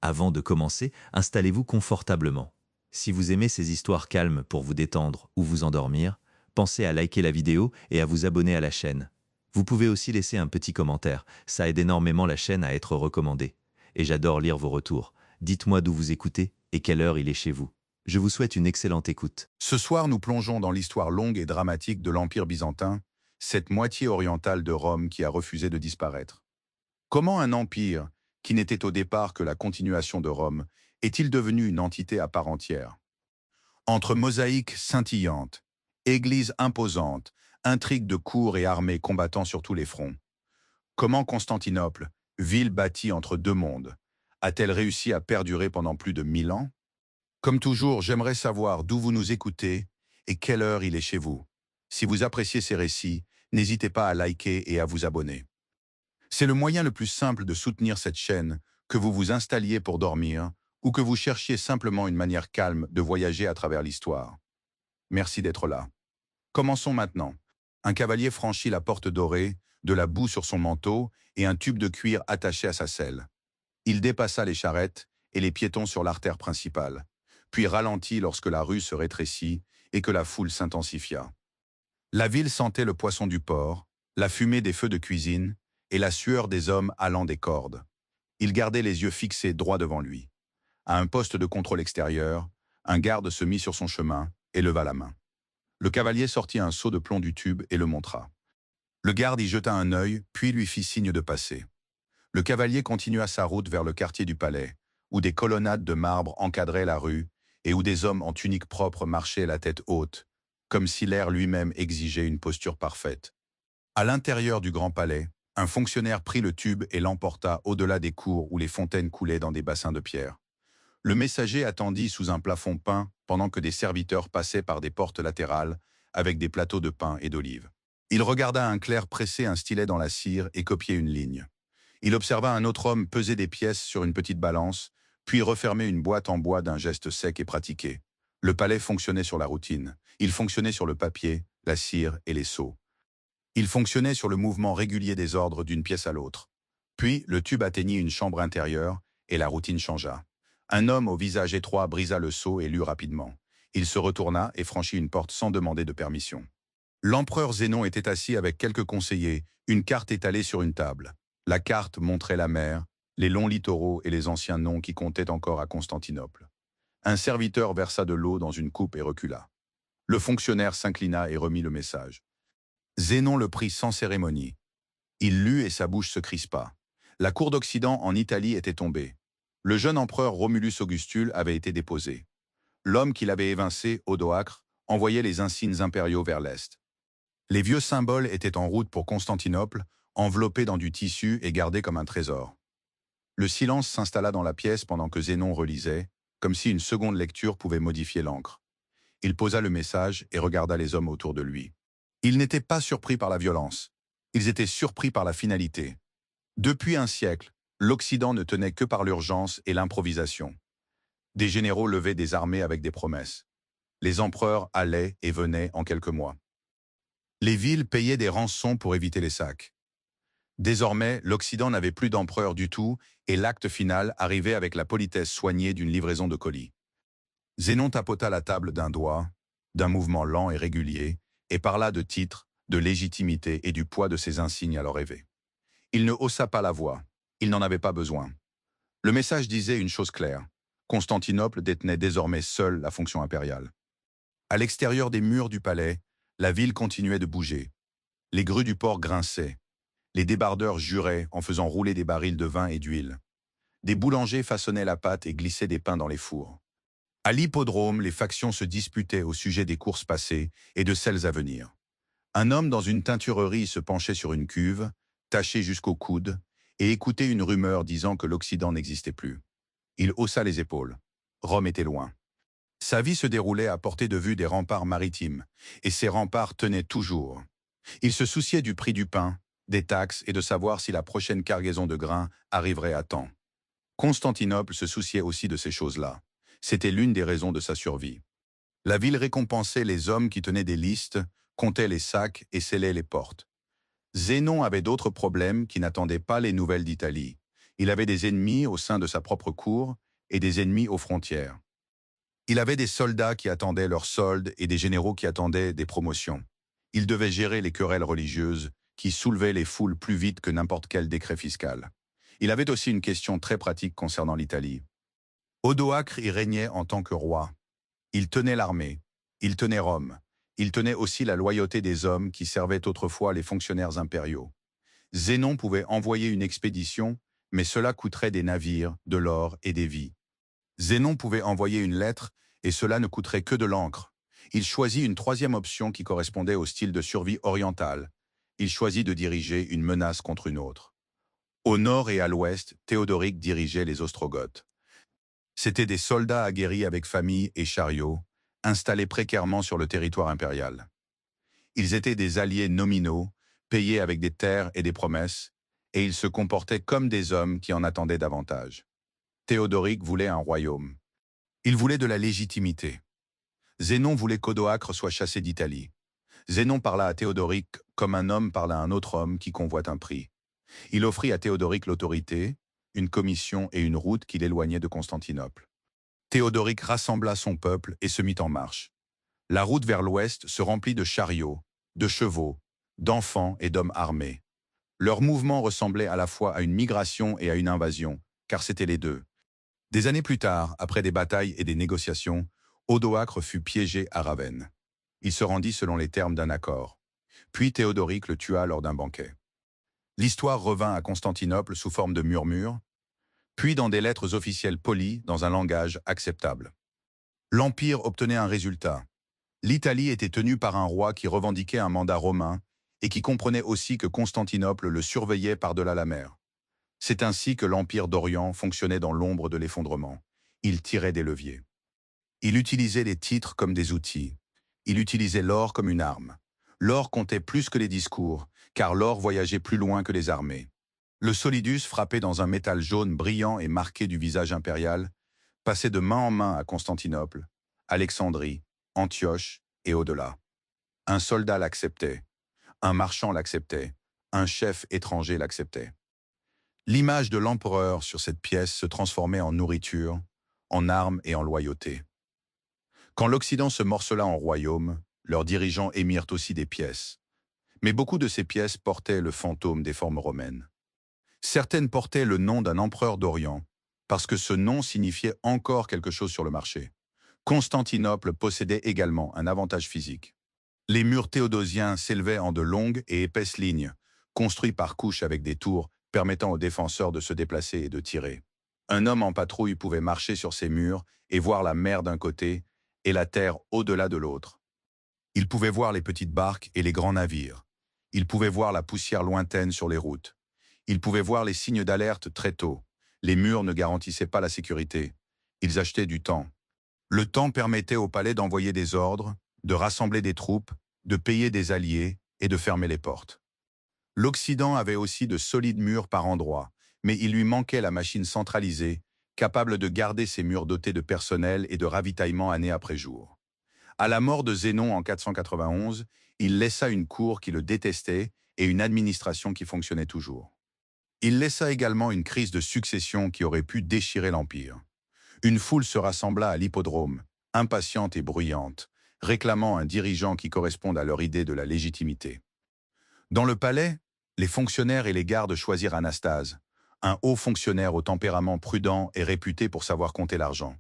Avant de commencer, installez-vous confortablement. Si vous aimez ces histoires calmes pour vous détendre ou vous endormir, pensez à liker la vidéo et à vous abonner à la chaîne. Vous pouvez aussi laisser un petit commentaire, ça aide énormément la chaîne à être recommandée. Et j'adore lire vos retours. Dites-moi d'où vous écoutez et quelle heure il est chez vous. Je vous souhaite une excellente écoute. Ce soir, nous plongeons dans l'histoire longue et dramatique de l'Empire byzantin, cette moitié orientale de Rome qui a refusé de disparaître. Comment un empire, qui n'était au départ que la continuation de Rome, est-il devenu une entité à part entière? Entre mosaïques scintillantes, églises imposantes, intrigues de cours et armées combattant sur tous les fronts, comment Constantinople, ville bâtie entre deux mondes, a-t-elle réussi à perdurer pendant plus de 1000 ans? Comme toujours, j'aimerais savoir d'où vous nous écoutez et quelle heure il est chez vous. Si vous appréciez ces récits, n'hésitez pas à liker et à vous abonner. C'est le moyen le plus simple de soutenir cette chaîne, que vous vous installiez pour dormir ou que vous cherchiez simplement une manière calme de voyager à travers l'histoire. Merci d'être là. Commençons maintenant. Un cavalier franchit la porte dorée, de la boue sur son manteau et un tube de cuir attaché à sa selle. Il dépassa les charrettes et les piétons sur l'artère principale, puis ralentit lorsque la rue se rétrécit et que la foule s'intensifia. La ville sentait le poisson du port, la fumée des feux de cuisine et la sueur des hommes allant des cordes. Il gardait les yeux fixés droit devant lui. À un poste de contrôle extérieur, un garde se mit sur son chemin et leva la main. Le cavalier sortit un seau de plomb du tube et le montra. Le garde y jeta un œil, puis lui fit signe de passer. Le cavalier continua sa route vers le quartier du palais, où des colonnades de marbre encadraient la rue et où des hommes en tunique propre marchaient la tête haute, comme si l'air lui-même exigeait une posture parfaite. À l'intérieur du grand palais, un fonctionnaire prit le tube et l'emporta au-delà des cours où les fontaines coulaient dans des bassins de pierre. Le messager attendit sous un plafond peint pendant que des serviteurs passaient par des portes latérales avec des plateaux de pain et d'olives. Il regarda un clerc presser un stylet dans la cire et copier une ligne. Il observa un autre homme peser des pièces sur une petite balance, puis refermer une boîte en bois d'un geste sec et pratiqué. Le palais fonctionnait sur la routine. Il fonctionnait sur le papier, la cire et les seaux. Il fonctionnait sur le mouvement régulier des ordres d'une pièce à l'autre. Puis, le tube atteignit une chambre intérieure et la routine changea. Un homme au visage étroit brisa le seau et lut rapidement. Il se retourna et franchit une porte sans demander de permission. L'empereur Zénon était assis avec quelques conseillers, une carte étalée sur une table. La carte montrait la mer, les longs littoraux et les anciens noms qui comptaient encore à Constantinople. Un serviteur versa de l'eau dans une coupe et recula. Le fonctionnaire s'inclina et remit le message. Zénon le prit sans cérémonie. Il lut et sa bouche se crispa. La cour d'Occident en Italie était tombée. Le jeune empereur Romulus Augustule avait été déposé. L'homme qui l'avait évincé, Odoacre, envoyait les insignes impériaux vers l'est. Les vieux symboles étaient en route pour Constantinople, enveloppés dans du tissu et gardés comme un trésor. Le silence s'installa dans la pièce pendant que Zénon relisait, comme si une seconde lecture pouvait modifier l'encre. Il posa le message et regarda les hommes autour de lui. Ils n'étaient pas surpris par la violence. Ils étaient surpris par la finalité. Depuis un siècle, l'Occident ne tenait que par l'urgence et l'improvisation. Des généraux levaient des armées avec des promesses. Les empereurs allaient et venaient en quelques mois. Les villes payaient des rançons pour éviter les sacs. Désormais, l'Occident n'avait plus d'empereur du tout et l'acte final arrivait avec la politesse soignée d'une livraison de colis. Zénon tapota la table d'un doigt, d'un mouvement lent et régulier, et parla de titres, de légitimité et du poids de ses insignes alors rêvés. Il ne haussa pas la voix. Il n'en avait pas besoin. Le message disait une chose claire. Constantinople détenait désormais seule la fonction impériale. À l'extérieur des murs du palais, la ville continuait de bouger. Les grues du port grinçaient. Les débardeurs juraient en faisant rouler des barils de vin et d'huile. Des boulangers façonnaient la pâte et glissaient des pains dans les fours. À l'hippodrome, les factions se disputaient au sujet des courses passées et de celles à venir. Un homme dans une teinturerie se penchait sur une cuve, taché jusqu'au coude, et écoutait une rumeur disant que l'Occident n'existait plus. Il haussa les épaules. Rome était loin. Sa vie se déroulait à portée de vue des remparts maritimes, et ces remparts tenaient toujours. Il se souciait du prix du pain, des taxes et de savoir si la prochaine cargaison de grains arriverait à temps. Constantinople se souciait aussi de ces choses-là. C'était l'une des raisons de sa survie. La ville récompensait les hommes qui tenaient des listes, comptaient les sacs et scellaient les portes. Zénon avait d'autres problèmes qui n'attendaient pas les nouvelles d'Italie. Il avait des ennemis au sein de sa propre cour et des ennemis aux frontières. Il avait des soldats qui attendaient leur solde et des généraux qui attendaient des promotions. Il devait gérer les querelles religieuses qui soulevaient les foules plus vite que n'importe quel décret fiscal. Il avait aussi une question très pratique concernant l'Italie. Odoacre y régnait en tant que roi. Il tenait l'armée, il tenait Rome, il tenait aussi la loyauté des hommes qui servaient autrefois les fonctionnaires impériaux. Zénon pouvait envoyer une expédition, mais cela coûterait des navires, de l'or et des vies. Zénon pouvait envoyer une lettre, et cela ne coûterait que de l'encre. Il choisit une troisième option qui correspondait au style de survie oriental. Il choisit de diriger une menace contre une autre. Au nord et à l'ouest, Théodoric dirigeait les Ostrogoths. C'étaient des soldats aguerris avec famille et chariots, installés précairement sur le territoire impérial. Ils étaient des alliés nominaux, payés avec des terres et des promesses, et ils se comportaient comme des hommes qui en attendaient davantage. Théodoric voulait un royaume. Il voulait de la légitimité. Zénon voulait qu'Odoacre soit chassé d'Italie. Zénon parla à Théodoric comme un homme parle à un autre homme qui convoite un prix. Il offrit à Théodoric l'autorité, une commission et une route qui l'éloignait de Constantinople. Théodoric rassembla son peuple et se mit en marche. La route vers l'ouest se remplit de chariots, de chevaux, d'enfants et d'hommes armés. Leur mouvement ressemblait à la fois à une migration et à une invasion, car c'étaient les deux. Des années plus tard, après des batailles et des négociations, Odoacre fut piégé à Ravenne. Il se rendit selon les termes d'un accord. Puis Théodoric le tua lors d'un banquet. L'histoire revint à Constantinople sous forme de murmures, puis dans des lettres officielles polies dans un langage acceptable. L'Empire obtenait un résultat. L'Italie était tenue par un roi qui revendiquait un mandat romain et qui comprenait aussi que Constantinople le surveillait par-delà la mer. C'est ainsi que l'Empire d'Orient fonctionnait dans l'ombre de l'effondrement. Il tirait des leviers. Il utilisait les titres comme des outils. Il utilisait l'or comme une arme. L'or comptait plus que les discours, car l'or voyageait plus loin que les armées. Le solidus, frappé dans un métal jaune brillant et marqué du visage impérial, passait de main en main à Constantinople, Alexandrie, Antioche et au-delà. Un soldat l'acceptait, un marchand l'acceptait, un chef étranger l'acceptait. L'image de l'empereur sur cette pièce se transformait en nourriture, en armes et en loyauté. Quand l'Occident se morcela en royaume, leurs dirigeants émirent aussi des pièces. Mais beaucoup de ces pièces portaient le fantôme des formes romaines. Certaines portaient le nom d'un empereur d'Orient, parce que ce nom signifiait encore quelque chose sur le marché. Constantinople possédait également un avantage physique. Les murs théodosiens s'élevaient en de longues et épaisses lignes, construits par couches avec des tours permettant aux défenseurs de se déplacer et de tirer. Un homme en patrouille pouvait marcher sur ces murs et voir la mer d'un côté et la terre au-delà de l'autre. Il pouvait voir les petites barques et les grands navires. Il pouvait voir la poussière lointaine sur les routes. Il pouvait voir les signes d'alerte très tôt. Les murs ne garantissaient pas la sécurité. Ils achetaient du temps. Le temps permettait au palais d'envoyer des ordres, de rassembler des troupes, de payer des alliés et de fermer les portes. L'Occident avait aussi de solides murs par endroits, mais il lui manquait la machine centralisée, capable de garder ces murs dotés de personnel et de ravitaillement année après jour. À la mort de Zénon en 491, il laissa une cour qui le détestait et une administration qui fonctionnait toujours. Il laissa également une crise de succession qui aurait pu déchirer l'Empire. Une foule se rassembla à l'hippodrome, impatiente et bruyante, réclamant un dirigeant qui corresponde à leur idée de la légitimité. Dans le palais, les fonctionnaires et les gardes choisirent Anastase, un haut fonctionnaire au tempérament prudent et réputé pour savoir compter l'argent.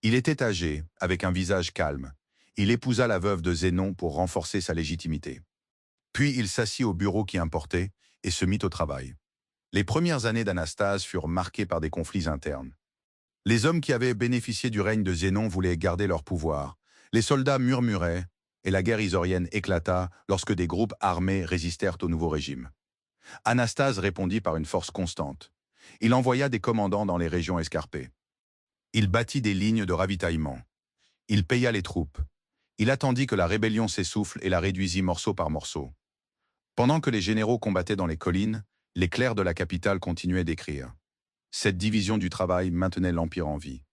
Il était âgé, avec un visage calme. Il épousa la veuve de Zénon pour renforcer sa légitimité. Puis il s'assit au bureau qui importait et se mit au travail. Les premières années d'Anastase furent marquées par des conflits internes. Les hommes qui avaient bénéficié du règne de Zénon voulaient garder leur pouvoir. Les soldats murmuraient, et la guerre isorienne éclata lorsque des groupes armés résistèrent au nouveau régime. Anastase répondit par une force constante. Il envoya des commandants dans les régions escarpées. Il bâtit des lignes de ravitaillement. Il paya les troupes. Il attendit que la rébellion s'essouffle et la réduisit morceau par morceau. Pendant que les généraux combattaient dans les collines, les clercs de la capitale continuaient d'écrire. Cette division du travail maintenait l'Empire en vie.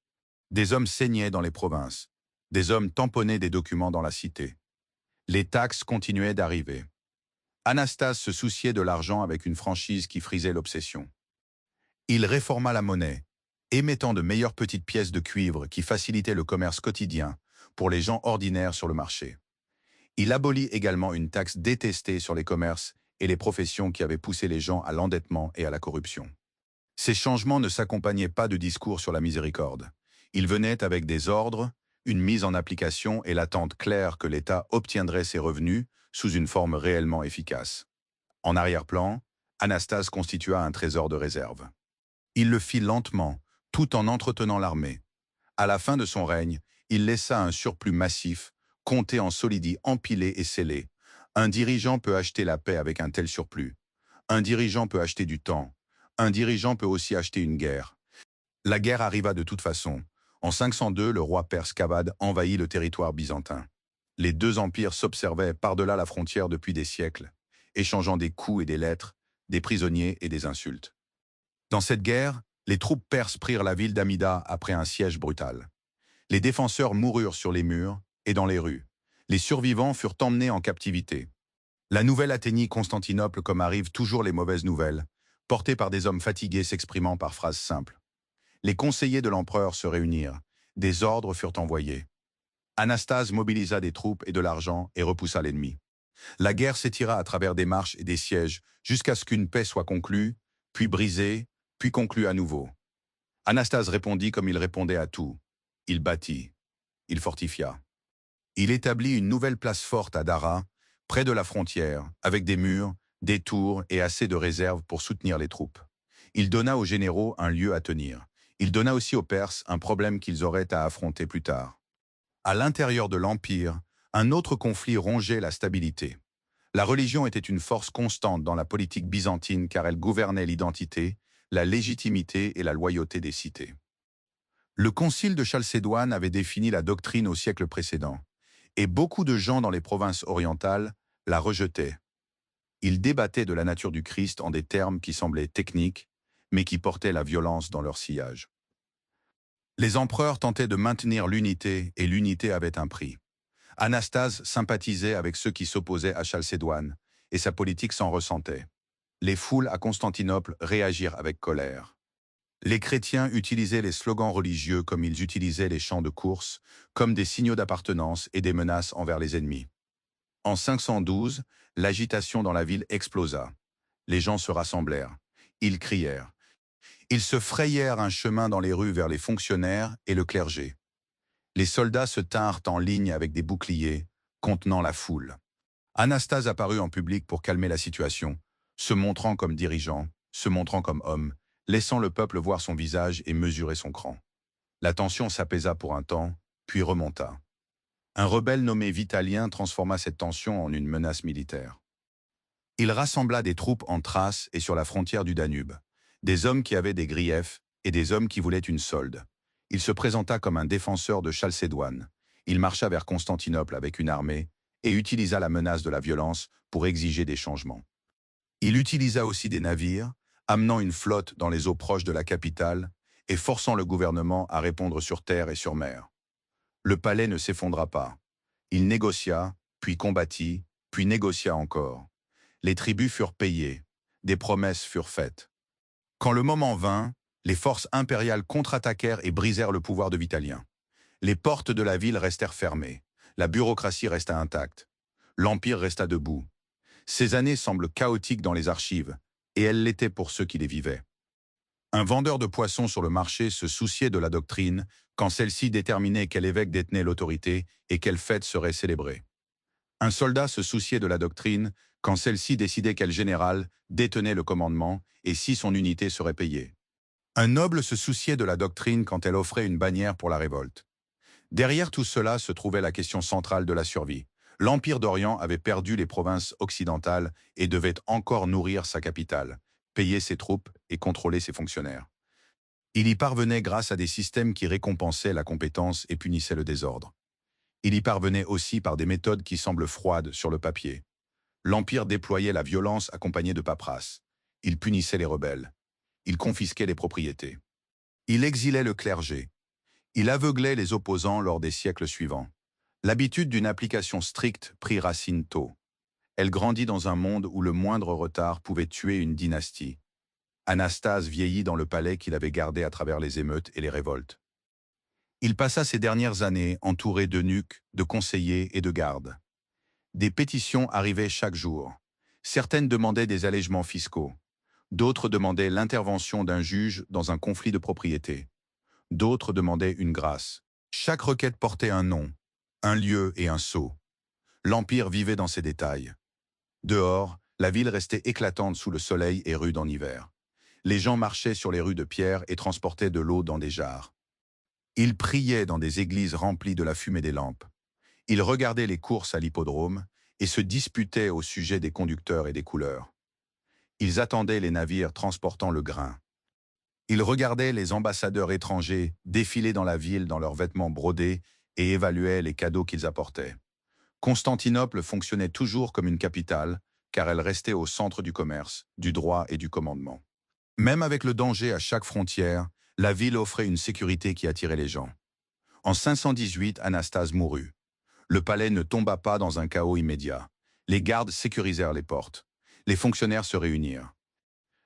Des hommes saignaient dans les provinces. Des hommes tamponnaient des documents dans la cité. Les taxes continuaient d'arriver. Anastase se souciait de l'argent avec une franchise qui frisait l'obsession. Il réforma la monnaie, émettant de meilleures petites pièces de cuivre qui facilitaient le commerce quotidien pour les gens ordinaires sur le marché. Il abolit également une taxe détestée sur les commerces et les professions qui avaient poussé les gens à l'endettement et à la corruption. Ces changements ne s'accompagnaient pas de discours sur la miséricorde. Ils venaient avec des ordres, une mise en application et l'attente claire que l'État obtiendrait ses revenus sous une forme réellement efficace. En arrière-plan, Anastase constitua un trésor de réserve. Il le fit lentement, tout en entretenant l'armée. À la fin de son règne, il laissa un surplus massif, compté en solidis empilés et scellés. Un dirigeant peut acheter la paix avec un tel surplus. Un dirigeant peut acheter du temps. Un dirigeant peut aussi acheter une guerre. La guerre arriva de toute façon. En 502, le roi perse Cavade envahit le territoire byzantin. Les deux empires s'observaient par-delà la frontière depuis des siècles, échangeant des coups et des lettres, des prisonniers et des insultes. Dans cette guerre, les troupes perses prirent la ville d'Amida après un siège brutal. Les défenseurs moururent sur les murs et dans les rues. Les survivants furent emmenés en captivité. La nouvelle atteignit Constantinople comme arrivent toujours les mauvaises nouvelles, portées par des hommes fatigués s'exprimant par phrases simples. Les conseillers de l'empereur se réunirent. Des ordres furent envoyés. Anastase mobilisa des troupes et de l'argent et repoussa l'ennemi. La guerre s'étira à travers des marches et des sièges jusqu'à ce qu'une paix soit conclue, puis brisée, puis conclue à nouveau. Anastase répondit comme il répondait à tout. Il bâtit. Il fortifia. Il établit une nouvelle place forte à Dara, près de la frontière, avec des murs, des tours et assez de réserves pour soutenir les troupes. Il donna aux généraux un lieu à tenir. Il donna aussi aux Perses un problème qu'ils auraient à affronter plus tard. À l'intérieur de l'Empire, un autre conflit rongeait la stabilité. La religion était une force constante dans la politique byzantine car elle gouvernait l'identité, la légitimité et la loyauté des cités. Le concile de Chalcédoine avait défini la doctrine au siècle précédent, et beaucoup de gens dans les provinces orientales la rejetaient. Ils débattaient de la nature du Christ en des termes qui semblaient techniques, mais qui portaient la violence dans leur sillage. Les empereurs tentaient de maintenir l'unité, et l'unité avait un prix. Anastase sympathisait avec ceux qui s'opposaient à Chalcédoine, et sa politique s'en ressentait. Les foules à Constantinople réagirent avec colère. Les chrétiens utilisaient les slogans religieux comme ils utilisaient les chants de course, comme des signaux d'appartenance et des menaces envers les ennemis. En 512, l'agitation dans la ville explosa. Les gens se rassemblèrent. Ils crièrent. Ils se frayèrent un chemin dans les rues vers les fonctionnaires et le clergé. Les soldats se tinrent en ligne avec des boucliers, contenant la foule. Anastase apparut en public pour calmer la situation, se montrant comme dirigeant, se montrant comme homme, laissant le peuple voir son visage et mesurer son cran. La tension s'apaisa pour un temps, puis remonta. Un rebelle nommé Vitalien transforma cette tension en une menace militaire. Il rassembla des troupes en Thrace et sur la frontière du Danube, des hommes qui avaient des griefs et des hommes qui voulaient une solde. Il se présenta comme un défenseur de Chalcédoine. Il marcha vers Constantinople avec une armée et utilisa la menace de la violence pour exiger des changements. Il utilisa aussi des navires, amenant une flotte dans les eaux proches de la capitale et forçant le gouvernement à répondre sur terre et sur mer. Le palais ne s'effondra pas. Il négocia, puis combattit, puis négocia encore. Les tribus furent payées, des promesses furent faites. Quand le moment vint, les forces impériales contre-attaquèrent et brisèrent le pouvoir de Vitalien. Les portes de la ville restèrent fermées, la bureaucratie resta intacte. L'Empire resta debout. Ces années semblent chaotiques dans les archives, et elles l'étaient pour ceux qui les vivaient. Un vendeur de poissons sur le marché se souciait de la doctrine quand celle-ci déterminait quel évêque détenait l'autorité et quelle fête serait célébrée. Un soldat se souciait de la doctrine quand celle-ci décidait quel général détenait le commandement et si son unité serait payée. Un noble se souciait de la doctrine quand elle offrait une bannière pour la révolte. Derrière tout cela se trouvait la question centrale de la survie. L'Empire d'Orient avait perdu les provinces occidentales et devait encore nourrir sa capitale, payer ses troupes et contrôler ses fonctionnaires. Il y parvenait grâce à des systèmes qui récompensaient la compétence et punissaient le désordre. Il y parvenait aussi par des méthodes qui semblent froides sur le papier. L'Empire déployait la violence accompagnée de paperasse. Il punissait les rebelles. Il confisquait les propriétés. Il exilait le clergé. Il aveuglait les opposants lors des siècles suivants. L'habitude d'une application stricte prit racine tôt. Elle grandit dans un monde où le moindre retard pouvait tuer une dynastie. Anastase vieillit dans le palais qu'il avait gardé à travers les émeutes et les révoltes. Il passa ses dernières années entouré d'eunuques, de conseillers et de gardes. Des pétitions arrivaient chaque jour. Certaines demandaient des allègements fiscaux. D'autres demandaient l'intervention d'un juge dans un conflit de propriété. D'autres demandaient une grâce. Chaque requête portait un nom, un lieu et un sceau. L'Empire vivait dans ces détails. Dehors, la ville restait éclatante sous le soleil et rude en hiver. Les gens marchaient sur les rues de pierre et transportaient de l'eau dans des jarres. Ils priaient dans des églises remplies de la fumée des lampes. Ils regardaient les courses à l'hippodrome et se disputaient au sujet des conducteurs et des couleurs. Ils attendaient les navires transportant le grain. Ils regardaient les ambassadeurs étrangers défiler dans la ville dans leurs vêtements brodés et évaluaient les cadeaux qu'ils apportaient. Constantinople fonctionnait toujours comme une capitale, car elle restait au centre du commerce, du droit et du commandement. Même avec le danger à chaque frontière, la ville offrait une sécurité qui attirait les gens. En 518, Anastase mourut. Le palais ne tomba pas dans un chaos immédiat. Les gardes sécurisèrent les portes. Les fonctionnaires se réunirent.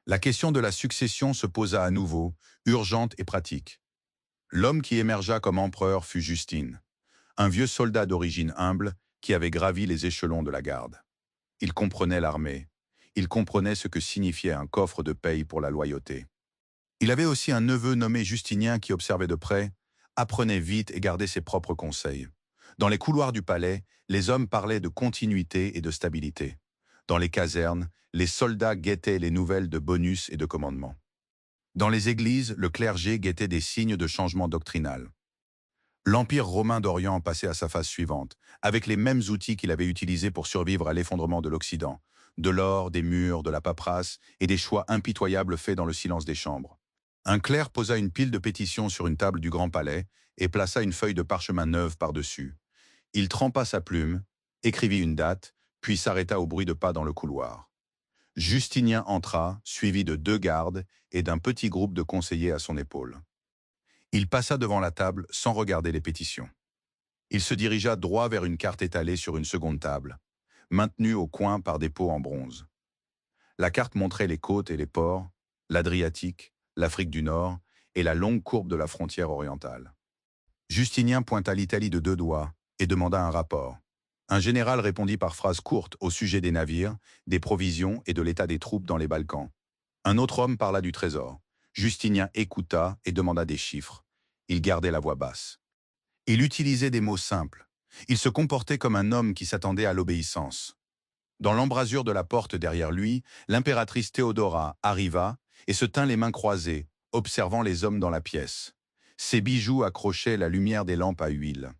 La question de la succession se posa à nouveau, urgente et pratique. L'homme qui émergea comme empereur fut Justine, un vieux soldat d'origine humble qui avait gravi les échelons de la garde. Il comprenait l'armée. Il comprenait ce que signifiait un coffre de paye pour la loyauté. Il avait aussi un neveu nommé Justinien qui observait de près, apprenait vite et gardait ses propres conseils. Dans les couloirs du palais, les hommes parlaient de continuité et de stabilité. Dans les casernes, les soldats guettaient les nouvelles de bonus et de commandement. Dans les églises, le clergé guettait des signes de changement doctrinal. L'Empire romain d'Orient passait à sa phase suivante, avec les mêmes outils qu'il avait utilisés pour survivre à l'effondrement de l'Occident, de l'or, des murs, de la paperasse et des choix impitoyables faits dans le silence des chambres. Un clerc posa une pile de pétitions sur une table du Grand Palais et plaça une feuille de parchemin neuve par-dessus. Il trempa sa plume, écrivit une date, puis s'arrêta au bruit de pas dans le couloir. Justinien entra, suivi de 2 gardes et d'un petit groupe de conseillers à son épaule. Il passa devant la table sans regarder les pétitions. Il se dirigea droit vers une carte étalée sur une seconde table, maintenue au coin par des pots en bronze. La carte montrait les côtes et les ports, l'Adriatique, l'Afrique du Nord et la longue courbe de la frontière orientale. Justinien pointa l'Italie de 2 doigts et demanda un rapport. Un général répondit par phrases courtes au sujet des navires, des provisions et de l'état des troupes dans les Balkans. Un autre homme parla du trésor. Justinien écouta et demanda des chiffres. Il gardait la voix basse. Il utilisait des mots simples. Il se comportait comme un homme qui s'attendait à l'obéissance. Dans l'embrasure de la porte derrière lui, l'impératrice Théodora arriva et se tint les mains croisées, observant les hommes dans la pièce. Ses bijoux accrochaient la lumière des lampes à huile.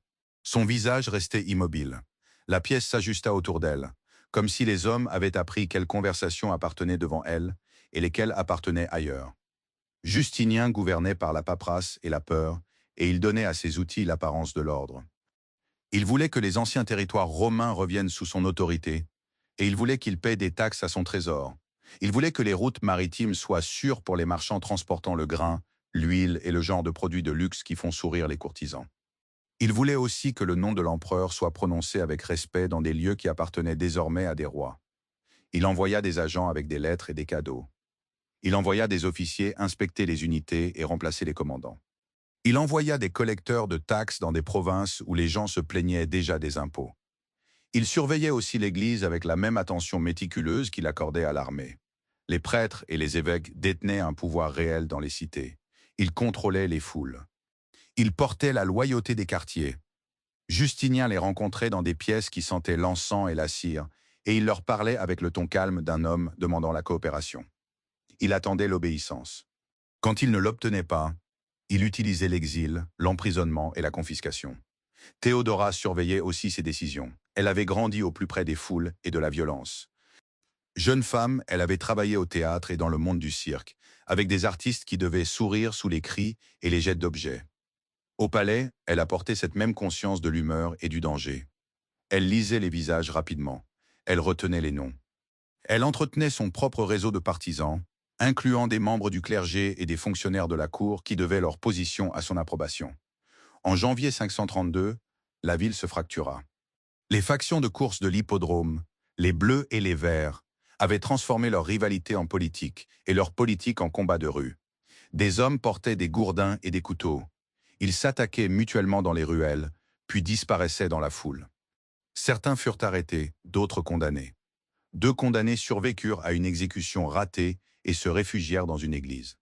Son visage restait immobile. La pièce s'ajusta autour d'elle, comme si les hommes avaient appris quelles conversations appartenaient devant elle et lesquelles appartenaient ailleurs. Justinien gouvernait par la paperasse et la peur, et il donnait à ses outils l'apparence de l'ordre. Il voulait que les anciens territoires romains reviennent sous son autorité, et il voulait qu'il paie des taxes à son trésor. Il voulait que les routes maritimes soient sûres pour les marchands transportant le grain, l'huile et le genre de produits de luxe qui font sourire les courtisans. Il voulait aussi que le nom de l'empereur soit prononcé avec respect dans des lieux qui appartenaient désormais à des rois. Il envoya des agents avec des lettres et des cadeaux. Il envoya des officiers inspecter les unités et remplacer les commandants. Il envoya des collecteurs de taxes dans des provinces où les gens se plaignaient déjà des impôts. Il surveillait aussi l'Église avec la même attention méticuleuse qu'il accordait à l'armée. Les prêtres et les évêques détenaient un pouvoir réel dans les cités. Ils contrôlaient les foules. Ils portaient la loyauté des quartiers. Justinien les rencontrait dans des pièces qui sentaient l'encens et la cire, et il leur parlait avec le ton calme d'un homme demandant la coopération. Il attendait l'obéissance. Quand il ne l'obtenait pas, il utilisait l'exil, l'emprisonnement et la confiscation. Théodora surveillait aussi ses décisions. Elle avait grandi au plus près des foules et de la violence. Jeune femme, elle avait travaillé au théâtre et dans le monde du cirque, avec des artistes qui devaient sourire sous les cris et les jets d'objets. Au palais, elle apportait cette même conscience de l'humeur et du danger. Elle lisait les visages rapidement. Elle retenait les noms. Elle entretenait son propre réseau de partisans, incluant des membres du clergé et des fonctionnaires de la cour qui devaient leur position à son approbation. En janvier 532, la ville se fractura. Les factions de course de l'hippodrome, les bleus et les verts, avaient transformé leur rivalité en politique et leur politique en combat de rue. Des hommes portaient des gourdins et des couteaux. Ils s'attaquaient mutuellement dans les ruelles, puis disparaissaient dans la foule. Certains furent arrêtés, d'autres condamnés. 2 condamnés survécurent à une exécution ratée et se réfugièrent dans une église.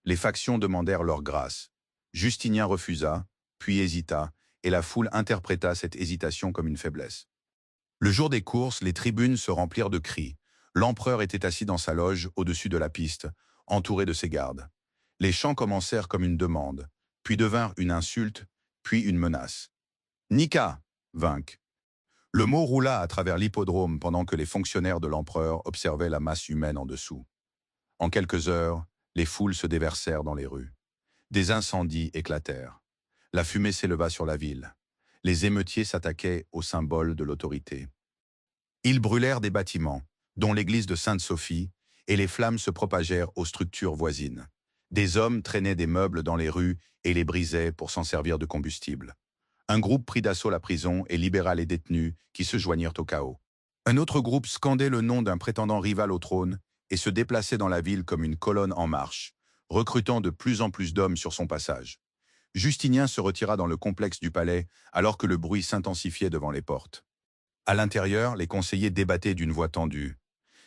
Les factions demandèrent leur grâce. Justinien refusa, puis hésita, et la foule interpréta cette hésitation comme une faiblesse. Le jour des courses, les tribunes se remplirent de cris. L'empereur était assis dans sa loge au-dessus de la piste, entouré de ses gardes. Les chants commencèrent comme une demande, puis devinrent une insulte, puis une menace. « Nika, vainque !» Le mot roula à travers l'hippodrome pendant que les fonctionnaires de l'empereur observaient la masse humaine en dessous. En quelques heures, les foules se déversèrent dans les rues. Des incendies éclatèrent. La fumée s'éleva sur la ville. Les émeutiers s'attaquaient aux symboles de l'autorité. Ils brûlèrent des bâtiments, dont l'église de Sainte-Sophie, et les flammes se propagèrent aux structures voisines. Des hommes traînaient des meubles dans les rues et les brisaient pour s'en servir de combustible. Un groupe prit d'assaut la prison et libéra les détenus qui se joignirent au chaos. Un autre groupe scandait le nom d'un prétendant rival au trône et se déplaçait dans la ville comme une colonne en marche, recrutant de plus en plus d'hommes sur son passage. Justinien se retira dans le complexe du palais alors que le bruit s'intensifiait devant les portes. À l'intérieur, les conseillers débattaient d'une voix tendue.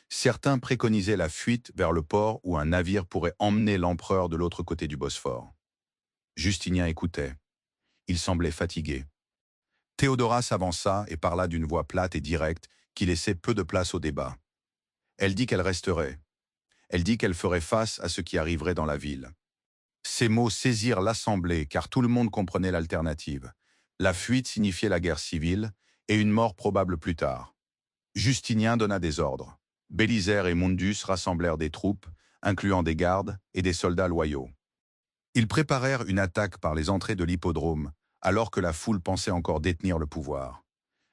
Certains préconisaient la fuite vers le port où un navire pourrait emmener l'empereur de l'autre côté du Bosphore. Justinien écoutait. Il semblait fatigué. Théodora s'avança et parla d'une voix plate et directe qui laissait peu de place au débat. Elle dit qu'elle resterait. Elle dit qu'elle ferait face à ce qui arriverait dans la ville. Ces mots saisirent l'Assemblée car tout le monde comprenait l'alternative. La fuite signifiait la guerre civile et une mort probable plus tard. Justinien donna des ordres. Bélisaire et Mundus rassemblèrent des troupes, incluant des gardes et des soldats loyaux. Ils préparèrent une attaque par les entrées de l'hippodrome, alors que la foule pensait encore détenir le pouvoir.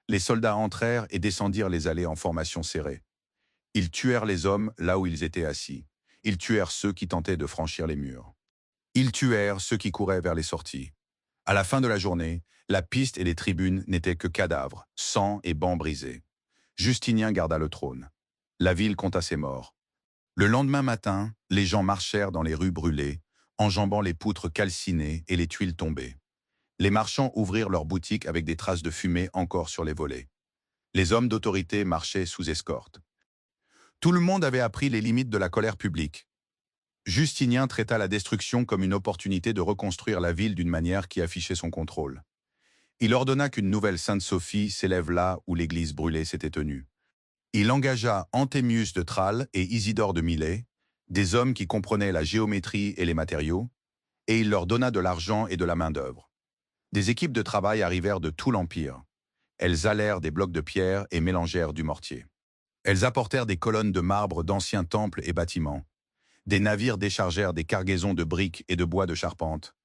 Les soldats entrèrent et descendirent les allées en formation serrée. Ils tuèrent les hommes là où ils étaient assis. Ils tuèrent ceux qui tentaient de franchir les murs. Ils tuèrent ceux qui couraient vers les sorties. À la fin de la journée, la piste et les tribunes n'étaient que cadavres, sang et bancs brisés. Justinien garda le trône. La ville compta ses morts. Le lendemain matin, les gens marchèrent dans les rues brûlées, enjambant les poutres calcinées et les tuiles tombées. Les marchands ouvrirent leurs boutiques avec des traces de fumée encore sur les volets. Les hommes d'autorité marchaient sous escorte. Tout le monde avait appris les limites de la colère publique. Justinien traita la destruction comme une opportunité de reconstruire la ville d'une manière qui affichait son contrôle. Il ordonna qu'une nouvelle Sainte-Sophie s'élève là où l'église brûlée s'était tenue. Il engagea Antémius de Tralles et Isidore de Milet, des hommes qui comprenaient la géométrie et les matériaux, et il leur donna de l'argent et de la main-d'œuvre. Des équipes de travail arrivèrent de tout l'Empire. Elles allèrent des blocs de pierre et mélangèrent du mortier. Elles apportèrent des colonnes de marbre d'anciens temples et bâtiments. Des navires déchargèrent des cargaisons de briques et de bois de charpente.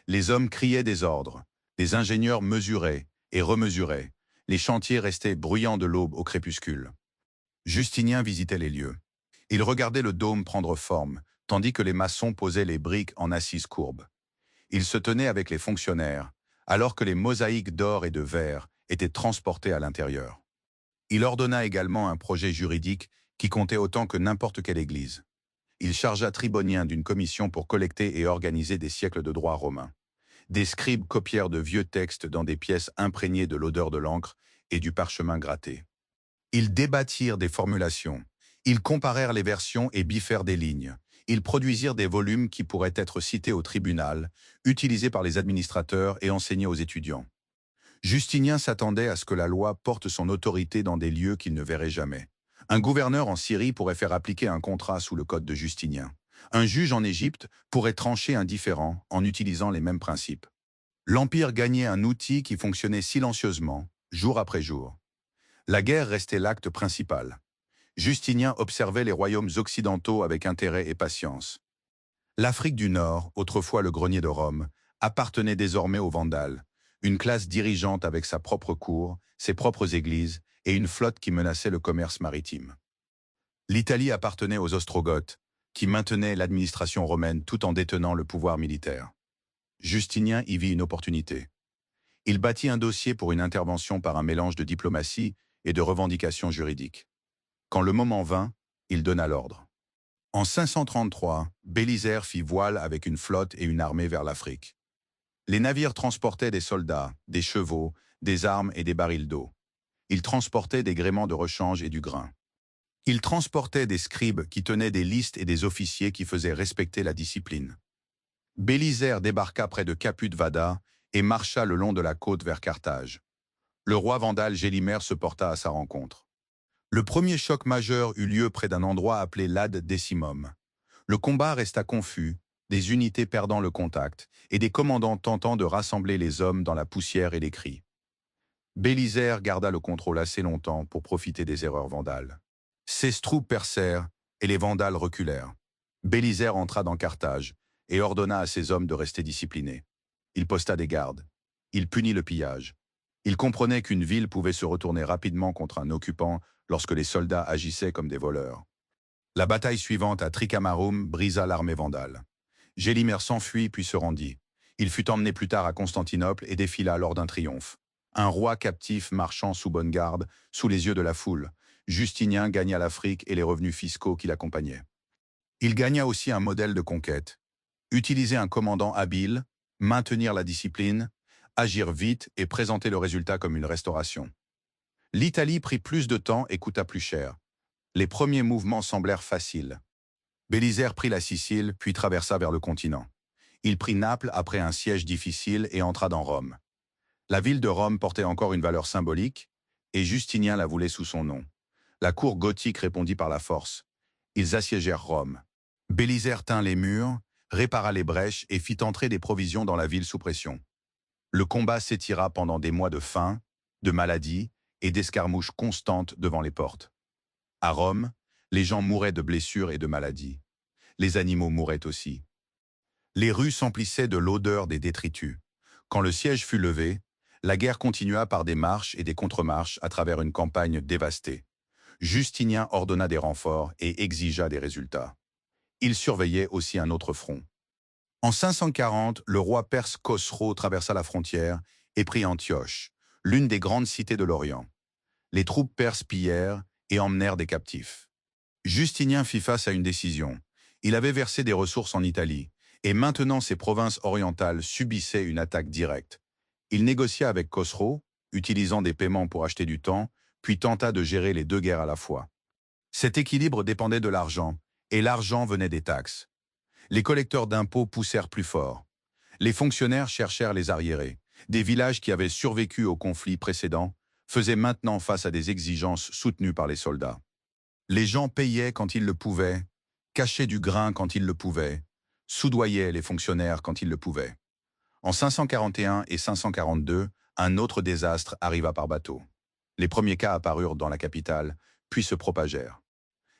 Les hommes criaient des ordres. Les ingénieurs mesuraient et remesuraient. Les chantiers restaient bruyants de l'aube au crépuscule. Justinien visitait les lieux. Il regardait le dôme prendre forme, tandis que les maçons posaient les briques en assises courbes. Il se tenait avec les fonctionnaires, alors que les mosaïques d'or et de verre étaient transportées à l'intérieur. Il ordonna également un projet juridique qui comptait autant que n'importe quelle église. Il chargea Tribonien d'une commission pour collecter et organiser des siècles de droit romain. Des scribes copièrent de vieux textes dans des pièces imprégnées de l'odeur de l'encre et du parchemin gratté. Ils débattirent des formulations. Ils comparèrent les versions et biffèrent des lignes. Ils produisirent des volumes qui pourraient être cités au tribunal, utilisés par les administrateurs et enseignés aux étudiants. Justinien s'attendait à ce que la loi porte son autorité dans des lieux qu'il ne verrait jamais. Un gouverneur en Syrie pourrait faire appliquer un contrat sous le code de Justinien. Un juge en Égypte pourrait trancher un différend en utilisant les mêmes principes. L'Empire gagnait un outil qui fonctionnait silencieusement, jour après jour. La guerre restait l'acte principal. Justinien observait les royaumes occidentaux avec intérêt et patience. L'Afrique du Nord, autrefois le grenier de Rome, appartenait désormais aux Vandales, une classe dirigeante avec sa propre cour, ses propres églises et une flotte qui menaçait le commerce maritime. L'Italie appartenait aux Ostrogoths, qui maintenaient l'administration romaine tout en détenant le pouvoir militaire. Justinien y vit une opportunité. Il bâtit un dossier pour une intervention par un mélange de diplomatie et de revendications juridiques. Quand le moment vint, Il donna l'ordre. En 533, Bélisaire fit voile avec une flotte et une armée vers l'Afrique. Les navires transportaient des soldats, des chevaux, des armes et des barils d'eau. Ils transportaient des gréements de rechange et du grain. Ils transportaient des scribes qui tenaient des listes et des officiers qui faisaient respecter la discipline. Bélisaire débarqua près de Caput Vada et marcha le long de la côte vers Carthage. Le roi vandale Gélimer se porta à sa rencontre. Le premier choc majeur eut lieu près d'un endroit appelé l'Ad Decimum. Le combat resta confus, des unités perdant le contact et des commandants tentant de rassembler les hommes dans la poussière et les cris. Bélisaire garda le contrôle assez longtemps pour profiter des erreurs vandales. Ses troupes percèrent et les vandales reculèrent. Bélisaire entra dans Carthage et ordonna à ses hommes de rester disciplinés. Il posta des gardes. Il punit le pillage. Il comprenait qu'une ville pouvait se retourner rapidement contre un occupant lorsque les soldats agissaient comme des voleurs. La bataille suivante à Tricamarum brisa l'armée vandale. Gélimer s'enfuit puis se rendit. Il fut emmené plus tard à Constantinople et défila lors d'un triomphe. Un roi captif marchant sous bonne garde, sous les yeux de la foule. Justinien gagna l'Afrique et les revenus fiscaux qui l'accompagnaient. Il gagna aussi un modèle de conquête. Utiliser un commandant habile, maintenir la discipline, agir vite et présenter le résultat comme une restauration. L'Italie prit plus de temps et coûta plus cher. Les premiers mouvements semblèrent faciles. Bélisaire prit la Sicile, puis traversa vers le continent. Il prit Naples après un siège difficile et entra dans Rome. La ville de Rome portait encore une valeur symbolique, et Justinien la voulait sous son nom. La cour gothique répondit par la force. Ils assiégèrent Rome. Bélisaire tint les murs, répara les brèches et fit entrer des provisions dans la ville sous pression. Le combat s'étira pendant des mois de faim, de maladie et d'escarmouches constantes devant les portes. À Rome, les gens mouraient de blessures et de maladies. Les animaux mouraient aussi. Les rues s'emplissaient de l'odeur des détritus. Quand le siège fut levé, la guerre continua par des marches et des contre-marches à travers une campagne dévastée. Justinien ordonna des renforts et exigea des résultats. Il surveillait aussi un autre front. En 540, le roi perse Khosrô traversa la frontière et prit Antioche, l'une des grandes cités de l'Orient. Les troupes perses pillèrent et emmenèrent des captifs. Justinien fit face à une décision. Il avait versé des ressources en Italie, et maintenant ces provinces orientales subissaient une attaque directe. Il négocia avec Khosrô, utilisant des paiements pour acheter du temps, puis tenta de gérer les deux guerres à la fois. Cet équilibre dépendait de l'argent, et l'argent venait des taxes. Les collecteurs d'impôts poussèrent plus fort. Les fonctionnaires cherchèrent les arriérés. Des villages qui avaient survécu aux conflits précédents faisaient maintenant face à des exigences soutenues par les soldats. Les gens payaient quand ils le pouvaient, cachaient du grain quand ils le pouvaient, soudoyaient les fonctionnaires quand ils le pouvaient. En 541 et 542, un autre désastre arriva par bateau. Les premiers cas apparurent dans la capitale, puis se propagèrent.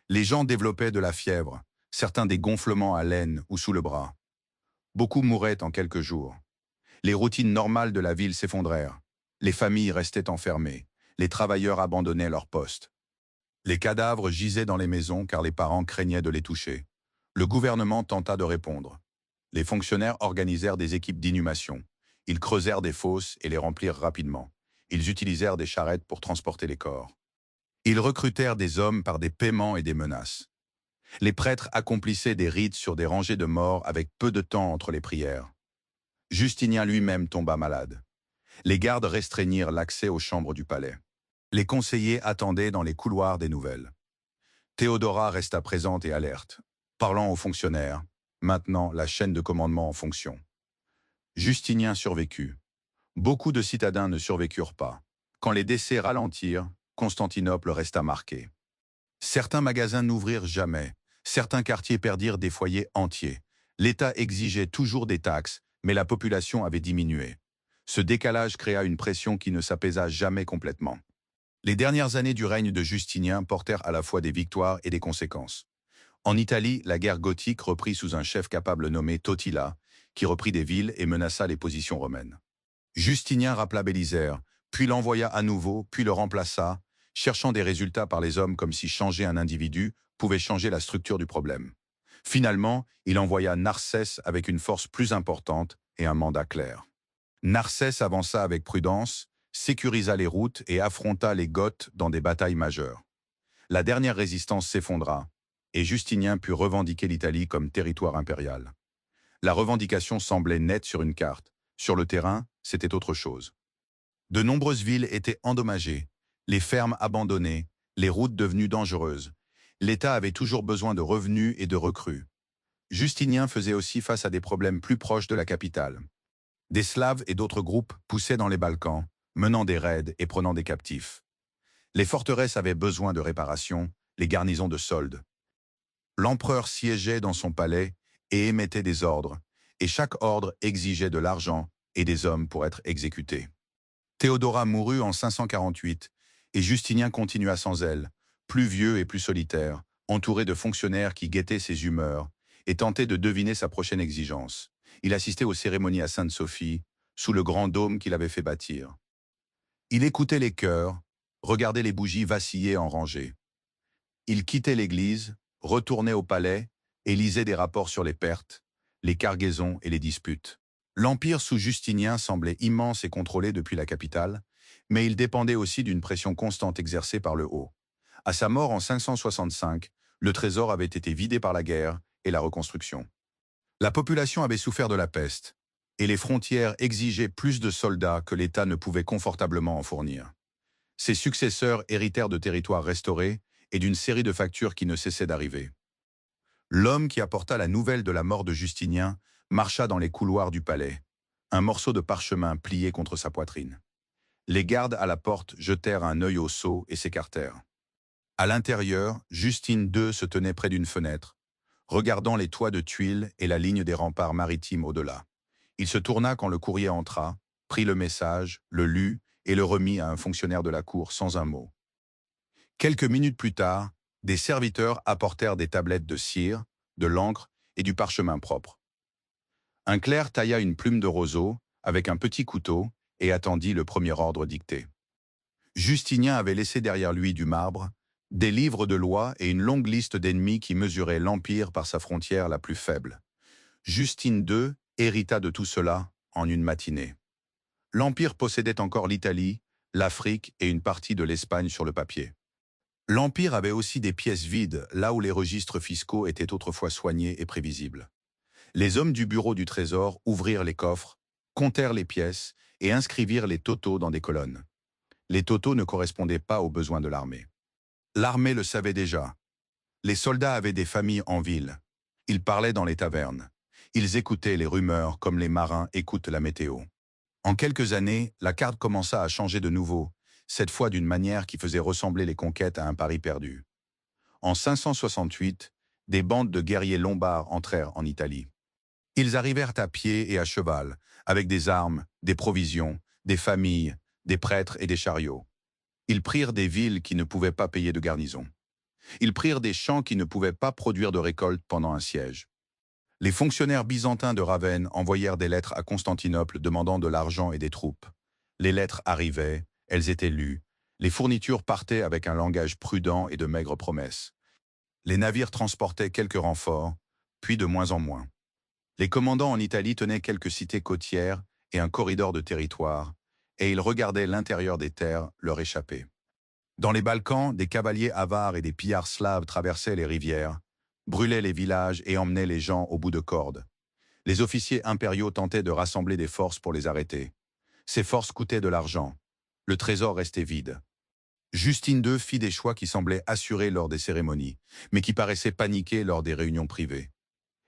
Les gens développaient de la fièvre, certains des gonflements à l'aine ou sous le bras. Beaucoup mouraient en quelques jours. Les routines normales de la ville s'effondrèrent. Les familles restaient enfermées. Les travailleurs abandonnaient leurs postes. Les cadavres gisaient dans les maisons car les parents craignaient de les toucher. Le gouvernement tenta de répondre. Les fonctionnaires organisèrent des équipes d'inhumation. Ils creusèrent des fosses et les remplirent rapidement. Ils utilisèrent des charrettes pour transporter les corps. Ils recrutèrent des hommes par des paiements et des menaces. Les prêtres accomplissaient des rites sur des rangées de morts avec peu de temps entre les prières. Justinien lui-même tomba malade. Les gardes restreignirent l'accès aux chambres du palais. Les conseillers attendaient dans les couloirs des nouvelles. Théodora resta présente et alerte, parlant aux fonctionnaires, maintenant la chaîne de commandement en fonction. Justinien survécut. Beaucoup de citadins ne survécurent pas. Quand les décès ralentirent, Constantinople resta marquée. Certains magasins n'ouvrirent jamais. Certains quartiers perdirent des foyers entiers. L'État exigeait toujours des taxes, mais la population avait diminué. Ce décalage créa une pression qui ne s'apaisa jamais complètement. Les dernières années du règne de Justinien portèrent à la fois des victoires et des conséquences. En Italie, la guerre gothique reprit sous un chef capable nommé Totila, qui reprit des villes et menaça les positions romaines. Justinien rappela Bélisaire, puis l'envoya à nouveau, puis le remplaça, cherchant des résultats par les hommes comme si changer un individu pouvait changer la structure du problème. Finalement, il envoya Narsès avec une force plus importante et un mandat clair. Narsès avança avec prudence, sécurisa les routes et affronta les Goths dans des batailles majeures. La dernière résistance s'effondra, et Justinien put revendiquer l'Italie comme territoire impérial. La revendication semblait nette sur une carte. Sur le terrain, c'était autre chose. De nombreuses villes étaient endommagées, les fermes abandonnées, les routes devenues dangereuses. L'État avait toujours besoin de revenus et de recrues. Justinien faisait aussi face à des problèmes plus proches de la capitale. Des Slaves et d'autres groupes poussaient dans les Balkans, menant des raids et prenant des captifs. Les forteresses avaient besoin de réparations, les garnisons de soldes. L'empereur siégeait dans son palais et émettait des ordres, et chaque ordre exigeait de l'argent et des hommes pour être exécutés. Théodora mourut en 548, et Justinien continua sans elle, plus vieux et plus solitaire, entouré de fonctionnaires qui guettaient ses humeurs et tentaient de deviner sa prochaine exigence. Il assistait aux cérémonies à Sainte-Sophie, sous le grand dôme qu'il avait fait bâtir. Il écoutait les chœurs, regardait les bougies vaciller en rangées. Il quittait l'église, retournait au palais et lisait des rapports sur les pertes, les cargaisons et les disputes. L'empire sous Justinien semblait immense et contrôlé depuis la capitale, mais il dépendait aussi d'une pression constante exercée par le haut. À sa mort en 565, le trésor avait été vidé par la guerre et la reconstruction. La population avait souffert de la peste, et les frontières exigeaient plus de soldats que l'État ne pouvait confortablement en fournir. Ses successeurs héritèrent de territoires restaurés et d'une série de factures qui ne cessaient d'arriver. L'homme qui apporta la nouvelle de la mort de Justinien marcha dans les couloirs du palais, un morceau de parchemin plié contre sa poitrine. Les gardes à la porte jetèrent un œil au sceau et s'écartèrent. À l'intérieur, Justine II se tenait près d'une fenêtre, regardant les toits de tuiles et la ligne des remparts maritimes au-delà. Il se tourna quand le courrier entra, prit le message, le lut et le remit à un fonctionnaire de la cour sans un mot. Quelques minutes plus tard, des serviteurs apportèrent des tablettes de cire, de l'encre et du parchemin propre. Un clerc tailla une plume de roseau avec un petit couteau et attendit le premier ordre dicté. Justinien avait laissé derrière lui du marbre, des livres de loi et une longue liste d'ennemis qui mesuraient l'Empire par sa frontière la plus faible. Justine II hérita de tout cela en une matinée. L'Empire possédait encore l'Italie, l'Afrique et une partie de l'Espagne sur le papier. L'Empire avait aussi des pièces vides, là où les registres fiscaux étaient autrefois soignés et prévisibles. Les hommes du bureau du Trésor ouvrirent les coffres, comptèrent les pièces et inscrivirent les totaux dans des colonnes. Les totaux ne correspondaient pas aux besoins de l'armée. L'armée le savait déjà. Les soldats avaient des familles en ville. Ils parlaient dans les tavernes. Ils écoutaient les rumeurs comme les marins écoutent la météo. En quelques années, la carte commença à changer de nouveau, cette fois d'une manière qui faisait ressembler les conquêtes à un pari perdu. En 568, des bandes de guerriers lombards entrèrent en Italie. Ils arrivèrent à pied et à cheval, avec des armes, des provisions, des familles, des prêtres et des chariots. Ils prirent des villes qui ne pouvaient pas payer de garnison. Ils prirent des champs qui ne pouvaient pas produire de récolte pendant un siège. Les fonctionnaires byzantins de Ravenne envoyèrent des lettres à Constantinople demandant de l'argent et des troupes. Les lettres arrivaient, elles étaient lues. Les fournitures partaient avec un langage prudent et de maigres promesses. Les navires transportaient quelques renforts, puis de moins en moins. Les commandants en Italie tenaient quelques cités côtières et un corridor de territoire, et ils regardaient l'intérieur des terres leur échapper. Dans les Balkans, des cavaliers avares et des pillards slaves traversaient les rivières, brûlaient les villages et emmenaient les gens au bout de cordes. Les officiers impériaux tentaient de rassembler des forces pour les arrêter. Ces forces coûtaient de l'argent. Le trésor restait vide. Justine II fit des choix qui semblaient assurés lors des cérémonies, mais qui paraissaient paniqués lors des réunions privées.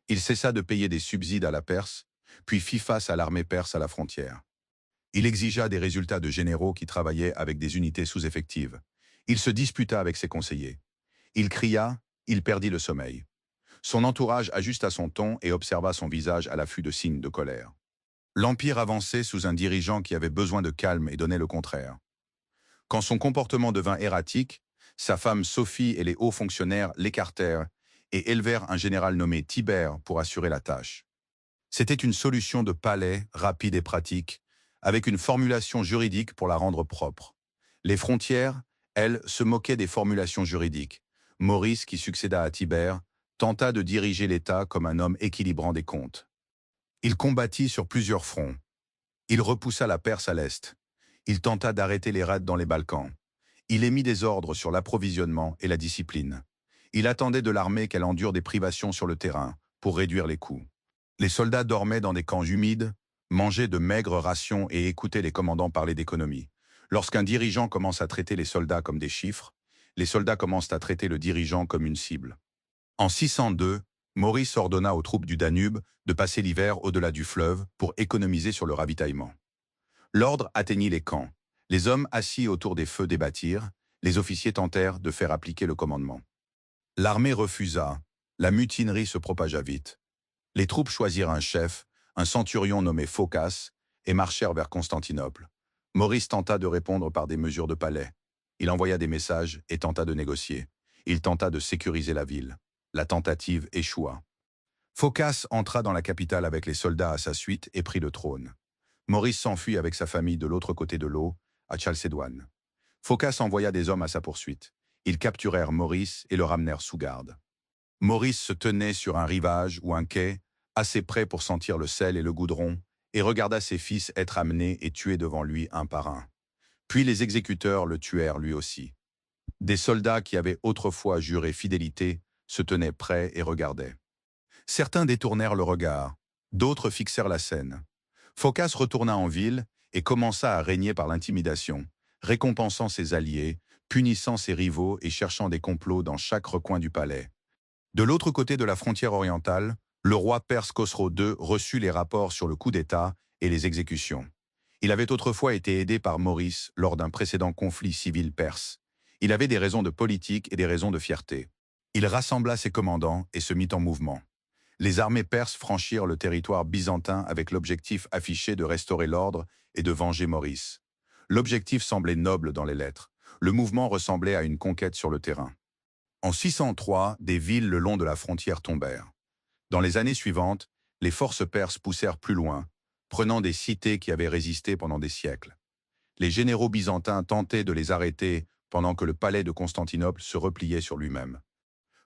Il cessa de payer des subsides à la Perse, puis fit face à l'armée perse à la frontière. Il exigea des résultats de généraux qui travaillaient avec des unités sous-effectives. Il se disputa avec ses conseillers. Il cria, il perdit le sommeil. Son entourage ajusta son ton et observa son visage à l'affût de signes de colère. L'Empire avançait sous un dirigeant qui avait besoin de calme et donnait le contraire. Quand son comportement devint erratique, sa femme Sophie et les hauts fonctionnaires l'écartèrent et élevèrent un général nommé Tibère pour assurer la tâche. C'était une solution de palais, rapide et pratique, avec une formulation juridique pour la rendre propre. Les frontières, elles, se moquaient des formulations juridiques. Maurice, qui succéda à Tibère, tenta de diriger l'État comme un homme équilibrant des comptes. Il combattit sur plusieurs fronts. Il repoussa la Perse à l'est. Il tenta d'arrêter les raids dans les Balkans. Il émit des ordres sur l'approvisionnement et la discipline. Il attendait de l'armée qu'elle endure des privations sur le terrain pour réduire les coûts. Les soldats dormaient dans des camps humides, mangeaient de maigres rations et écoutaient les commandants parler d'économie. Lorsqu'un dirigeant commence à traiter les soldats comme des chiffres, les soldats commencent à traiter le dirigeant comme une cible. En 602, Maurice ordonna aux troupes du Danube de passer l'hiver au-delà du fleuve pour économiser sur le ravitaillement. L'ordre atteignit les camps. Les hommes assis autour des feux débattirent, les officiers tentèrent de faire appliquer le commandement. L'armée refusa, la mutinerie se propagea vite. Les troupes choisirent un chef, un centurion nommé Phocas, et marchèrent vers Constantinople. Maurice tenta de répondre par des mesures de palais. Il envoya des messages et tenta de négocier. Il tenta de sécuriser la ville. La tentative échoua. Phocas entra dans la capitale avec les soldats à sa suite et prit le trône. Maurice s'enfuit avec sa famille de l'autre côté de l'eau, à Chalcédoine. Phocas envoya des hommes à sa poursuite. Ils capturèrent Maurice et le ramenèrent sous garde. Maurice se tenait sur un rivage ou un quai, assez près pour sentir le sel et le goudron, et regarda ses fils être amenés et tués devant lui un par un. Puis les exécuteurs le tuèrent lui aussi. Des soldats qui avaient autrefois juré fidélité se tenaient prêts et regardaient. Certains détournèrent le regard, d'autres fixèrent la scène. Phocas retourna en ville et commença à régner par l'intimidation, récompensant ses alliés, punissant ses rivaux et cherchant des complots dans chaque recoin du palais. De l'autre côté de la frontière orientale, le roi perse Khosrow II reçut les rapports sur le coup d'État et les exécutions. Il avait autrefois été aidé par Maurice lors d'un précédent conflit civil perse. Il avait des raisons de politique et des raisons de fierté. Il rassembla ses commandants et se mit en mouvement. Les armées perses franchirent le territoire byzantin avec l'objectif affiché de restaurer l'ordre et de venger Maurice. L'objectif semblait noble dans les lettres. Le mouvement ressemblait à une conquête sur le terrain. En 603, des villes le long de la frontière tombèrent. Dans les années suivantes, les forces perses poussèrent plus loin, prenant des cités qui avaient résisté pendant des siècles. Les généraux byzantins tentaient de les arrêter pendant que le palais de Constantinople se repliait sur lui-même.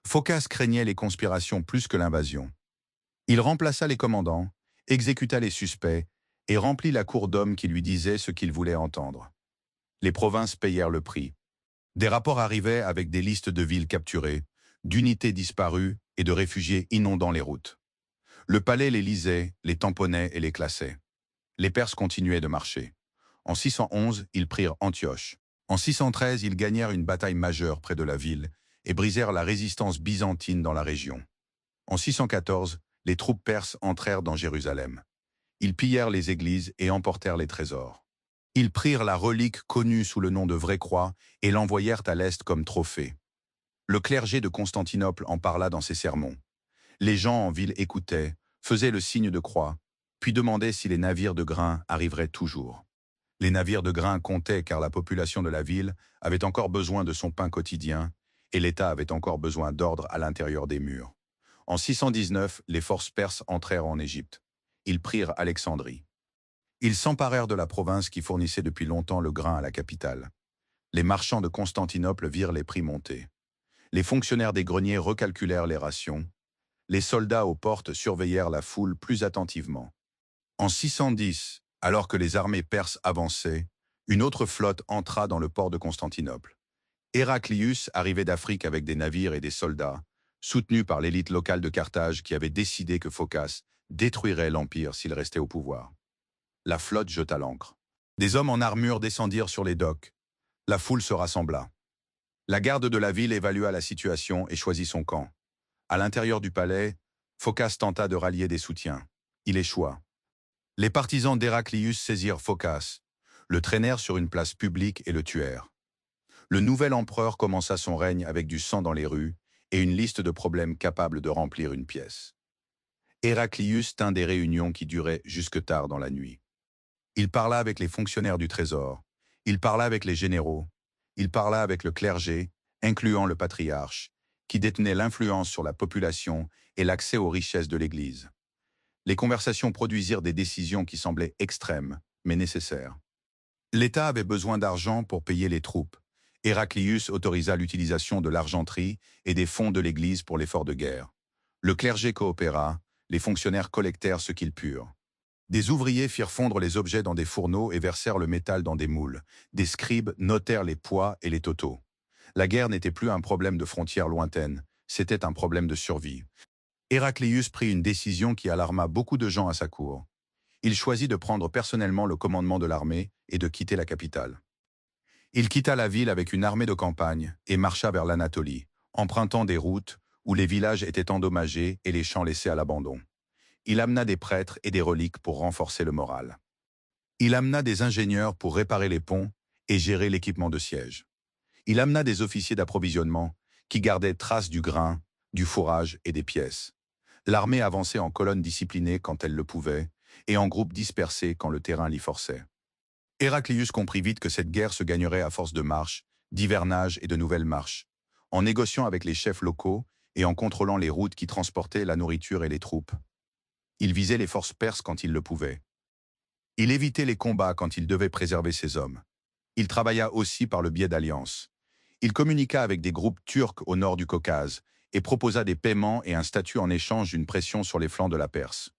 Phocas craignait les conspirations plus que l'invasion. Il remplaça les commandants, exécuta les suspects et remplit la cour d'hommes qui lui disaient ce qu'ils voulaient entendre. Les provinces payèrent le prix. Des rapports arrivaient avec des listes de villes capturées, d'unités disparues et de réfugiés inondant les routes. Le palais les lisait, les tamponnait et les classait. Les Perses continuaient de marcher. En 611, ils prirent Antioche. En 613, ils gagnèrent une bataille majeure près de la ville et brisèrent la résistance byzantine dans la région. En 614, les troupes perses entrèrent dans Jérusalem. Ils pillèrent les églises et emportèrent les trésors. Ils prirent la relique connue sous le nom de Vraie Croix et l'envoyèrent à l'Est comme trophée. Le clergé de Constantinople en parla dans ses sermons. Les gens en ville écoutaient, faisaient le signe de croix, puis demandaient si les navires de grains arriveraient toujours. Les navires de grains comptaient car la population de la ville avait encore besoin de son pain quotidien et l'État avait encore besoin d'ordre à l'intérieur des murs. En 619, les forces perses entrèrent en Égypte. Ils prirent Alexandrie. Ils s'emparèrent de la province qui fournissait depuis longtemps le grain à la capitale. Les marchands de Constantinople virent les prix monter. Les fonctionnaires des greniers recalculèrent les rations. Les soldats aux portes surveillèrent la foule plus attentivement. En 610, alors que les armées perses avançaient, une autre flotte entra dans le port de Constantinople. Héraclius arrivait d'Afrique avec des navires et des soldats, soutenu par l'élite locale de Carthage qui avait décidé que Phocas détruirait l'Empire s'il restait au pouvoir. La flotte jeta l'ancre. Des hommes en armure descendirent sur les docks. La foule se rassembla. La garde de la ville évalua la situation et choisit son camp. À l'intérieur du palais, Phocas tenta de rallier des soutiens. Il échoua. Les partisans d'Héraclius saisirent Phocas, le traînèrent sur une place publique et le tuèrent. Le nouvel empereur commença son règne avec du sang dans les rues et une liste de problèmes capables de remplir une pièce. Héraclius tint des réunions qui duraient jusque tard dans la nuit. Il parla avec les fonctionnaires du trésor, il parla avec les généraux, il parla avec le clergé, incluant le patriarche, qui détenait l'influence sur la population et l'accès aux richesses de l'Église. Les conversations produisirent des décisions qui semblaient extrêmes, mais nécessaires. L'État avait besoin d'argent pour payer les troupes. Héraclius autorisa l'utilisation de l'argenterie et des fonds de l'Église pour l'effort de guerre. Le clergé coopéra, les fonctionnaires collectèrent ce qu'ils purent. Des ouvriers firent fondre les objets dans des fourneaux et versèrent le métal dans des moules. Des scribes notèrent les poids et les totaux. La guerre n'était plus un problème de frontières lointaines, c'était un problème de survie. Héraclius prit une décision qui alarma beaucoup de gens à sa cour. Il choisit de prendre personnellement le commandement de l'armée et de quitter la capitale. Il quitta la ville avec une armée de campagne et marcha vers l'Anatolie, empruntant des routes où les villages étaient endommagés et les champs laissés à l'abandon. Il amena des prêtres et des reliques pour renforcer le moral. Il amena des ingénieurs pour réparer les ponts et gérer l'équipement de siège. Il amena des officiers d'approvisionnement qui gardaient trace du grain, du fourrage et des pièces. L'armée avançait en colonne disciplinée quand elle le pouvait et en groupe dispersés quand le terrain l'y forçait. Héraclius comprit vite que cette guerre se gagnerait à force de marches, d'hivernage et de nouvelles marches, en négociant avec les chefs locaux et en contrôlant les routes qui transportaient la nourriture et les troupes. Il visait les forces perses quand il le pouvait. Il évitait les combats quand il devait préserver ses hommes. Il travailla aussi par le biais d'alliances. Il communiqua avec des groupes turcs au nord du Caucase et proposa des paiements et un statut en échange d'une pression sur les flancs de la Perse.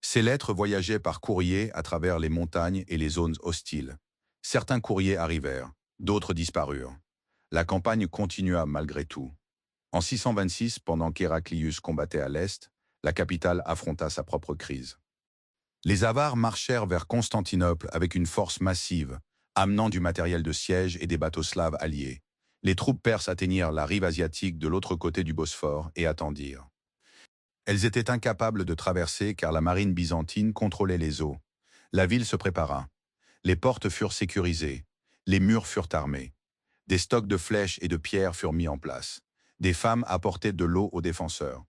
Ces lettres voyageaient par courrier à travers les montagnes et les zones hostiles. Certains courriers arrivèrent, d'autres disparurent. La campagne continua malgré tout. En 626, pendant qu'Héraclius combattait à l'est, la capitale affronta sa propre crise. Les Avars marchèrent vers Constantinople avec une force massive, amenant du matériel de siège et des bateaux slaves alliés. Les troupes perses atteignirent la rive asiatique de l'autre côté du Bosphore et attendirent. Elles étaient incapables de traverser car la marine byzantine contrôlait les eaux. La ville se prépara. Les portes furent sécurisées. Les murs furent armés. Des stocks de flèches et de pierres furent mis en place. Des femmes apportaient de l'eau aux défenseurs.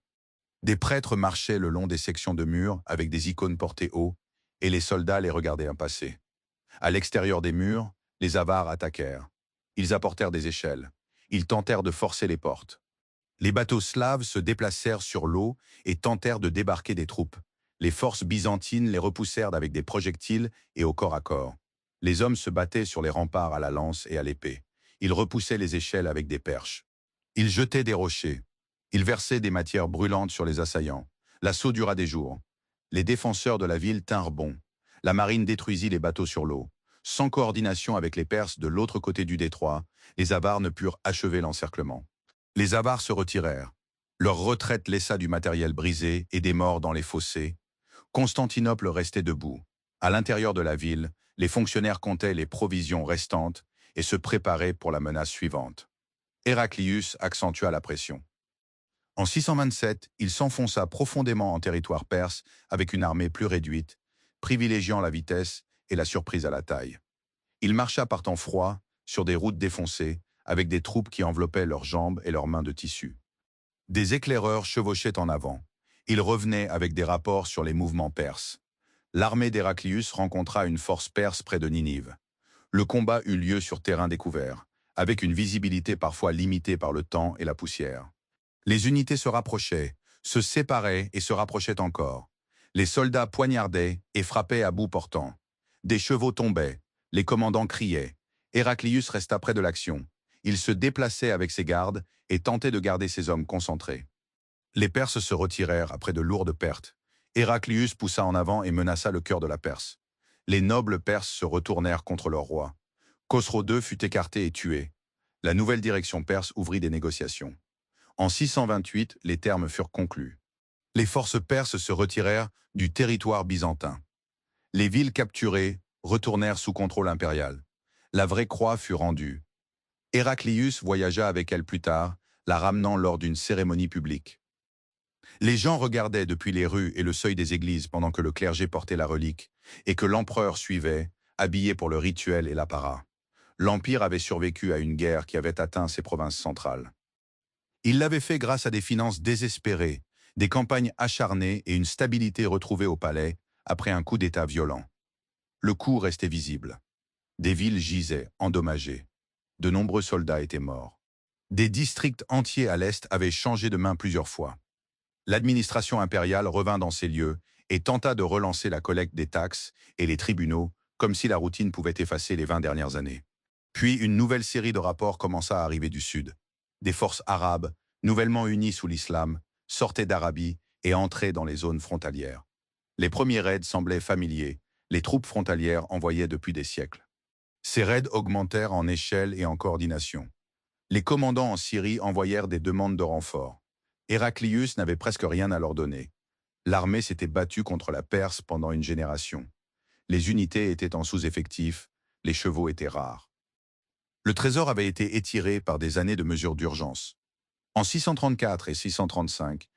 Des prêtres marchaient le long des sections de murs avec des icônes portées haut, et les soldats les regardaient impasser. À l'extérieur des murs, les Avars attaquèrent. Ils apportèrent des échelles. Ils tentèrent de forcer les portes. Les bateaux slaves se déplacèrent sur l'eau et tentèrent de débarquer des troupes. Les forces byzantines les repoussèrent avec des projectiles et au corps à corps. Les hommes se battaient sur les remparts à la lance et à l'épée. Ils repoussaient les échelles avec des perches. Ils jetaient des rochers. Ils versaient des matières brûlantes sur les assaillants. L'assaut dura des jours. Les défenseurs de la ville tinrent bon. La marine détruisit les bateaux sur l'eau. Sans coordination avec les Perses de l'autre côté du détroit, les Avars ne purent achever l'encerclement. Les Avars se retirèrent. Leur retraite laissa du matériel brisé et des morts dans les fossés. Constantinople restait debout. À l'intérieur de la ville, les fonctionnaires comptaient les provisions restantes et se préparaient pour la menace suivante. Héraclius accentua la pression. En 627, il s'enfonça profondément en territoire perse avec une armée plus réduite, privilégiant la vitesse et la surprise à la taille. Il marcha par temps froid, sur des routes défoncées, avec des troupes qui enveloppaient leurs jambes et leurs mains de tissu. Des éclaireurs chevauchaient en avant. Ils revenaient avec des rapports sur les mouvements perses. L'armée d'Héraclius rencontra une force perse près de Ninive. Le combat eut lieu sur terrain découvert, avec une visibilité parfois limitée par le temps et la poussière. Les unités se rapprochaient, se séparaient et se rapprochaient encore. Les soldats poignardaient et frappaient à bout portant. Des chevaux tombaient, les commandants criaient. Héraclius resta près de l'action. Il se déplaçait avec ses gardes et tentait de garder ses hommes concentrés. Les Perses se retirèrent après de lourdes pertes. Héraclius poussa en avant et menaça le cœur de la Perse. Les nobles Perses se retournèrent contre leur roi. Khosrow II fut écarté et tué. La nouvelle direction perse ouvrit des négociations. En 628, les termes furent conclus. Les forces perses se retirèrent du territoire byzantin. Les villes capturées retournèrent sous contrôle impérial. La vraie croix fut rendue. Héraclius voyagea avec elle plus tard, la ramenant lors d'une cérémonie publique. Les gens regardaient depuis les rues et le seuil des églises pendant que le clergé portait la relique et que l'empereur suivait, habillé pour le rituel et l'apparat. L'Empire avait survécu à une guerre qui avait atteint ses provinces centrales. Il l'avait fait grâce à des finances désespérées, des campagnes acharnées et une stabilité retrouvée au palais après un coup d'État violent. Le coup restait visible. Des villes gisaient, endommagées. De nombreux soldats étaient morts. Des districts entiers à l'Est avaient changé de main plusieurs fois. L'administration impériale revint dans ces lieux et tenta de relancer la collecte des taxes et les tribunaux, comme si la routine pouvait effacer les 20 dernières années. Puis une nouvelle série de rapports commença à arriver du sud. Des forces arabes, nouvellement unies sous l'islam, sortaient d'Arabie et entraient dans les zones frontalières. Les premiers raids semblaient familiers, les troupes frontalières envoyaient depuis des siècles. Ces raids augmentèrent en échelle et en coordination. Les commandants en Syrie envoyèrent des demandes de renforts. Héraclius n'avait presque rien à leur donner. L'armée s'était battue contre la Perse pendant une génération. Les unités étaient en sous-effectif, les chevaux étaient rares. Le trésor avait été étiré par des années de mesures d'urgence. En 634 et 635,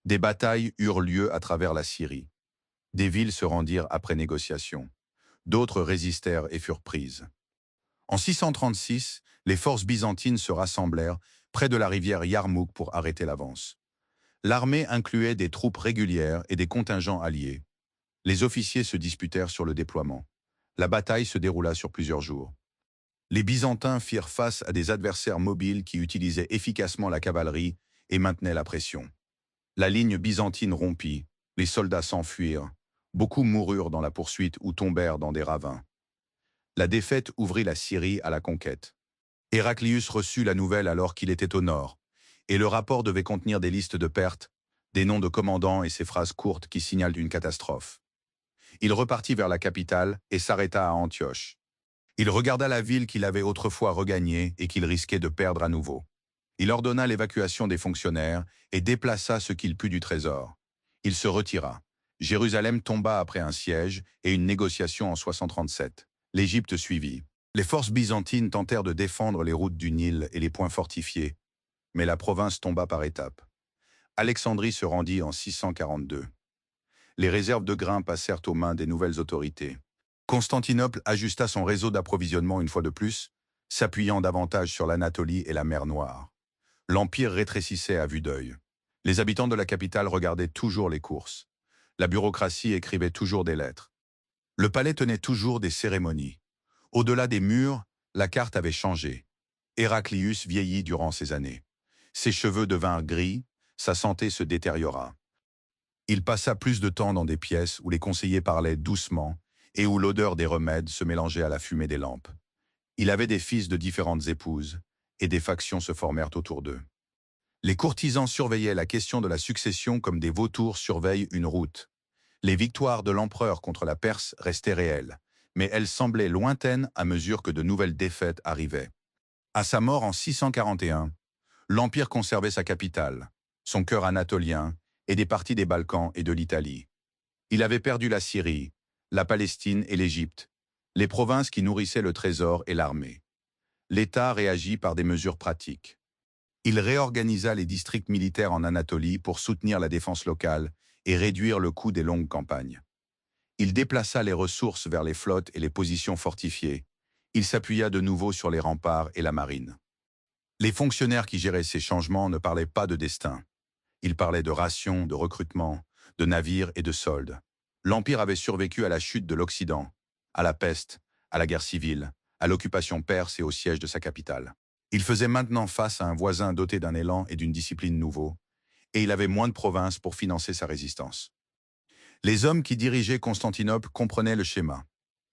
des batailles eurent lieu à travers la Syrie. Des villes se rendirent après négociation. D'autres résistèrent et furent prises. En 636, les forces byzantines se rassemblèrent près de la rivière Yarmouk pour arrêter l'avance. L'armée incluait des troupes régulières et des contingents alliés. Les officiers se disputèrent sur le déploiement. La bataille se déroula sur plusieurs jours. Les Byzantins firent face à des adversaires mobiles qui utilisaient efficacement la cavalerie et maintenaient la pression. La ligne byzantine rompit, les soldats s'enfuirent, beaucoup moururent dans la poursuite ou tombèrent dans des ravins. La défaite ouvrit la Syrie à la conquête. Héraclius reçut la nouvelle alors qu'il était au nord, et le rapport devait contenir des listes de pertes, des noms de commandants et ces phrases courtes qui signalent une catastrophe. Il repartit vers la capitale et s'arrêta à Antioche. Il regarda la ville qu'il avait autrefois regagnée et qu'il risquait de perdre à nouveau. Il ordonna l'évacuation des fonctionnaires et déplaça ce qu'il put du trésor. Il se retira. Jérusalem tomba après un siège et une négociation en 637. L'Égypte suivit. Les forces byzantines tentèrent de défendre les routes du Nil et les points fortifiés, mais la province tomba par étapes. Alexandrie se rendit en 642. Les réserves de grains passèrent aux mains des nouvelles autorités. Constantinople ajusta son réseau d'approvisionnement une fois de plus, s'appuyant davantage sur l'Anatolie et la mer Noire. L'Empire rétrécissait à vue d'œil. Les habitants de la capitale regardaient toujours les courses. La bureaucratie écrivait toujours des lettres. Le palais tenait toujours des cérémonies. Au-delà des murs, la carte avait changé. Héraclius vieillit durant ces années. Ses cheveux devinrent gris, sa santé se détériora. Il passa plus de temps dans des pièces où les conseillers parlaient doucement et où l'odeur des remèdes se mélangeait à la fumée des lampes. Il avait des fils de différentes épouses, et des factions se formèrent autour d'eux. Les courtisans surveillaient la question de la succession comme des vautours surveillent une route. Les victoires de l'empereur contre la Perse restaient réelles, mais elles semblaient lointaines à mesure que de nouvelles défaites arrivaient. À sa mort en 641, l'Empire conservait sa capitale, son cœur anatolien et des parties des Balkans et de l'Italie. Il avait perdu la Syrie, la Palestine et l'Égypte, les provinces qui nourrissaient le trésor et l'armée. L'État réagit par des mesures pratiques. Il réorganisa les districts militaires en Anatolie pour soutenir la défense locale et réduire le coût des longues campagnes. Il déplaça les ressources vers les flottes et les positions fortifiées. Il s'appuya de nouveau sur les remparts et la marine. Les fonctionnaires qui géraient ces changements ne parlaient pas de destin. Ils parlaient de rations, de recrutement, de navires et de soldes. L'Empire avait survécu à la chute de l'Occident, à la peste, à la guerre civile, à l'occupation perse et au siège de sa capitale. Il faisait maintenant face à un voisin doté d'un élan et d'une discipline nouveau, et il avait moins de provinces pour financer sa résistance. Les hommes qui dirigeaient Constantinople comprenaient le schéma.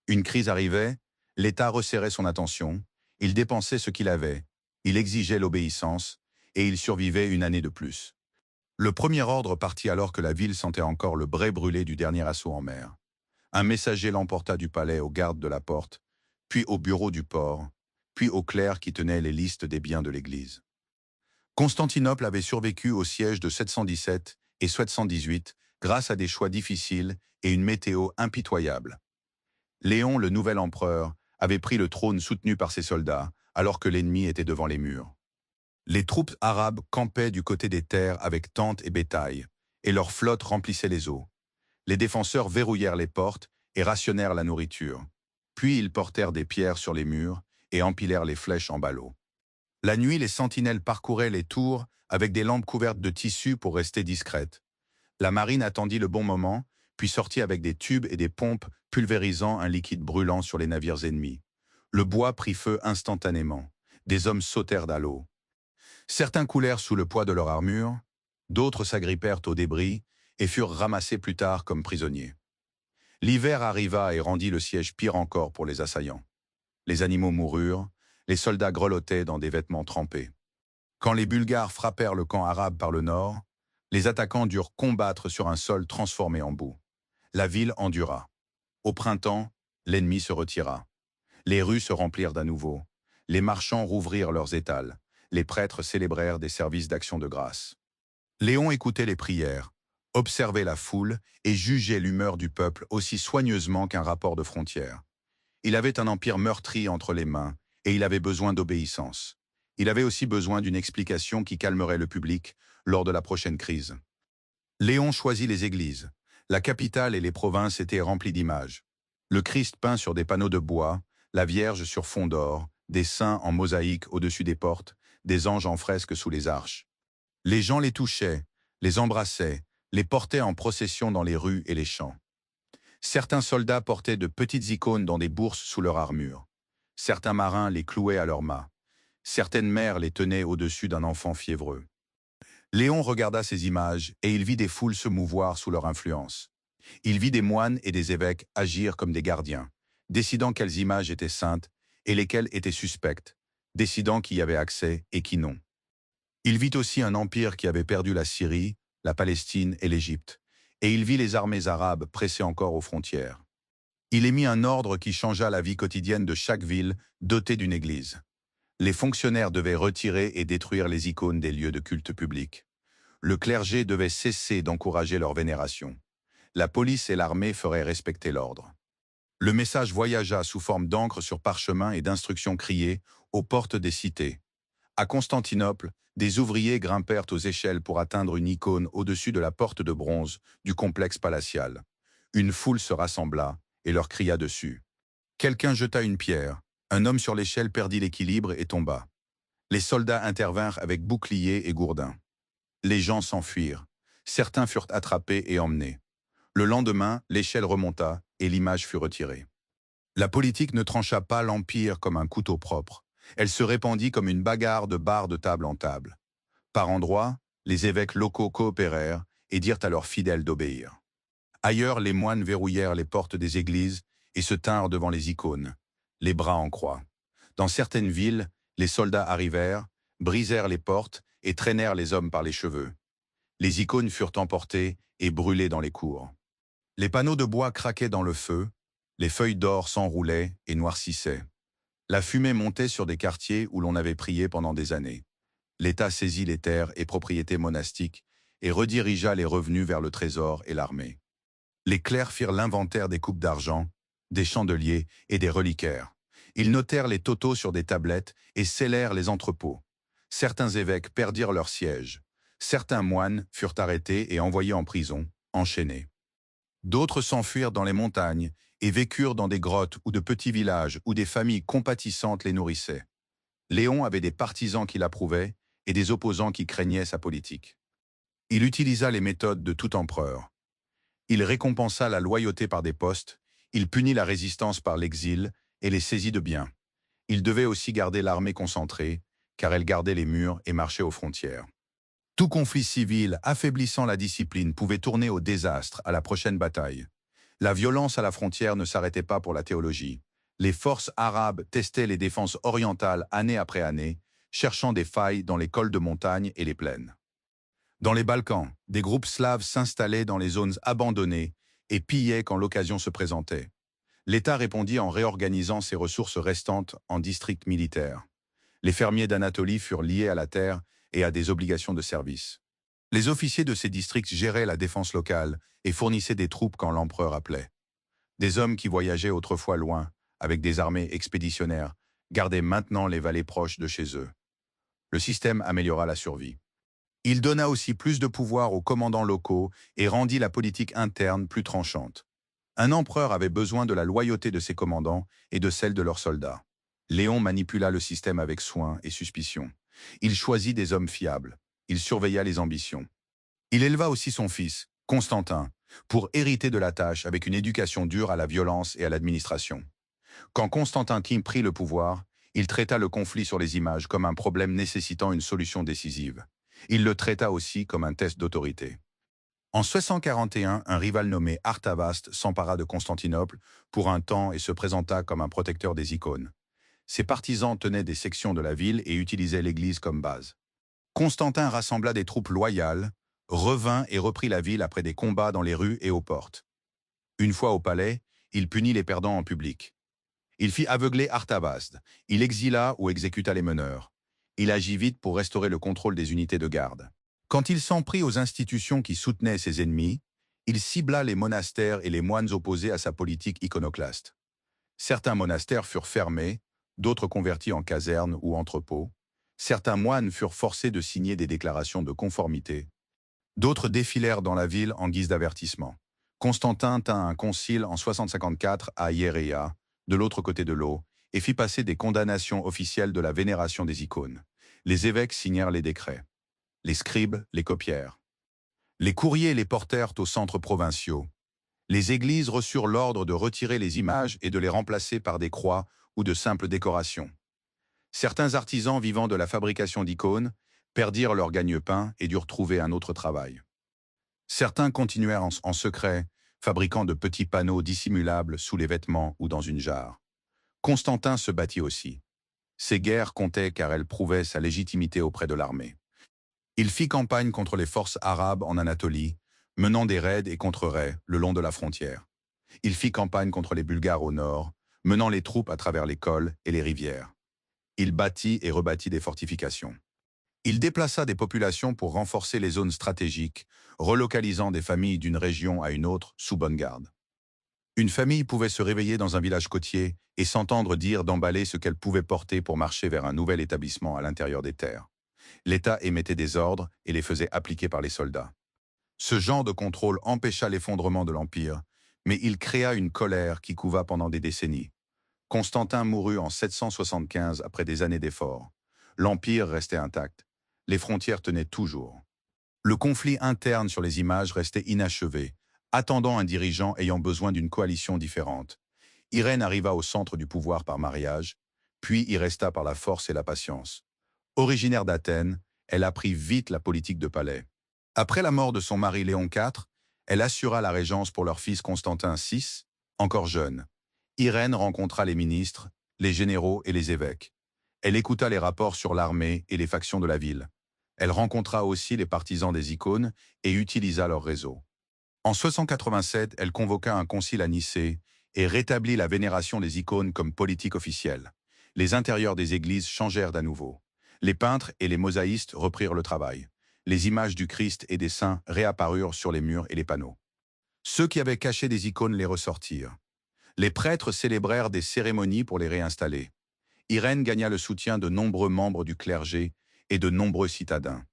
Une crise arrivait, l'État resserrait son attention, il dépensait ce qu'il avait, il exigeait l'obéissance, et il survivait une année de plus. Le premier ordre partit alors que la ville sentait encore le brai brûlé du dernier assaut en mer. Un messager l'emporta du palais aux gardes de la porte, puis au bureau du port, puis aux clercs qui tenaient les listes des biens de l'Église. Constantinople avait survécu au siège de 717 et 718 grâce à des choix difficiles et une météo impitoyable. Léon, le nouvel empereur, avait pris le trône soutenu par ses soldats, alors que l'ennemi était devant les murs. Les troupes arabes campaient du côté des terres avec tentes et bétail, et leurs flottes remplissaient les eaux. Les défenseurs verrouillèrent les portes et rationnèrent la nourriture. Puis ils portèrent des pierres sur les murs et empilèrent les flèches en ballots. La nuit, les sentinelles parcouraient les tours avec des lampes couvertes de tissu pour rester discrètes. La marine attendit le bon moment, puis sortit avec des tubes et des pompes pulvérisant un liquide brûlant sur les navires ennemis. Le bois prit feu instantanément. Des hommes sautèrent à l'eau. Certains coulèrent sous le poids de leur armure, d'autres s'agrippèrent aux débris et furent ramassés plus tard comme prisonniers. L'hiver arriva et rendit le siège pire encore pour les assaillants. Les animaux moururent, les soldats grelottaient dans des vêtements trempés. Quand les Bulgares frappèrent le camp arabe par le nord, les attaquants durent combattre sur un sol transformé en boue. La ville endura. Au printemps, l'ennemi se retira. Les rues se remplirent d'à nouveau. Les marchands rouvrirent leurs étals. Les prêtres célébrèrent des services d'action de grâce. Léon écoutait les prières, observait la foule et jugeait l'humeur du peuple aussi soigneusement qu'un rapport de frontières. Il avait un empire meurtri entre les mains et il avait besoin d'obéissance. Il avait aussi besoin d'une explication qui calmerait le public lors de la prochaine crise. Léon choisit les églises. La capitale et les provinces étaient remplies d'images. Le Christ peint sur des panneaux de bois, la Vierge sur fond d'or, des saints en mosaïque au-dessus des portes, des anges en fresque sous les arches. Les gens les touchaient, les embrassaient, les portaient en procession dans les rues et les champs. Certains soldats portaient de petites icônes dans des bourses sous leur armure. Certains marins les clouaient à leurs mâts. Certaines mères les tenaient au-dessus d'un enfant fiévreux. Léon regarda ces images et il vit des foules se mouvoir sous leur influence. Il vit des moines et des évêques agir comme des gardiens, décidant quelles images étaient saintes et lesquelles étaient suspectes, décidant qui y avait accès et qui non. Il vit aussi un empire qui avait perdu la Syrie, la Palestine et l'Égypte, et il vit les armées arabes pressées encore aux frontières. Il émit un ordre qui changea la vie quotidienne de chaque ville dotée d'une église. Les fonctionnaires devaient retirer et détruire les icônes des lieux de culte public. Le clergé devait cesser d'encourager leur vénération. La police et l'armée feraient respecter l'ordre. Le message voyagea sous forme d'encre sur parchemin et d'instructions criées aux portes des cités. À Constantinople, des ouvriers grimpèrent aux échelles pour atteindre une icône au-dessus de la porte de bronze du complexe palatial. Une foule se rassembla et leur cria dessus. Quelqu'un jeta une pierre. Un homme sur l'échelle perdit l'équilibre et tomba. Les soldats intervinrent avec boucliers et gourdins. Les gens s'enfuirent. Certains furent attrapés et emmenés. Le lendemain, l'échelle remonta et l'image fut retirée. La politique ne trancha pas l'empire comme un couteau propre. Elle se répandit comme une bagarre de barres de table en table. Par endroits, les évêques locaux coopérèrent et dirent à leurs fidèles d'obéir. Ailleurs, les moines verrouillèrent les portes des églises et se tinrent devant les icônes, les bras en croix. Dans certaines villes, les soldats arrivèrent, brisèrent les portes et traînèrent les hommes par les cheveux. Les icônes furent emportées et brûlées dans les cours. Les panneaux de bois craquaient dans le feu, les feuilles d'or s'enroulaient et noircissaient. La fumée montait sur des quartiers où l'on avait prié pendant des années. L'État saisit les terres et propriétés monastiques et redirigea les revenus vers le trésor et l'armée. Les clercs firent l'inventaire des coupes d'argent, des chandeliers et des reliquaires. Ils notèrent les totaux sur des tablettes et scellèrent les entrepôts. Certains évêques perdirent leur siège. Certains moines furent arrêtés et envoyés en prison, enchaînés. D'autres s'enfuirent dans les montagnes et vécurent dans des grottes ou de petits villages où des familles compatissantes les nourrissaient. Léon avait des partisans qui l'approuvaient et des opposants qui craignaient sa politique. Il utilisa les méthodes de tout empereur. Il récompensa la loyauté par des postes, il punit la résistance par l'exil et les saisies de biens. Il devait aussi garder l'armée concentrée, car elle gardait les murs et marchait aux frontières. Tout conflit civil affaiblissant la discipline pouvait tourner au désastre à la prochaine bataille. La violence à la frontière ne s'arrêtait pas pour la théologie. Les forces arabes testaient les défenses orientales année après année, cherchant des failles dans les cols de montagne et les plaines. Dans les Balkans, des groupes slaves s'installaient dans les zones abandonnées et pillaient quand l'occasion se présentait. L'État répondit en réorganisant ses ressources restantes en districts militaires. Les fermiers d'Anatolie furent liés à la terre et à des obligations de service. Les officiers de ces districts géraient la défense locale et fournissaient des troupes quand l'empereur appelait. Des hommes qui voyageaient autrefois loin, avec des armées expéditionnaires, gardaient maintenant les vallées proches de chez eux. Le système améliora la survie. Il donna aussi plus de pouvoir aux commandants locaux et rendit la politique interne plus tranchante. Un empereur avait besoin de la loyauté de ses commandants et de celle de leurs soldats. Léon manipula le système avec soin et suspicion. Il choisit des hommes fiables. Il surveilla les ambitions. Il éleva aussi son fils, Constantin, pour hériter de la tâche avec une éducation dure à la violence et à l'administration. Quand Constantin prit le pouvoir, il traita le conflit sur les images comme un problème nécessitant une solution décisive. Il le traita aussi comme un test d'autorité. En 641, un rival nommé Artavaste s'empara de Constantinople pour un temps et se présenta comme un protecteur des icônes. Ses partisans tenaient des sections de la ville et utilisaient l'église comme base. Constantin rassembla des troupes loyales, revint et reprit la ville après des combats dans les rues et aux portes. Une fois au palais, il punit les perdants en public. Il fit aveugler Artavaste, il exila ou exécuta les meneurs. Il agit vite pour restaurer le contrôle des unités de garde. Quand il s'en prit aux institutions qui soutenaient ses ennemis, il cibla les monastères et les moines opposés à sa politique iconoclaste. Certains monastères furent fermés, d'autres convertis en casernes ou entrepôts. Certains moines furent forcés de signer des déclarations de conformité. D'autres défilèrent dans la ville en guise d'avertissement. Constantin tint un concile en 654 à Hieréa, de l'autre côté de l'eau, et fit passer des condamnations officielles de la vénération des icônes. Les évêques signèrent les décrets. Les scribes les copièrent. Les courriers les portèrent aux centres provinciaux. Les églises reçurent l'ordre de retirer les images et de les remplacer par des croix ou de simples décorations. Certains artisans vivant de la fabrication d'icônes perdirent leur gagne-pain et durent trouver un autre travail. Certains continuèrent en secret, fabriquant de petits panneaux dissimulables sous les vêtements ou dans une jarre. Constantin se battit aussi. Ces guerres comptaient car elles prouvaient sa légitimité auprès de l'armée. Il fit campagne contre les forces arabes en Anatolie, menant des raids et contre-raids le long de la frontière. Il fit campagne contre les Bulgares au nord, menant les troupes à travers les cols et les rivières. Il bâtit et rebâtit des fortifications. Il déplaça des populations pour renforcer les zones stratégiques, relocalisant des familles d'une région à une autre sous bonne garde. Une famille pouvait se réveiller dans un village côtier et s'entendre dire d'emballer ce qu'elle pouvait porter pour marcher vers un nouvel établissement à l'intérieur des terres. L'État émettait des ordres et les faisait appliquer par les soldats. Ce genre de contrôle empêcha l'effondrement de l'Empire, mais il créa une colère qui couva pendant des décennies. Constantin mourut en 775 après des années d'efforts. L'Empire restait intact. Les frontières tenaient toujours. Le conflit interne sur les images restait inachevé, attendant un dirigeant ayant besoin d'une coalition différente. Irène arriva au centre du pouvoir par mariage, puis y resta par la force et la patience. Originaire d'Athènes, elle apprit vite la politique de palais. Après la mort de son mari Léon IV, elle assura la régence pour leur fils Constantin VI, encore jeune. Irène rencontra les ministres, les généraux et les évêques. Elle écouta les rapports sur l'armée et les factions de la ville. Elle rencontra aussi les partisans des icônes et utilisa leur réseau. En 687, elle convoqua un concile à Nicée et rétablit la vénération des icônes comme politique officielle. Les intérieurs des églises changèrent d'à nouveau. Les peintres et les mosaïstes reprirent le travail. Les images du Christ et des saints réapparurent sur les murs et les panneaux. Ceux qui avaient caché des icônes les ressortirent. Les prêtres célébrèrent des cérémonies pour les réinstaller. Irène gagna le soutien de nombreux membres du clergé et de nombreux citadins.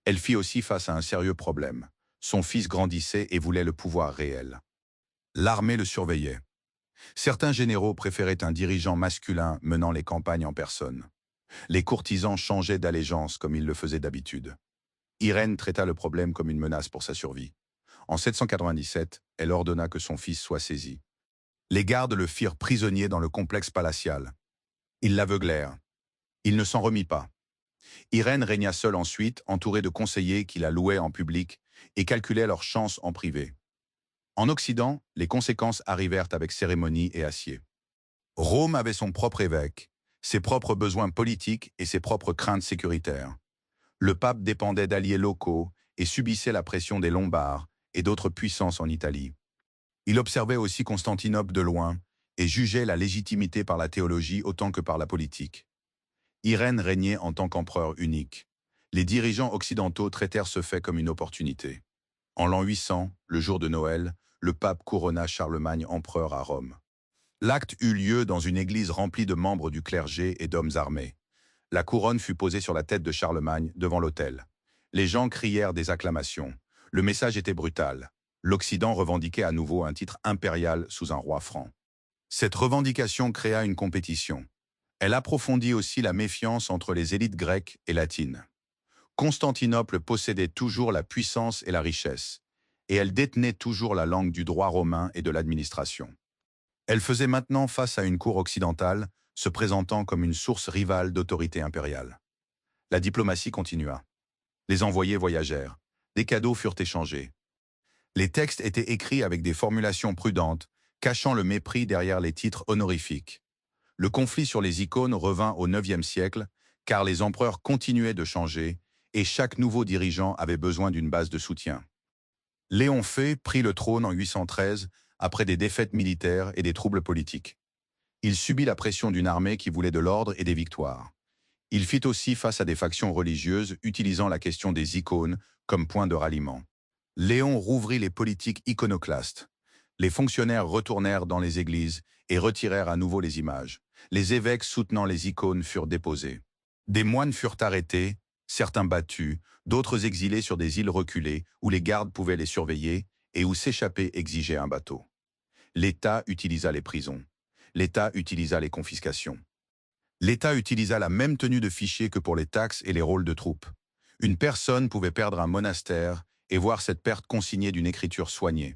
Elle fit aussi face à un sérieux problème. Son fils grandissait et voulait le pouvoir réel. L'armée le surveillait. Certains généraux préféraient un dirigeant masculin menant les campagnes en personne. Les courtisans changeaient d'allégeance comme ils le faisaient d'habitude. Irène traita le problème comme une menace pour sa survie. En 797, elle ordonna que son fils soit saisi. Les gardes le firent prisonnier dans le complexe palatial. Ils l'aveuglèrent. Il ne s'en remit pas. Irène régna seule ensuite, entourée de conseillers qui la louaient en public et calculaient leurs chances en privé. En Occident, les conséquences arrivèrent avec cérémonie et acier. Rome avait son propre évêque, ses propres besoins politiques et ses propres craintes sécuritaires. Le pape dépendait d'alliés locaux et subissait la pression des Lombards et d'autres puissances en Italie. Il observait aussi Constantinople de loin et jugeait la légitimité par la théologie autant que par la politique. Irène régnait en tant qu'empereur unique. Les dirigeants occidentaux traitèrent ce fait comme une opportunité. En l'an 800, le jour de Noël, le pape couronna Charlemagne empereur à Rome. L'acte eut lieu dans une église remplie de membres du clergé et d'hommes armés. La couronne fut posée sur la tête de Charlemagne devant l'autel. Les gens crièrent des acclamations. Le message était brutal. L'Occident revendiquait à nouveau un titre impérial sous un roi franc. Cette revendication créa une compétition. Elle approfondit aussi la méfiance entre les élites grecques et latines. Constantinople possédait toujours la puissance et la richesse, et elle détenait toujours la langue du droit romain et de l'administration. Elle faisait maintenant face à une cour occidentale, se présentant comme une source rivale d'autorité impériale. La diplomatie continua. Les envoyés voyagèrent. Des cadeaux furent échangés. Les textes étaient écrits avec des formulations prudentes, cachant le mépris derrière les titres honorifiques. Le conflit sur les icônes revint au IXe siècle, car les empereurs continuaient de changer et chaque nouveau dirigeant avait besoin d'une base de soutien. Léon Phée prit le trône en 813 après des défaites militaires et des troubles politiques. Il subit la pression d'une armée qui voulait de l'ordre et des victoires. Il fit aussi face à des factions religieuses utilisant la question des icônes comme point de ralliement. Léon rouvrit les politiques iconoclastes. Les fonctionnaires retournèrent dans les églises et retirèrent à nouveau les images. Les évêques soutenant les icônes furent déposés. Des moines furent arrêtés, certains battus, d'autres exilés sur des îles reculées où les gardes pouvaient les surveiller et où s'échapper exigeait un bateau. L'État utilisa les prisons. L'État utilisa les confiscations. L'État utilisa la même tenue de fichier que pour les taxes et les rôles de troupes. Une personne pouvait perdre un monastère et voir cette perte consignée d'une écriture soignée.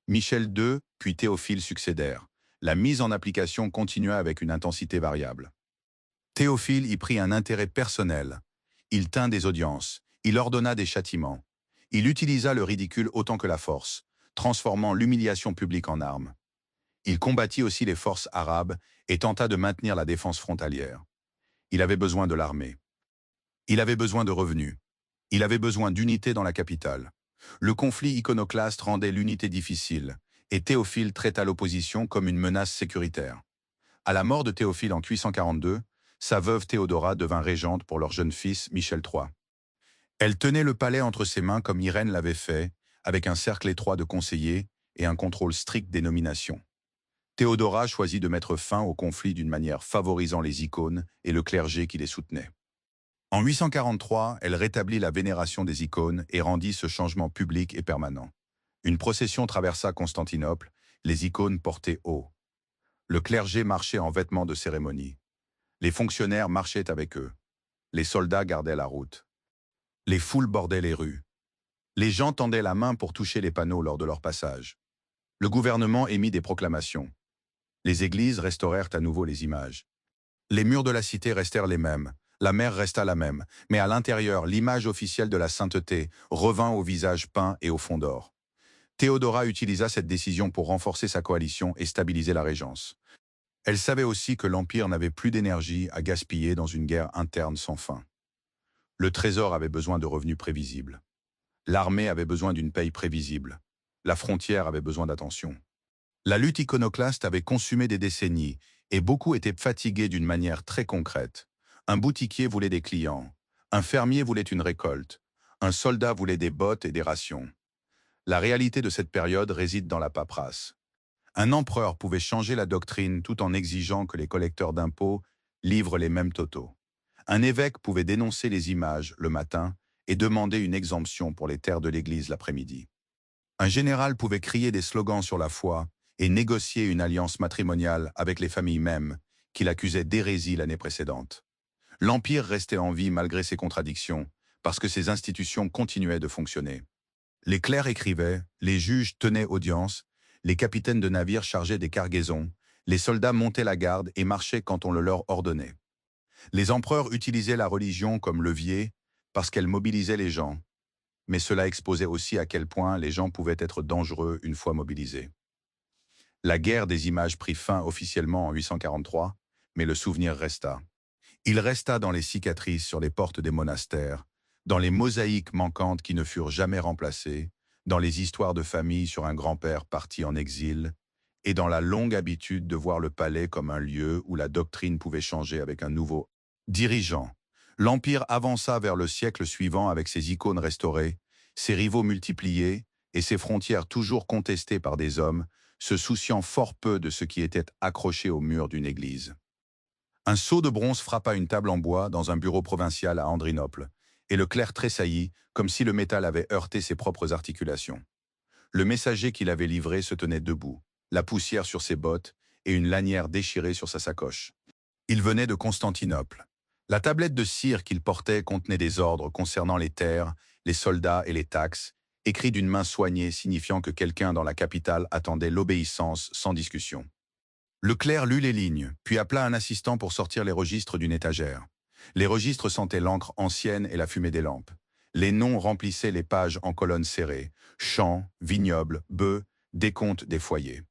Michel II puis Théophile succédèrent. La mise en application continua avec une intensité variable. Théophile y prit un intérêt personnel. Il tint des audiences, il ordonna des châtiments. Il utilisa le ridicule autant que la force, transformant l'humiliation publique en arme. Il combattit aussi les forces arabes et tenta de maintenir la défense frontalière. Il avait besoin de l'armée. Il avait besoin de revenus. Il avait besoin d'unité dans la capitale. Le conflit iconoclaste rendait l'unité difficile, et Théophile traita l'opposition comme une menace sécuritaire. À la mort de Théophile en 842, sa veuve Théodora devint régente pour leur jeune fils Michel III. Elle tenait le palais entre ses mains comme Irène l'avait fait, avec un cercle étroit de conseillers et un contrôle strict des nominations. Théodora choisit de mettre fin au conflit d'une manière favorisant les icônes et le clergé qui les soutenait. En 843, elle rétablit la vénération des icônes et rendit ce changement public et permanent. Une procession traversa Constantinople, les icônes portées haut. Le clergé marchait en vêtements de cérémonie. Les fonctionnaires marchaient avec eux. Les soldats gardaient la route. Les foules bordaient les rues. Les gens tendaient la main pour toucher les panneaux lors de leur passage. Le gouvernement émit des proclamations. Les églises restaurèrent à nouveau les images. Les murs de la cité restèrent les mêmes, la mer resta la même, mais à l'intérieur, l'image officielle de la sainteté revint au visage peint et au fond d'or. Théodora utilisa cette décision pour renforcer sa coalition et stabiliser la régence. Elle savait aussi que l'Empire n'avait plus d'énergie à gaspiller dans une guerre interne sans fin. Le trésor avait besoin de revenus prévisibles. L'armée avait besoin d'une paye prévisible. La frontière avait besoin d'attention. La lutte iconoclaste avait consumé des décennies et beaucoup étaient fatigués d'une manière très concrète. Un boutiquier voulait des clients, un fermier voulait une récolte, un soldat voulait des bottes et des rations. La réalité de cette période réside dans la paperasse. Un empereur pouvait changer la doctrine tout en exigeant que les collecteurs d'impôts livrent les mêmes totaux. Un évêque pouvait dénoncer les images le matin et demander une exemption pour les terres de l'Église l'après-midi. Un général pouvait crier des slogans sur la foi et négocier une alliance matrimoniale avec les familles mêmes qu'il accusait d'hérésie l'année précédente. L'Empire restait en vie malgré ses contradictions, parce que ses institutions continuaient de fonctionner. Les clercs écrivaient, les juges tenaient audience, les capitaines de navires chargeaient des cargaisons, les soldats montaient la garde et marchaient quand on le leur ordonnait. Les empereurs utilisaient la religion comme levier parce qu'elle mobilisait les gens, mais cela exposait aussi à quel point les gens pouvaient être dangereux une fois mobilisés. La guerre des images prit fin officiellement en 843, mais le souvenir resta. Il resta dans les cicatrices sur les portes des monastères, dans les mosaïques manquantes qui ne furent jamais remplacées, dans les histoires de famille sur un grand-père parti en exil, et dans la longue habitude de voir le palais comme un lieu où la doctrine pouvait changer avec un nouveau dirigeant. L'Empire avança vers le siècle suivant avec ses icônes restaurées, ses rivaux multipliés et ses frontières toujours contestées par des hommes, se souciant fort peu de ce qui était accroché au mur d'une église. Un seau de bronze frappa une table en bois dans un bureau provincial à Andrinople, et le clerc tressaillit comme si le métal avait heurté ses propres articulations. Le messager qui l'avait livré se tenait debout, la poussière sur ses bottes et une lanière déchirée sur sa sacoche. Il venait de Constantinople. La tablette de cire qu'il portait contenait des ordres concernant les terres, les soldats et les taxes, écrits d'une main soignée signifiant que quelqu'un dans la capitale attendait l'obéissance sans discussion. Le clerc lut les lignes, puis appela un assistant pour sortir les registres d'une étagère. Les registres sentaient l'encre ancienne et la fumée des lampes. Les noms remplissaient les pages en colonnes serrées. Champs, vignobles, bœufs, décompte des foyers.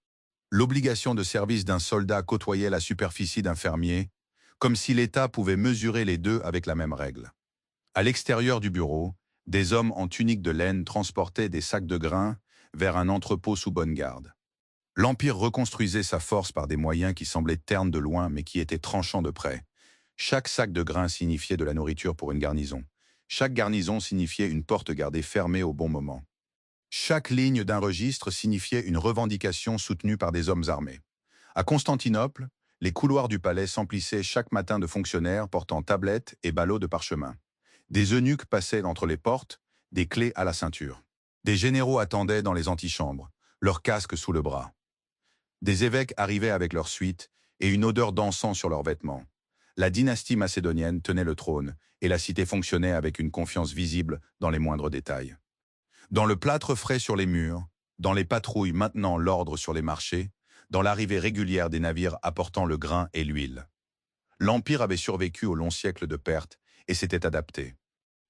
L'obligation de service d'un soldat côtoyait la superficie d'un fermier, comme si l'État pouvait mesurer les deux avec la même règle. À l'extérieur du bureau, des hommes en tunique de laine transportaient des sacs de grains vers un entrepôt sous bonne garde. L'Empire reconstruisait sa force par des moyens qui semblaient ternes de loin mais qui étaient tranchants de près. Chaque sac de grains signifiait de la nourriture pour une garnison. Chaque garnison signifiait une porte gardée fermée au bon moment. Chaque ligne d'un registre signifiait une revendication soutenue par des hommes armés. À Constantinople, les couloirs du palais s'emplissaient chaque matin de fonctionnaires portant tablettes et ballots de parchemin. Des eunuques passaient entre les portes, des clés à la ceinture. Des généraux attendaient dans les antichambres, leurs casques sous le bras. Des évêques arrivaient avec leur suite et une odeur d'encens sur leurs vêtements. La dynastie macédonienne tenait le trône et la cité fonctionnait avec une confiance visible dans les moindres détails. Dans le plâtre frais sur les murs, dans les patrouilles maintenant l'ordre sur les marchés, dans l'arrivée régulière des navires apportant le grain et l'huile. L'Empire avait survécu aux longs siècles de pertes et s'était adapté.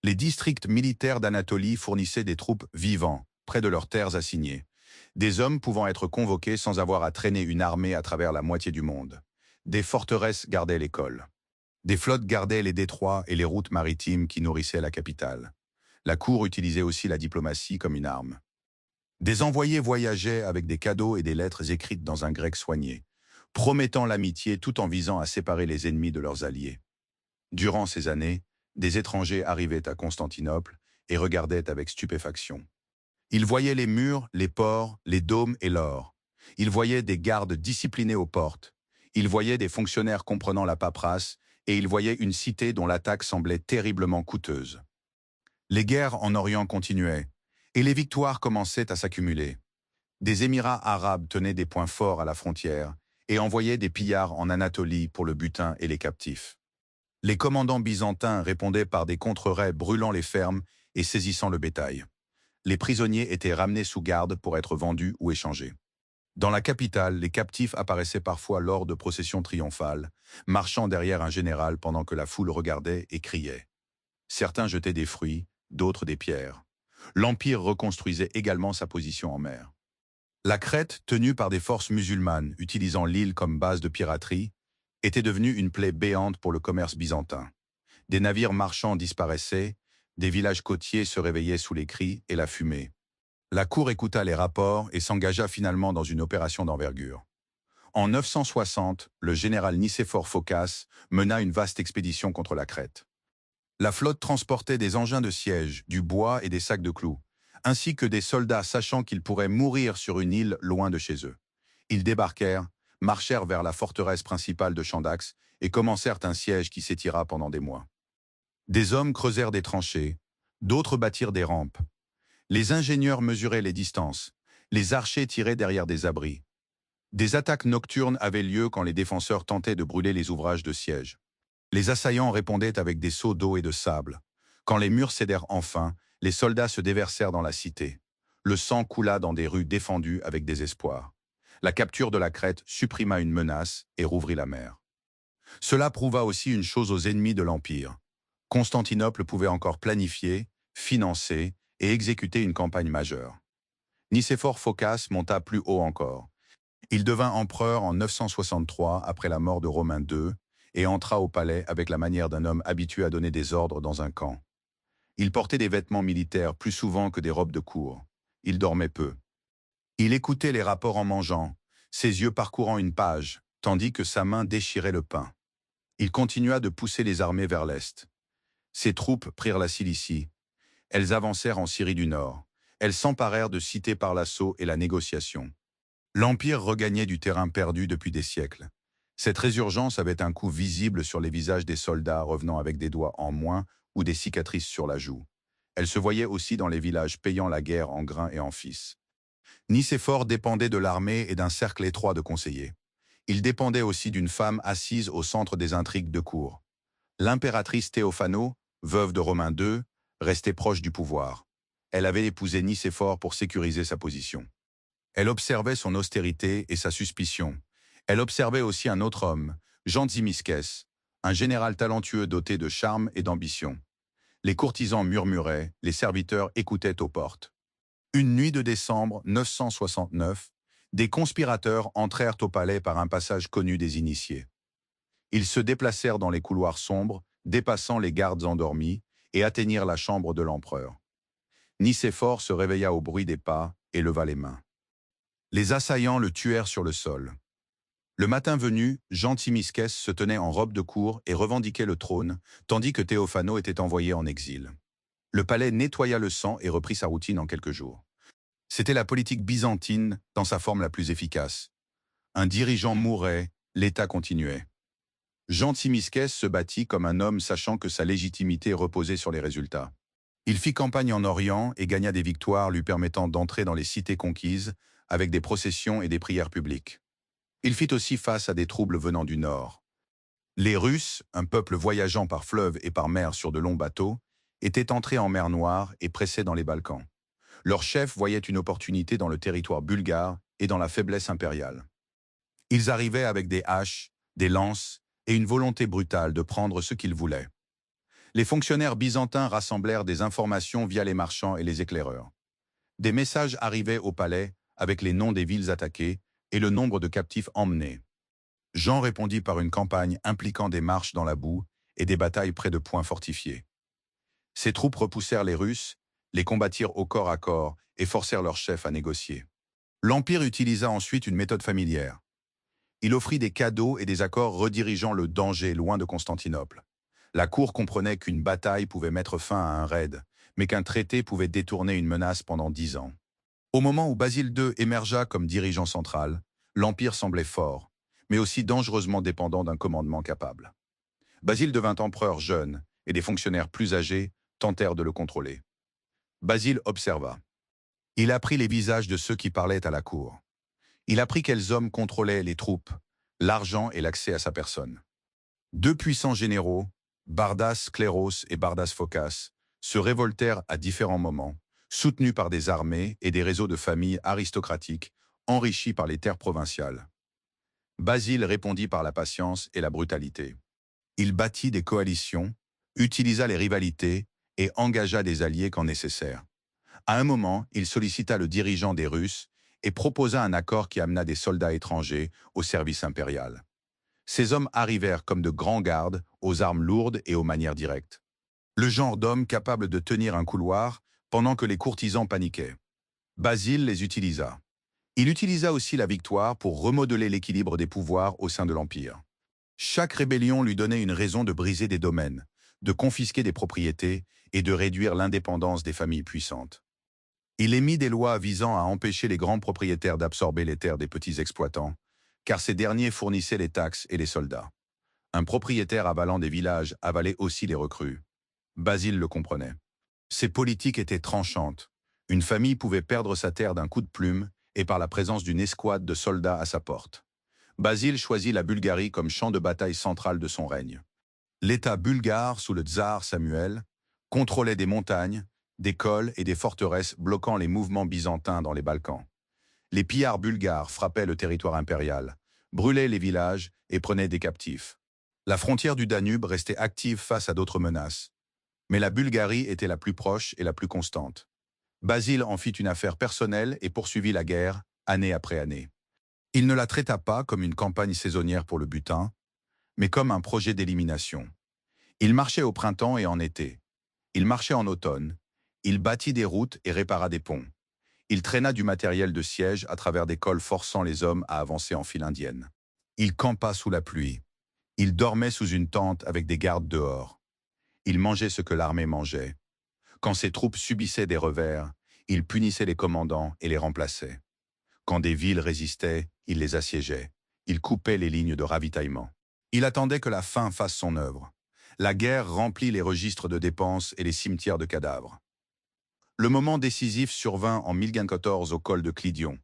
Les districts militaires d'Anatolie fournissaient des troupes vivants, près de leurs terres assignées. Des hommes pouvant être convoqués sans avoir à traîner une armée à travers la moitié du monde. Des forteresses gardaient l'école. Des flottes gardaient les détroits et les routes maritimes qui nourrissaient la capitale. La cour utilisait aussi la diplomatie comme une arme. Des envoyés voyageaient avec des cadeaux et des lettres écrites dans un grec soigné, promettant l'amitié tout en visant à séparer les ennemis de leurs alliés. Durant ces années, des étrangers arrivaient à Constantinople et regardaient avec stupéfaction. Ils voyaient les murs, les ports, les dômes et l'or. Ils voyaient des gardes disciplinés aux portes. Ils voyaient des fonctionnaires comprenant la paperasse et ils voyaient une cité dont l'attaque semblait terriblement coûteuse. Les guerres en Orient continuaient et les victoires commençaient à s'accumuler. Des émirats arabes tenaient des points forts à la frontière et envoyaient des pillards en Anatolie pour le butin et les captifs. Les commandants byzantins répondaient par des contre-raids brûlant les fermes et saisissant le bétail. Les prisonniers étaient ramenés sous garde pour être vendus ou échangés. Dans la capitale, les captifs apparaissaient parfois lors de processions triomphales, marchant derrière un général pendant que la foule regardait et criait. Certains jetaient des fruits, d'autres des pierres. L'Empire reconstruisait également sa position en mer. La Crète, tenue par des forces musulmanes utilisant l'île comme base de piraterie, était devenue une plaie béante pour le commerce byzantin. Des navires marchands disparaissaient, des villages côtiers se réveillaient sous les cris et la fumée. La cour écouta les rapports et s'engagea finalement dans une opération d'envergure. En 960, le général Nicéphore Phocas mena une vaste expédition contre la Crète. La flotte transportait des engins de siège, du bois et des sacs de clous, ainsi que des soldats sachant qu'ils pourraient mourir sur une île loin de chez eux. Ils débarquèrent, marchèrent vers la forteresse principale de Chandax et commencèrent un siège qui s'étira pendant des mois. Des hommes creusèrent des tranchées, d'autres bâtirent des rampes. Les ingénieurs mesuraient les distances, les archers tiraient derrière des abris. Des attaques nocturnes avaient lieu quand les défenseurs tentaient de brûler les ouvrages de siège. Les assaillants répondaient avec des seaux d'eau et de sable. Quand les murs cédèrent enfin, les soldats se déversèrent dans la cité. Le sang coula dans des rues défendues avec désespoir. La capture de la Crète supprima une menace et rouvrit la mer. Cela prouva aussi une chose aux ennemis de l'Empire. Constantinople pouvait encore planifier, financer et exécuter une campagne majeure. Nicéphore Phocas monta plus haut encore. Il devint empereur en 963 après la mort de Romain II et entra au palais avec la manière d'un homme habitué à donner des ordres dans un camp. Il portait des vêtements militaires plus souvent que des robes de cour. Il dormait peu. Il écoutait les rapports en mangeant, ses yeux parcourant une page, tandis que sa main déchirait le pain. Il continua de pousser les armées vers l'est. Ses troupes prirent la Cilicie. Elles avancèrent en Syrie du Nord. Elles s'emparèrent de cités par l'assaut et la négociation. L'Empire regagnait du terrain perdu depuis des siècles. Cette résurgence avait un coup visible sur les visages des soldats revenant avec des doigts en moins ou des cicatrices sur la joue. Elle se voyait aussi dans les villages payant la guerre en grains et en fils. Nicéphore dépendait de l'armée et d'un cercle étroit de conseillers. Il dépendait aussi d'une femme assise au centre des intrigues de cour. L'impératrice Théophano, veuve de Romain II, restait proche du pouvoir. Elle avait épousé Nicéphore pour sécuriser sa position. Elle observait son austérité et sa suspicion. Elle observait aussi un autre homme, Jean Tzimiskès, un général talentueux doté de charme et d'ambition. Les courtisans murmuraient, les serviteurs écoutaient aux portes. Une nuit de décembre 969, des conspirateurs entrèrent au palais par un passage connu des initiés. Ils se déplacèrent dans les couloirs sombres, dépassant les gardes endormis, et atteignirent la chambre de l'empereur. Nicéphore se réveilla au bruit des pas et leva les mains. Les assaillants le tuèrent sur le sol. Le matin venu, Jean Tzimiskès se tenait en robe de cour et revendiquait le trône, tandis que Théophano était envoyé en exil. Le palais nettoya le sang et reprit sa routine en quelques jours. C'était la politique byzantine dans sa forme la plus efficace. Un dirigeant mourait, l'État continuait. Jean Tzimiskès se battit comme un homme sachant que sa légitimité reposait sur les résultats. Il fit campagne en Orient et gagna des victoires lui permettant d'entrer dans les cités conquises avec des processions et des prières publiques. Il fit aussi face à des troubles venant du Nord. Les Russes, un peuple voyageant par fleuve et par mer sur de longs bateaux, étaient entrés en mer Noire et pressés dans les Balkans. Leur chef voyait une opportunité dans le territoire bulgare et dans la faiblesse impériale. Ils arrivaient avec des haches, des lances et une volonté brutale de prendre ce qu'ils voulaient. Les fonctionnaires byzantins rassemblèrent des informations via les marchands et les éclaireurs. Des messages arrivaient au palais avec les noms des villes attaquées et le nombre de captifs emmenés. Jean répondit par une campagne impliquant des marches dans la boue et des batailles près de points fortifiés. Ses troupes repoussèrent les Russes, les combattirent au corps à corps et forcèrent leur chef à négocier. L'Empire utilisa ensuite une méthode familière. Il offrit des cadeaux et des accords redirigeant le danger loin de Constantinople. La cour comprenait qu'une bataille pouvait mettre fin à un raid, mais qu'un traité pouvait détourner une menace pendant 10 ans. Au moment où Basile II émergea comme dirigeant central, l'Empire semblait fort, mais aussi dangereusement dépendant d'un commandement capable. Basile devint empereur jeune, et des fonctionnaires plus âgés tentèrent de le contrôler. Basile observa. Il apprit les visages de ceux qui parlaient à la cour. Il apprit quels hommes contrôlaient les troupes, l'argent et l'accès à sa personne. Deux puissants généraux, Bardas Cléros et Bardas Phocas, se révoltèrent à différents moments, soutenus par des armées et des réseaux de familles aristocratiques, enrichis par les terres provinciales. Basile répondit par la patience et la brutalité. Il bâtit des coalitions, utilisa les rivalités et engagea des alliés quand nécessaire. À un moment, il sollicita le dirigeant des Russes et proposa un accord qui amena des soldats étrangers au service impérial. Ces hommes arrivèrent comme de grands gardes, aux armes lourdes et aux manières directes. Le genre d'hommes capable de tenir un couloir pendant que les courtisans paniquaient. Basile les utilisa. Il utilisa aussi la victoire pour remodeler l'équilibre des pouvoirs au sein de l'Empire. Chaque rébellion lui donnait une raison de briser des domaines, de confisquer des propriétés et de réduire l'indépendance des familles puissantes. Il émit des lois visant à empêcher les grands propriétaires d'absorber les terres des petits exploitants, car ces derniers fournissaient les taxes et les soldats. Un propriétaire avalant des villages avalait aussi les recrues. Basile le comprenait. Ces politiques étaient tranchantes. Une famille pouvait perdre sa terre d'un coup de plume et par la présence d'une escouade de soldats à sa porte. Basile choisit la Bulgarie comme champ de bataille central de son règne. L'État bulgare, sous le tsar Samuel, contrôlait des montagnes, des cols et des forteresses bloquant les mouvements byzantins dans les Balkans. Les pillards bulgares frappaient le territoire impérial, brûlaient les villages et prenaient des captifs. La frontière du Danube restait active face à d'autres menaces. Mais la Bulgarie était la plus proche et la plus constante. Basile en fit une affaire personnelle et poursuivit la guerre, année après année. Il ne la traita pas comme une campagne saisonnière pour le butin, mais comme un projet d'élimination. Il marchait au printemps et en été. Il marchait en automne. Il bâtit des routes et répara des ponts. Il traîna du matériel de siège à travers des cols forçant les hommes à avancer en file indienne. Il campa sous la pluie. Il dormait sous une tente avec des gardes dehors. Il mangeait ce que l'armée mangeait. Quand ses troupes subissaient des revers, il punissait les commandants et les remplaçait. Quand des villes résistaient, il les assiégeait. Il coupait les lignes de ravitaillement. Il attendait que la faim fasse son œuvre. La guerre remplit les registres de dépenses et les cimetières de cadavres. Le moment décisif survint en 1014 au col de Clydion.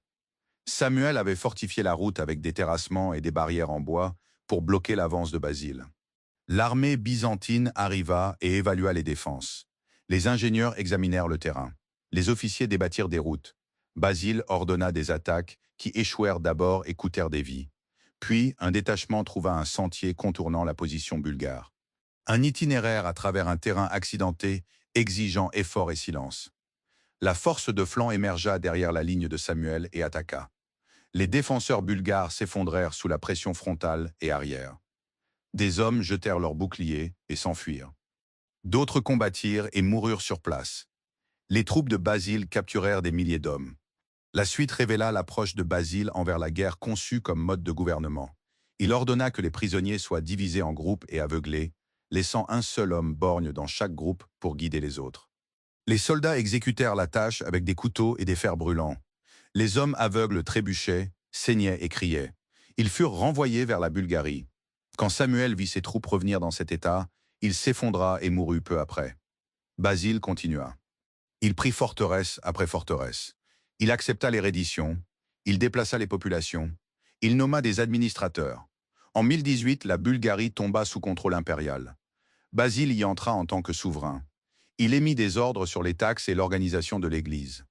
Samuel avait fortifié la route avec des terrassements et des barrières en bois pour bloquer l'avance de Basile. L'armée byzantine arriva et évalua les défenses. Les ingénieurs examinèrent le terrain. Les officiers débattirent des routes. Basile ordonna des attaques qui échouèrent d'abord et coûtèrent des vies. Puis, un détachement trouva un sentier contournant la position bulgare. Un itinéraire à travers un terrain accidenté, exigeant effort et silence. La force de flanc émergea derrière la ligne de Samuel et attaqua. Les défenseurs bulgares s'effondrèrent sous la pression frontale et arrière. Des hommes jetèrent leurs boucliers et s'enfuirent. D'autres combattirent et moururent sur place. Les troupes de Basile capturèrent des milliers d'hommes. La suite révéla l'approche de Basile envers la guerre conçue comme mode de gouvernement. Il ordonna que les prisonniers soient divisés en groupes et aveuglés, laissant un seul homme borgne dans chaque groupe pour guider les autres. Les soldats exécutèrent la tâche avec des couteaux et des fers brûlants. Les hommes aveugles trébuchaient, saignaient et criaient. Ils furent renvoyés vers la Bulgarie. Quand Samuel vit ses troupes revenir dans cet état, il s'effondra et mourut peu après. Basile continua. Il prit forteresse après forteresse. Il accepta les redditions. Il déplaça les populations. Il nomma des administrateurs. En 1018, la Bulgarie tomba sous contrôle impérial. Basile y entra en tant que souverain. Il émit des ordres sur les taxes et l'organisation de l'Église.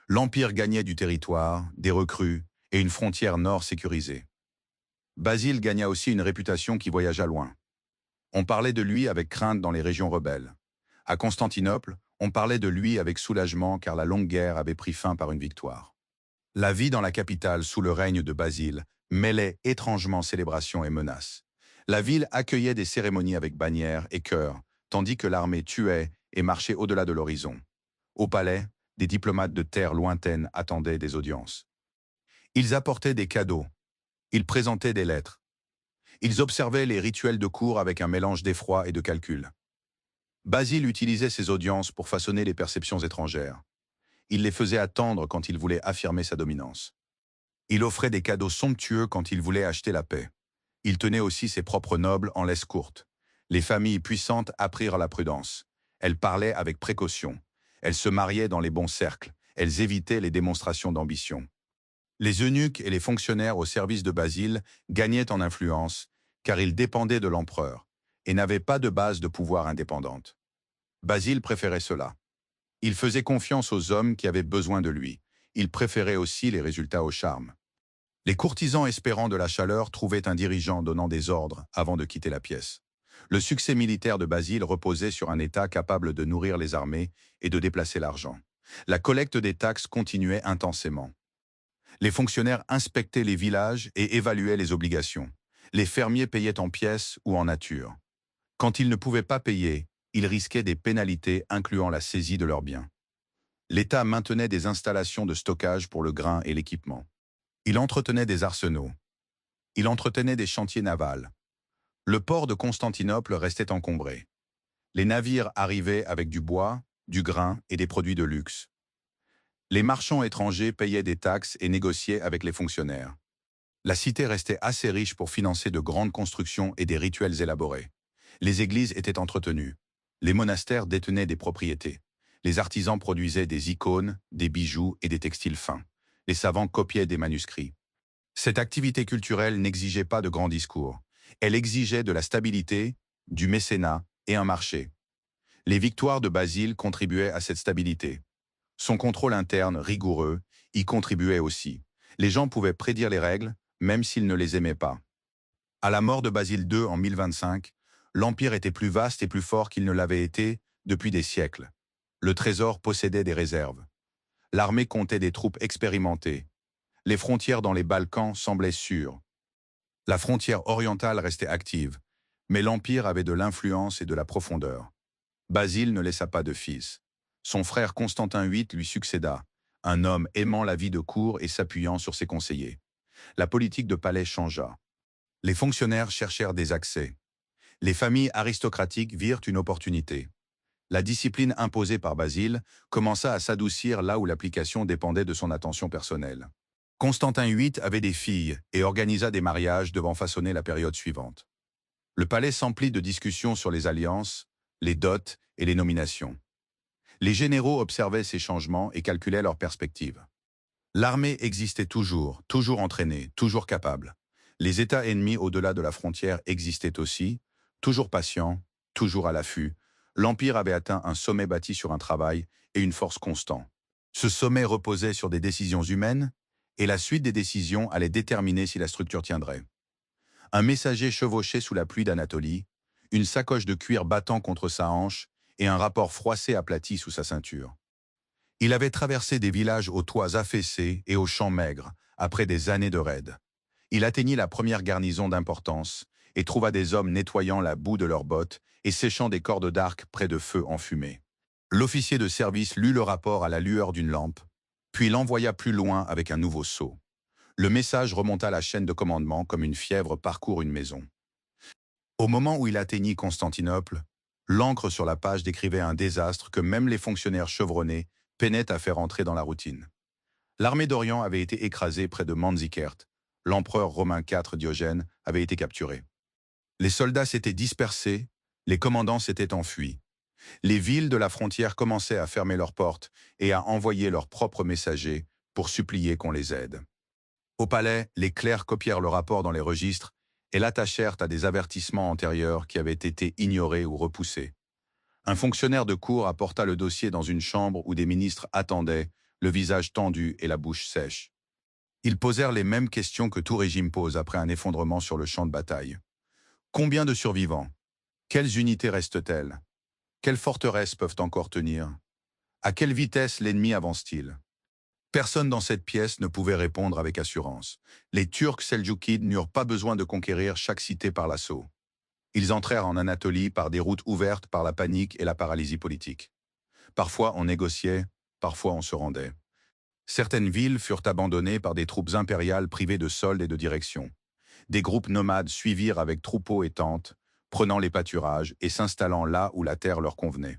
L'Empire gagnait du territoire, des recrues et une frontière nord sécurisée. Basile gagna aussi une réputation qui voyagea loin. On parlait de lui avec crainte dans les régions rebelles. À Constantinople, on parlait de lui avec soulagement car la longue guerre avait pris fin par une victoire. La vie dans la capitale sous le règne de Basile mêlait étrangement célébrations et menaces. La ville accueillait des cérémonies avec bannières et chœurs, tandis que l'armée tuait et marchait au-delà de l'horizon. Au palais, des diplomates de terres lointaines attendaient des audiences. Ils apportaient des cadeaux. Ils présentaient des lettres. Ils observaient les rituels de cour avec un mélange d'effroi et de calcul. Basile utilisait ces audiences pour façonner les perceptions étrangères. Il les faisait attendre quand il voulait affirmer sa dominance. Il offrait des cadeaux somptueux quand il voulait acheter la paix. Il tenait aussi ses propres nobles en laisse courte. Les familles puissantes apprirent la prudence. Elles parlaient avec précaution. Elles se mariaient dans les bons cercles. Elles évitaient les démonstrations d'ambition. Les eunuques et les fonctionnaires au service de Basile gagnaient en influence, car ils dépendaient de l'empereur et n'avaient pas de base de pouvoir indépendante. Basile préférait cela. Il faisait confiance aux hommes qui avaient besoin de lui. Il préférait aussi les résultats au charme. Les courtisans espérant de la chaleur trouvaient un dirigeant donnant des ordres avant de quitter la pièce. Le succès militaire de Basile reposait sur un État capable de nourrir les armées et de déplacer l'argent. La collecte des taxes continuait intensément. Les fonctionnaires inspectaient les villages et évaluaient les obligations. Les fermiers payaient en pièces ou en nature. Quand ils ne pouvaient pas payer, ils risquaient des pénalités incluant la saisie de leurs biens. L'État maintenait des installations de stockage pour le grain et l'équipement. Il entretenait des arsenaux. Il entretenait des chantiers navals. Le port de Constantinople restait encombré. Les navires arrivaient avec du bois, du grain et des produits de luxe. Les marchands étrangers payaient des taxes et négociaient avec les fonctionnaires. La cité restait assez riche pour financer de grandes constructions et des rituels élaborés. Les églises étaient entretenues. Les monastères détenaient des propriétés. Les artisans produisaient des icônes, des bijoux et des textiles fins. Les savants copiaient des manuscrits. Cette activité culturelle n'exigeait pas de grands discours. Elle exigeait de la stabilité, du mécénat et un marché. Les victoires de Basile contribuaient à cette stabilité. Son contrôle interne, rigoureux, y contribuait aussi. Les gens pouvaient prédire les règles, même s'ils ne les aimaient pas. À la mort de Basile II en 1025, l'Empire était plus vaste et plus fort qu'il ne l'avait été depuis des siècles. Le trésor possédait des réserves. L'armée comptait des troupes expérimentées. Les frontières dans les Balkans semblaient sûres. La frontière orientale restait active, mais l'Empire avait de l'influence et de la profondeur. Basile ne laissa pas de fils. Son frère Constantin VIII lui succéda, un homme aimant la vie de cour et s'appuyant sur ses conseillers. La politique de palais changea. Les fonctionnaires cherchèrent des accès. Les familles aristocratiques virent une opportunité. La discipline imposée par Basile commença à s'adoucir là où l'application dépendait de son attention personnelle. Constantin VIII avait des filles et organisa des mariages devant façonner la période suivante. Le palais s'emplit de discussions sur les alliances, les dots et les nominations. Les généraux observaient ces changements et calculaient leurs perspectives. L'armée existait toujours, toujours entraînée, toujours capable. Les États ennemis au-delà de la frontière existaient aussi, toujours patients, toujours à l'affût. L'Empire avait atteint un sommet bâti sur un travail et une force constants. Ce sommet reposait sur des décisions humaines, et la suite des décisions allait déterminer si la structure tiendrait. Un messager chevauchait sous la pluie d'Anatolie, une sacoche de cuir battant contre sa hanche et un rapport froissé aplati sous sa ceinture. Il avait traversé des villages aux toits affaissés et aux champs maigres, après des années de raids. Il atteignit la première garnison d'importance et trouva des hommes nettoyant la boue de leurs bottes et séchant des cordes d'arc près de feux enfumés. L'officier de service lut le rapport à la lueur d'une lampe, puis l'envoya plus loin avec un nouveau sceau. Le message remonta la chaîne de commandement comme une fièvre parcourt une maison. Au moment où il atteignit Constantinople, L'encre sur la page décrivait un désastre que même les fonctionnaires chevronnés peinaient à faire entrer dans la routine. L'armée d'Orient avait été écrasée près de Manzikert. L'empereur romain IV Diogène avait été capturé. Les soldats s'étaient dispersés, les commandants s'étaient enfuis. Les villes de la frontière commençaient à fermer leurs portes et à envoyer leurs propres messagers pour supplier qu'on les aide. Au palais, les clercs copièrent le rapport dans les registres et l'attachèrent à des avertissements antérieurs qui avaient été ignorés ou repoussés. Un fonctionnaire de cour apporta le dossier dans une chambre où des ministres attendaient, le visage tendu et la bouche sèche. Ils posèrent les mêmes questions que tout régime pose après un effondrement sur le champ de bataille. Combien de survivants? Quelles unités restent-elles? Quelles forteresses peuvent encore tenir? À quelle vitesse l'ennemi avance-t-il? Personne dans cette pièce ne pouvait répondre avec assurance. Les Turcs seldjoukides n'eurent pas besoin de conquérir chaque cité par l'assaut. Ils entrèrent en Anatolie par des routes ouvertes par la panique et la paralysie politique. Parfois on négociait, parfois on se rendait. Certaines villes furent abandonnées par des troupes impériales privées de soldes et de direction. Des groupes nomades suivirent avec troupeaux et tentes, prenant les pâturages et s'installant là où la terre leur convenait.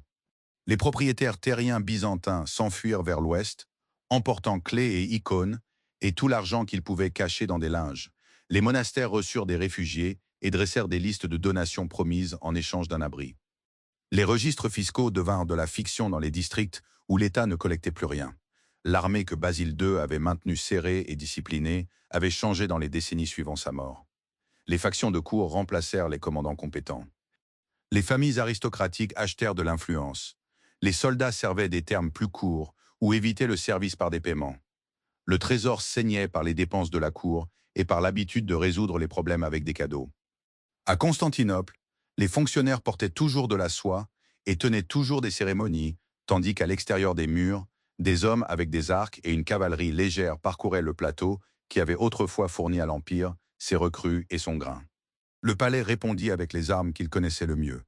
Les propriétaires terriens byzantins s'enfuirent vers l'ouest, emportant clés et icônes et tout l'argent qu'ils pouvaient cacher dans des linges. Les monastères reçurent des réfugiés et dressèrent des listes de donations promises en échange d'un abri. Les registres fiscaux devinrent de la fiction dans les districts où l'État ne collectait plus rien. L'armée que Basile II avait maintenue serrée et disciplinée avait changé dans les décennies suivant sa mort. Les factions de cour remplacèrent les commandants compétents. Les familles aristocratiques achetèrent de l'influence. Les soldats servaient des termes plus courts ou évitaient le service par des paiements. Le trésor saignait par les dépenses de la cour et par l'habitude de résoudre les problèmes avec des cadeaux. À Constantinople, les fonctionnaires portaient toujours de la soie et tenaient toujours des cérémonies, tandis qu'à l'extérieur des murs, des hommes avec des arcs et une cavalerie légère parcouraient le plateau qui avait autrefois fourni à l'Empire ses recrues et son grain. Le palais répondit avec les armes qu'il connaissait le mieux.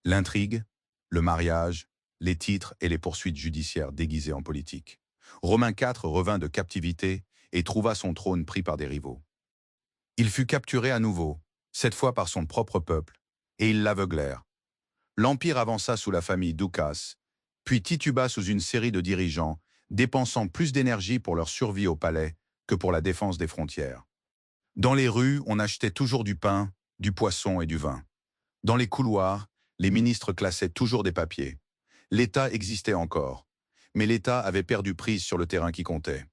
L'intrigue, le mariage, les titres et les poursuites judiciaires déguisées en politique. Romain IV revint de captivité et trouva son trône pris par des rivaux. Il fut capturé à nouveau, cette fois par son propre peuple, et ils l'aveuglèrent. L'Empire avança sous la famille Doukas, puis tituba sous une série de dirigeants, dépensant plus d'énergie pour leur survie au palais que pour la défense des frontières. Dans les rues, on achetait toujours du pain, du poisson et du vin. Dans les couloirs, les ministres classaient toujours des papiers. L'État existait encore, mais l'État avait perdu prise sur le terrain qui comptait.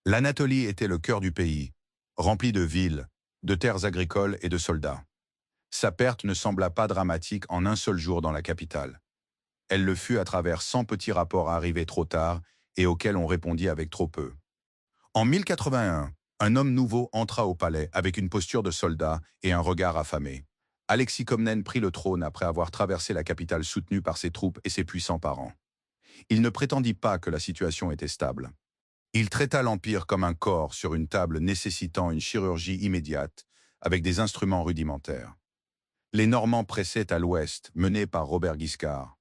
L'Anatolie était le cœur du pays, rempli de villes, de terres agricoles et de soldats. Sa perte ne sembla pas dramatique en un seul jour dans la capitale. Elle le fut à travers 100 petits rapports arrivés trop tard et auxquels on répondit avec trop peu. En 1081, un homme nouveau entra au palais avec une posture de soldat et un regard affamé. Alexis Comnène prit le trône après avoir traversé la capitale soutenu par ses troupes et ses puissants parents. Il ne prétendit pas que la situation était stable. Il traita l'Empire comme un corps sur une table nécessitant une chirurgie immédiate, avec des instruments rudimentaires. Les Normands pressaient à l'ouest, menés par Robert Guiscard.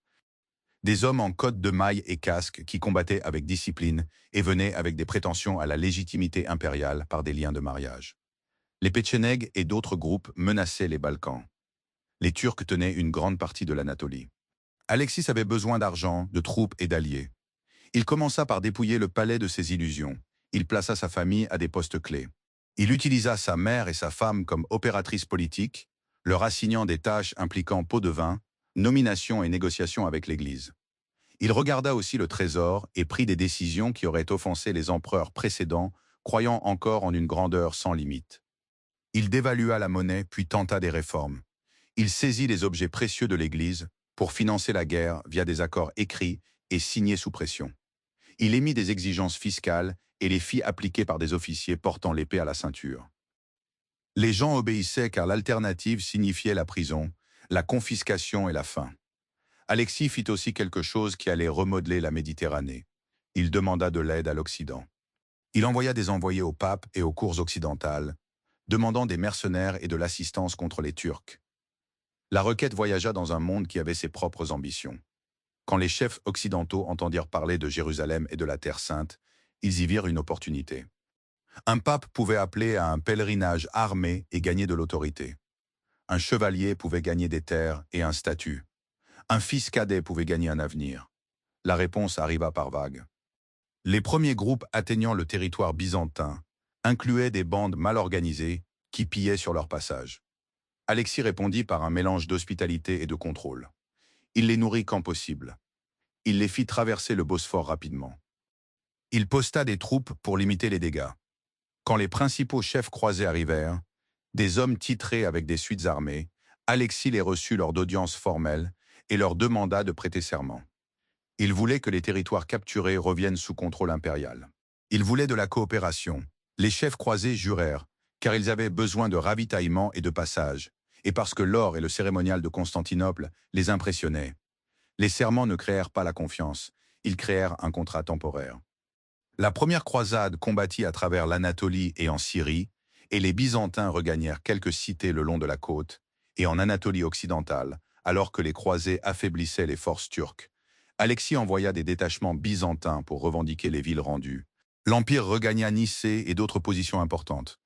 Des hommes en cotte de mailles et casques qui combattaient avec discipline et venaient avec des prétentions à la légitimité impériale par des liens de mariage. Les Péchénègues et d'autres groupes menaçaient les Balkans. Les Turcs tenaient une grande partie de l'Anatolie. Alexis avait besoin d'argent, de troupes et d'alliés. Il commença par dépouiller le palais de ses illusions. Il plaça sa famille à des postes clés. Il utilisa sa mère et sa femme comme opératrices politiques, leur assignant des tâches impliquant pot de vin, nomination et négociation avec l'Église. Il regarda aussi le trésor et prit des décisions qui auraient offensé les empereurs précédents, croyant encore en une grandeur sans limite. Il dévalua la monnaie puis tenta des réformes. Il saisit les objets précieux de l'Église pour financer la guerre via des accords écrits et signés sous pression. Il émit des exigences fiscales et les fit appliquer par des officiers portant l'épée à la ceinture. Les gens obéissaient car l'alternative signifiait la prison, la confiscation et la faim. Alexis fit aussi quelque chose qui allait remodeler la Méditerranée. Il demanda de l'aide à l'Occident. Il envoya des envoyés au pape et aux cours occidentales, demandant des mercenaires et de l'assistance contre les Turcs. La requête voyagea dans un monde qui avait ses propres ambitions. Quand les chefs occidentaux entendirent parler de Jérusalem et de la Terre Sainte, ils y virent une opportunité. Un pape pouvait appeler à un pèlerinage armé et gagner de l'autorité. Un chevalier pouvait gagner des terres et un statut. Un fils cadet pouvait gagner un avenir. La réponse arriva par vagues. Les premiers groupes atteignant le territoire byzantin incluaient des bandes mal organisées qui pillaient sur leur passage. Alexis répondit par un mélange d'hospitalité et de contrôle. Il les nourrit quand possible. Il les fit traverser le Bosphore rapidement. Il posta des troupes pour limiter les dégâts. Quand les principaux chefs croisés arrivèrent, des hommes titrés avec des suites armées, Alexis les reçut lors d'audiences formelles et leur demanda de prêter serment. Il voulait que les territoires capturés reviennent sous contrôle impérial. Il voulait de la coopération. Les chefs croisés jurèrent, car ils avaient besoin de ravitaillement et de passage, et parce que l'or et le cérémonial de Constantinople les impressionnaient. Les serments ne créèrent pas la confiance, ils créèrent un contrat temporaire. La première croisade combattit à travers l'Anatolie et en Syrie, et les Byzantins regagnèrent quelques cités le long de la côte, et en Anatolie occidentale, alors que les croisés affaiblissaient les forces turques. Alexis envoya des détachements byzantins pour revendiquer les villes rendues. L'Empire regagna Nicée et d'autres positions importantes.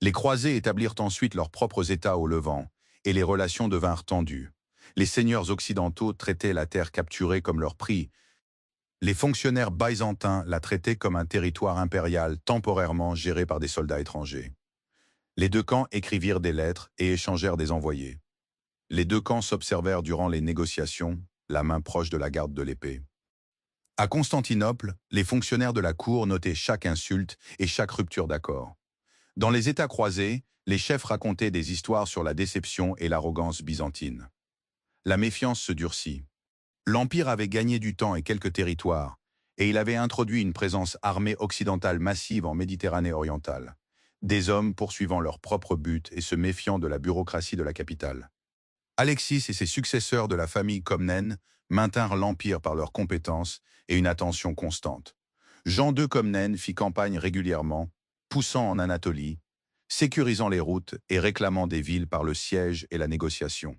Les croisés établirent ensuite leurs propres États au Levant, et les relations devinrent tendues. Les seigneurs occidentaux traitaient la terre capturée comme leur prix. Les fonctionnaires byzantins la traitaient comme un territoire impérial temporairement géré par des soldats étrangers. Les deux camps écrivirent des lettres et échangèrent des envoyés. Les deux camps s'observèrent durant les négociations, la main proche de la garde de l'épée. À Constantinople, les fonctionnaires de la cour notaient chaque insulte et chaque rupture d'accord. Dans les États croisés, les chefs racontaient des histoires sur la déception et l'arrogance byzantine. La méfiance se durcit. L'Empire avait gagné du temps et quelques territoires, et il avait introduit une présence armée occidentale massive en Méditerranée orientale. Des hommes poursuivant leurs propres buts et se méfiant de la bureaucratie de la capitale. Alexis et ses successeurs de la famille Comnène maintinrent l'Empire par leurs compétences et une attention constante. Jean II Comnène fit campagne régulièrement, poussant en Anatolie, sécurisant les routes et réclamant des villes par le siège et la négociation.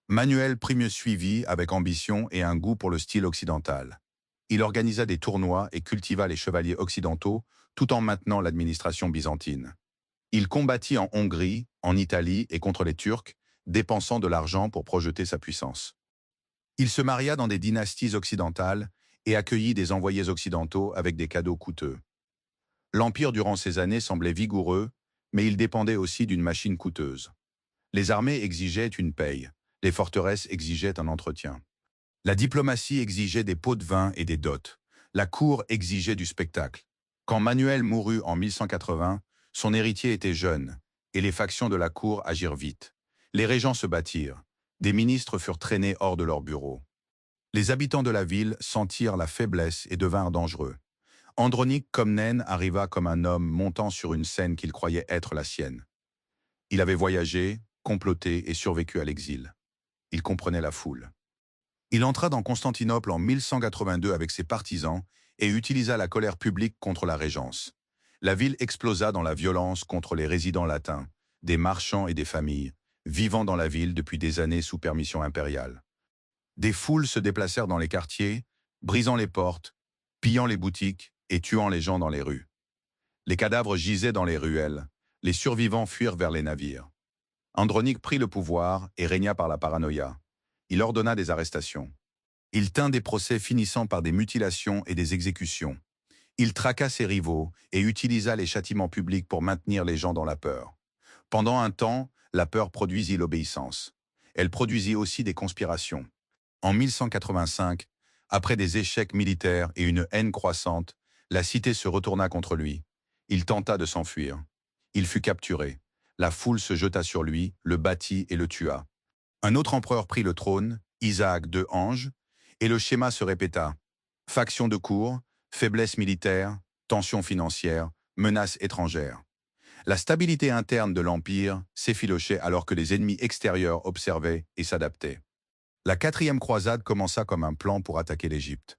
Manuel Primieux suivit avec ambition et un goût pour le style occidental. Il organisa des tournois et cultiva les chevaliers occidentaux tout en maintenant l'administration byzantine. Il combattit en Hongrie, en Italie et contre les Turcs, dépensant de l'argent pour projeter sa puissance. Il se maria dans des dynasties occidentales et accueillit des envoyés occidentaux avec des cadeaux coûteux. L'Empire durant ces années semblait vigoureux, mais il dépendait aussi d'une machine coûteuse. Les armées exigeaient une paye, les forteresses exigeaient un entretien. La diplomatie exigeait des pots de vin et des dots. La cour exigeait du spectacle. Quand Manuel mourut en 1180, son héritier était jeune, et les factions de la cour agirent vite. Les régents se battirent. Des ministres furent traînés hors de leurs bureaux. Les habitants de la ville sentirent la faiblesse et devinrent dangereux. Andronic Comnène arriva comme un homme montant sur une scène qu'il croyait être la sienne. Il avait voyagé, comploté et survécu à l'exil. Il comprenait la foule. Il entra dans Constantinople en 1182 avec ses partisans et utilisa la colère publique contre la régence. La ville explosa dans la violence contre les résidents latins, des marchands et des familles, vivant dans la ville depuis des années sous permission impériale. Des foules se déplacèrent dans les quartiers, brisant les portes, pillant les boutiques et tuant les gens dans les rues. Les cadavres gisaient dans les ruelles, les survivants fuirent vers les navires. Andronic prit le pouvoir et régna par la paranoïa. Il ordonna des arrestations. Il tint des procès finissant par des mutilations et des exécutions. Il traqua ses rivaux et utilisa les châtiments publics pour maintenir les gens dans la peur. Pendant un temps, la peur produisit l'obéissance. Elle produisit aussi des conspirations. En 1185, après des échecs militaires et une haine croissante, la cité se retourna contre lui. Il tenta de s'enfuir. Il fut capturé. La foule se jeta sur lui, le battit et le tua. Un autre empereur prit le trône, Isaac II Ange, et le schéma se répéta. Faction de cour, faiblesse militaire, tensions financières, menaces étrangères. La stabilité interne de l'Empire s'effilochait alors que les ennemis extérieurs observaient et s'adaptaient. La 4e croisade commença comme un plan pour attaquer l'Égypte.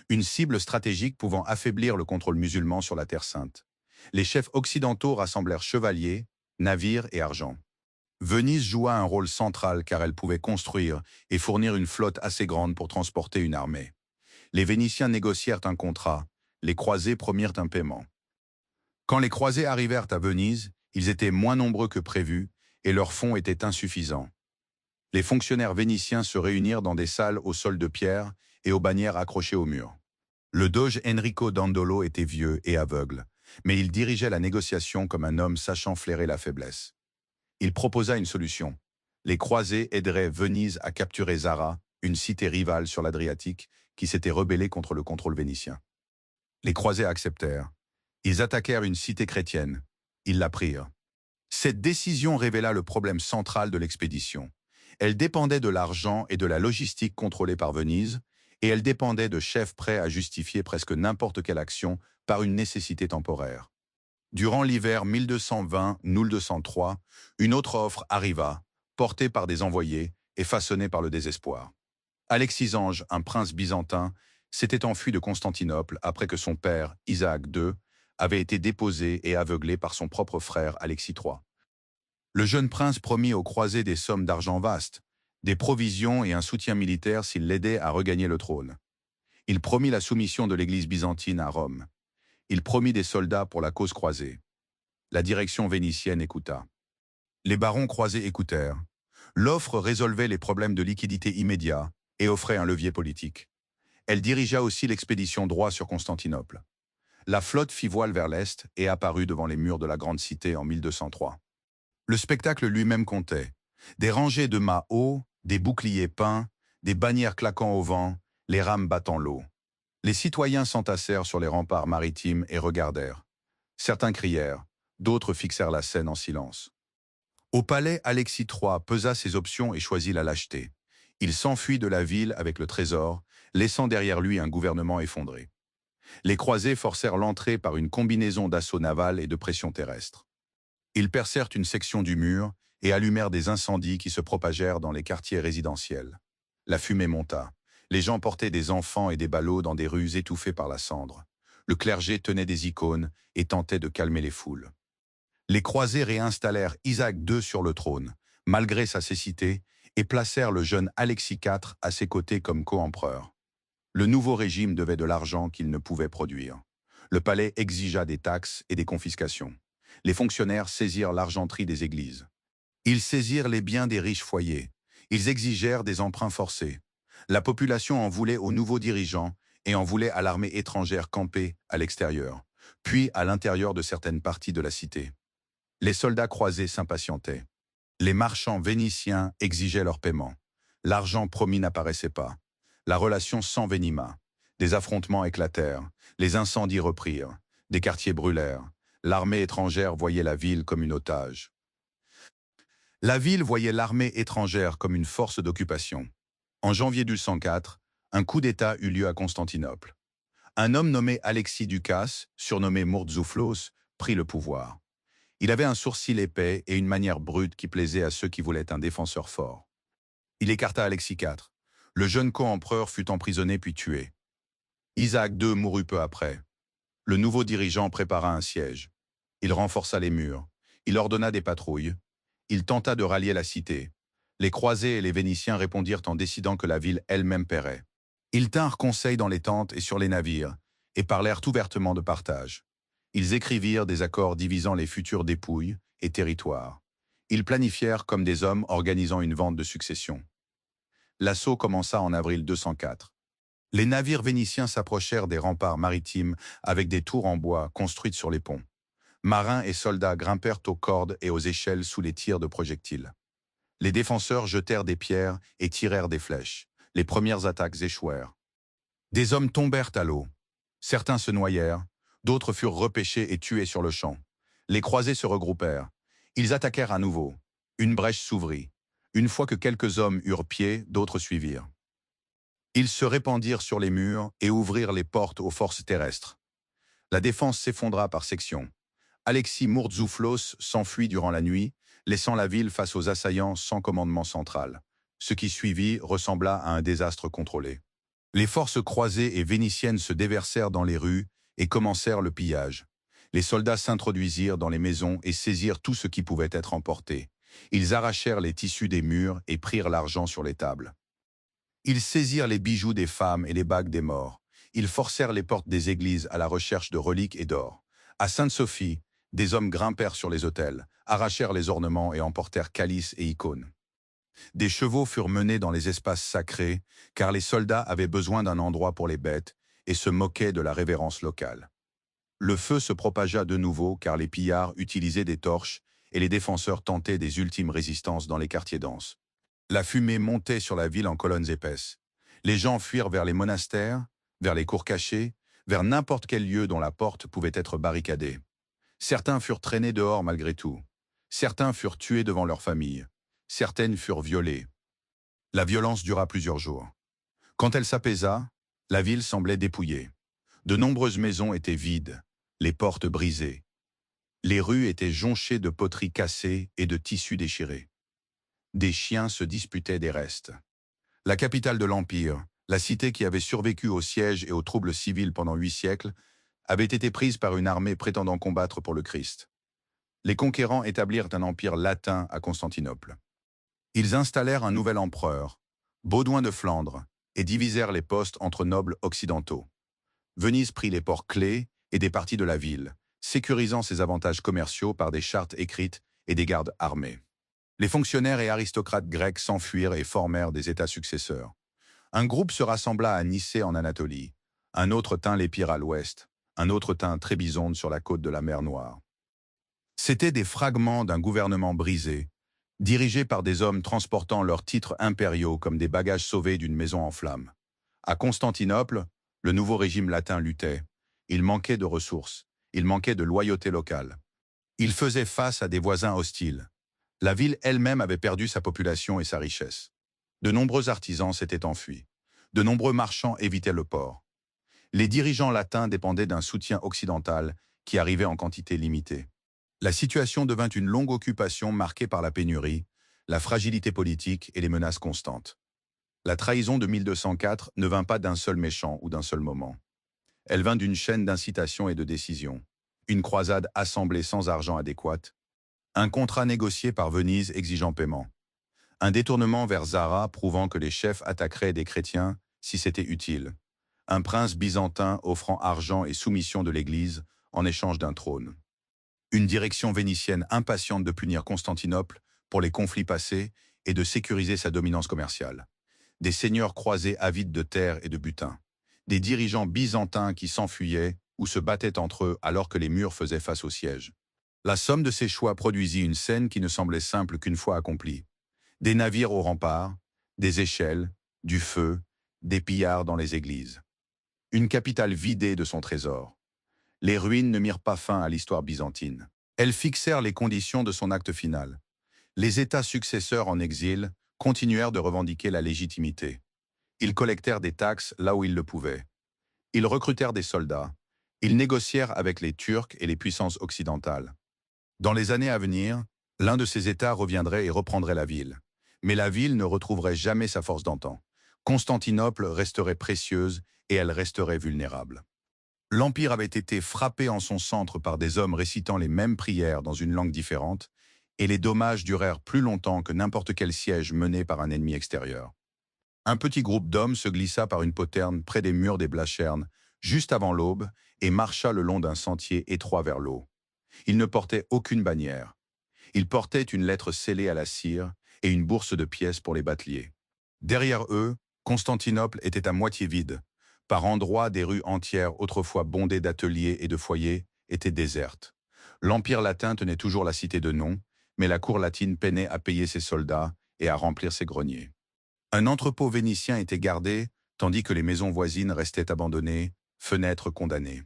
Une cible stratégique pouvant affaiblir le contrôle musulman sur la Terre sainte. Les chefs occidentaux rassemblèrent chevaliers, navires et argent. Venise joua un rôle central car elle pouvait construire et fournir une flotte assez grande pour transporter une armée. Les Vénitiens négocièrent un contrat, les croisés promirent un paiement. Quand les croisés arrivèrent à Venise, ils étaient moins nombreux que prévu et leurs fonds étaient insuffisants. Les fonctionnaires vénitiens se réunirent dans des salles au sol de pierre et aux bannières accrochées au mur. Le doge Enrico Dandolo était vieux et aveugle, mais il dirigeait la négociation comme un homme sachant flairer la faiblesse. Il proposa une solution. Les croisés aideraient Venise à capturer Zara, une cité rivale sur l'Adriatique, qui s'était rebellée contre le contrôle vénitien. Les croisés acceptèrent. Ils attaquèrent une cité chrétienne. Ils la prirent. Cette décision révéla le problème central de l'expédition. Elle dépendait de l'argent et de la logistique contrôlée par Venise, et elle dépendait de chefs prêts à justifier presque n'importe quelle action par une nécessité temporaire. Durant l'hiver 1220-1203, une autre offre arriva, portée par des envoyés et façonnée par le désespoir. Alexis-Ange, un prince byzantin, s'était enfui de Constantinople après que son père, Isaac II, avait été déposé et aveuglé par son propre frère Alexis III. Le jeune prince promit aux croisés des sommes d'argent vastes, des provisions et un soutien militaire s'il l'aidait à regagner le trône. Il promit la soumission de l'Église byzantine à Rome. Il promit des soldats pour la cause croisée. La direction vénitienne écouta. Les barons croisés écoutèrent. L'offre résolvait les problèmes de liquidité immédiats et offrait un levier politique. Elle dirigea aussi l'expédition droit sur Constantinople. La flotte fit voile vers l'est et apparut devant les murs de la grande cité en 1203. Le spectacle lui-même comptait. Des rangées de mâts hauts, des boucliers peints, des bannières claquant au vent, les rames battant l'eau. Les citoyens s'entassèrent sur les remparts maritimes et regardèrent. Certains crièrent, d'autres fixèrent la scène en silence. Au palais, Alexis III pesa ses options et choisit la lâcheté. Il s'enfuit de la ville avec le trésor, laissant derrière lui un gouvernement effondré. Les croisés forcèrent l'entrée par une combinaison d'assauts navals et de pression terrestre. Ils percèrent une section du mur et allumèrent des incendies qui se propagèrent dans les quartiers résidentiels. La fumée monta. Les gens portaient des enfants et des ballots dans des rues étouffées par la cendre. Le clergé tenait des icônes et tentait de calmer les foules. Les croisés réinstallèrent Isaac II sur le trône, malgré sa cécité, et placèrent le jeune Alexis IV à ses côtés comme co-empereur. Le nouveau régime devait de l'argent qu'il ne pouvait produire. Le palais exigea des taxes et des confiscations. Les fonctionnaires saisirent l'argenterie des églises. Ils saisirent les biens des riches foyers. Ils exigèrent des emprunts forcés. La population en voulait aux nouveaux dirigeants et en voulait à l'armée étrangère campée à l'extérieur, puis à l'intérieur de certaines parties de la cité. Les soldats croisés s'impatientaient. Les marchands vénitiens exigeaient leur paiement. L'argent promis n'apparaissait pas. La relation s'envenima. Des affrontements éclatèrent. Les incendies reprirent. Des quartiers brûlèrent. L'armée étrangère voyait la ville comme une otage. La ville voyait l'armée étrangère comme une force d'occupation. En janvier 1204, un coup d'État eut lieu à Constantinople. Un homme nommé Alexis Ducas, surnommé Mourtzouflos, prit le pouvoir. Il avait un sourcil épais et une manière brute qui plaisait à ceux qui voulaient un défenseur fort. Il écarta Alexis IV. Le jeune co-empereur fut emprisonné puis tué. Isaac II mourut peu après. Le nouveau dirigeant prépara un siège. Il renforça les murs. Il ordonna des patrouilles. Il tenta de rallier la cité. Les croisés et les Vénitiens répondirent en décidant que la ville elle-même paierait. Ils tinrent conseil dans les tentes et sur les navires, et parlèrent ouvertement de partage. Ils écrivirent des accords divisant les futures dépouilles et territoires. Ils planifièrent comme des hommes organisant une vente de succession. L'assaut commença en avril 204. Les navires vénitiens s'approchèrent des remparts maritimes avec des tours en bois construites sur les ponts. Marins et soldats grimpèrent aux cordes et aux échelles sous les tirs de projectiles. Les défenseurs jetèrent des pierres et tirèrent des flèches. Les premières attaques échouèrent. Des hommes tombèrent à l'eau. Certains se noyèrent, d'autres furent repêchés et tués sur le champ. Les croisés se regroupèrent. Ils attaquèrent à nouveau. Une brèche s'ouvrit. Une fois que quelques hommes eurent pied, d'autres suivirent. Ils se répandirent sur les murs et ouvrirent les portes aux forces terrestres. La défense s'effondra par sections. Alexis Mourtzouflos s'enfuit durant la nuit, laissant la ville face aux assaillants sans commandement central. Ce qui suivit ressembla à un désastre contrôlé. Les forces croisées et vénitiennes se déversèrent dans les rues et commencèrent le pillage. Les soldats s'introduisirent dans les maisons et saisirent tout ce qui pouvait être emporté. Ils arrachèrent les tissus des murs et prirent l'argent sur les tables. Ils saisirent les bijoux des femmes et les bagues des morts. Ils forcèrent les portes des églises à la recherche de reliques et d'or. À Sainte-Sophie, des hommes grimpèrent sur les autels, arrachèrent les ornements et emportèrent calices et icônes. Des chevaux furent menés dans les espaces sacrés, car les soldats avaient besoin d'un endroit pour les bêtes et se moquaient de la révérence locale. Le feu se propagea de nouveau car les pillards utilisaient des torches et les défenseurs tentaient des ultimes résistances dans les quartiers denses. La fumée montait sur la ville en colonnes épaisses. Les gens fuirent vers les monastères, vers les cours cachées, vers n'importe quel lieu dont la porte pouvait être barricadée. Certains furent traînés dehors malgré tout. Certains furent tués devant leur famille. Certaines furent violées. La violence dura plusieurs jours. Quand elle s'apaisa, la ville semblait dépouillée. De nombreuses maisons étaient vides, les portes brisées. Les rues étaient jonchées de poteries cassées et de tissus déchirés. Des chiens se disputaient des restes. La capitale de l'Empire, la cité qui avait survécu au siège et aux troubles civils pendant 8 siècles, avait été prise par une armée prétendant combattre pour le Christ. Les conquérants établirent un empire latin à Constantinople. Ils installèrent un nouvel empereur, Baudouin de Flandre, et divisèrent les postes entre nobles occidentaux. Venise prit les ports clés et des parties de la ville, sécurisant ses avantages commerciaux par des chartes écrites et des gardes armés. Les fonctionnaires et aristocrates grecs s'enfuirent et formèrent des États successeurs. Un groupe se rassembla à Nicée en Anatolie, un autre tint l'Épire à l'ouest, un autre tint Trébizonde sur la côte de la mer Noire. C'étaient des fragments d'un gouvernement brisé, dirigé par des hommes transportant leurs titres impériaux comme des bagages sauvés d'une maison en flammes. À Constantinople, le nouveau régime latin luttait. Il manquait de ressources, il manquait de loyauté locale. Il faisait face à des voisins hostiles. La ville elle-même avait perdu sa population et sa richesse. De nombreux artisans s'étaient enfuis. De nombreux marchands évitaient le port. Les dirigeants latins dépendaient d'un soutien occidental qui arrivait en quantité limitée. La situation devint une longue occupation marquée par la pénurie, la fragilité politique et les menaces constantes. La trahison de 1204 ne vint pas d'un seul méchant ou d'un seul moment. Elle vint d'une chaîne d'incitations et de décisions. Une croisade assemblée sans argent adéquat. Un contrat négocié par Venise exigeant paiement. Un détournement vers Zara prouvant que les chefs attaqueraient des chrétiens si c'était utile. Un prince byzantin offrant argent et soumission de l'Église en échange d'un trône. Une direction vénitienne impatiente de punir Constantinople pour les conflits passés et de sécuriser sa dominance commerciale. Des seigneurs croisés avides de terre et de butin. Des dirigeants byzantins qui s'enfuyaient ou se battaient entre eux alors que les murs faisaient face au siège. La somme de ces choix produisit une scène qui ne semblait simple qu'une fois accomplie. Des navires aux remparts, des échelles, du feu, des pillards dans les églises. Une capitale vidée de son trésor. Les ruines ne mirent pas fin à l'histoire byzantine. Elles fixèrent les conditions de son acte final. Les États successeurs en exil continuèrent de revendiquer la légitimité. Ils collectèrent des taxes là où ils le pouvaient. Ils recrutèrent des soldats. Ils négocièrent avec les Turcs et les puissances occidentales. Dans les années à venir, l'un de ces États reviendrait et reprendrait la ville. Mais la ville ne retrouverait jamais sa force d'antan. Constantinople resterait précieuse et elle resterait vulnérable. L'Empire avait été frappé en son centre par des hommes récitant les mêmes prières dans une langue différente, et les dommages durèrent plus longtemps que n'importe quel siège mené par un ennemi extérieur. Un petit groupe d'hommes se glissa par une poterne près des murs des Blachernes, juste avant l'aube, et marcha le long d'un sentier étroit vers l'eau. Ils ne portaient aucune bannière. Ils portaient une lettre scellée à la cire et une bourse de pièces pour les bateliers. Derrière eux, Constantinople était à moitié vide. Par endroits, des rues entières, autrefois bondées d'ateliers et de foyers, étaient désertes. L'Empire latin tenait toujours la cité de nom, mais la cour latine peinait à payer ses soldats et à remplir ses greniers. Un entrepôt vénitien était gardé, tandis que les maisons voisines restaient abandonnées, fenêtres condamnées.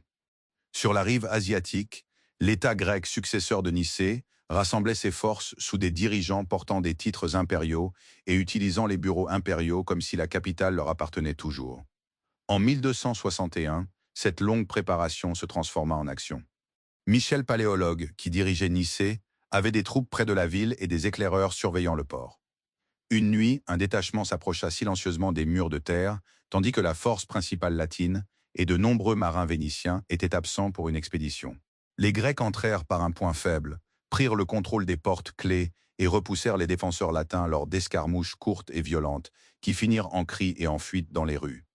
Sur la rive asiatique, l'État grec successeur de Nicée rassemblait ses forces sous des dirigeants portant des titres impériaux et utilisant les bureaux impériaux comme si la capitale leur appartenait toujours. En 1261, cette longue préparation se transforma en action. Michel Paléologue, qui dirigeait Nicée, avait des troupes près de la ville et des éclaireurs surveillant le port. Une nuit, un détachement s'approcha silencieusement des murs de terre, tandis que la force principale latine et de nombreux marins vénitiens étaient absents pour une expédition. Les Grecs entrèrent par un point faible, prirent le contrôle des portes clés et repoussèrent les défenseurs latins lors d'escarmouches courtes et violentes qui finirent en cris et en fuites dans les rues.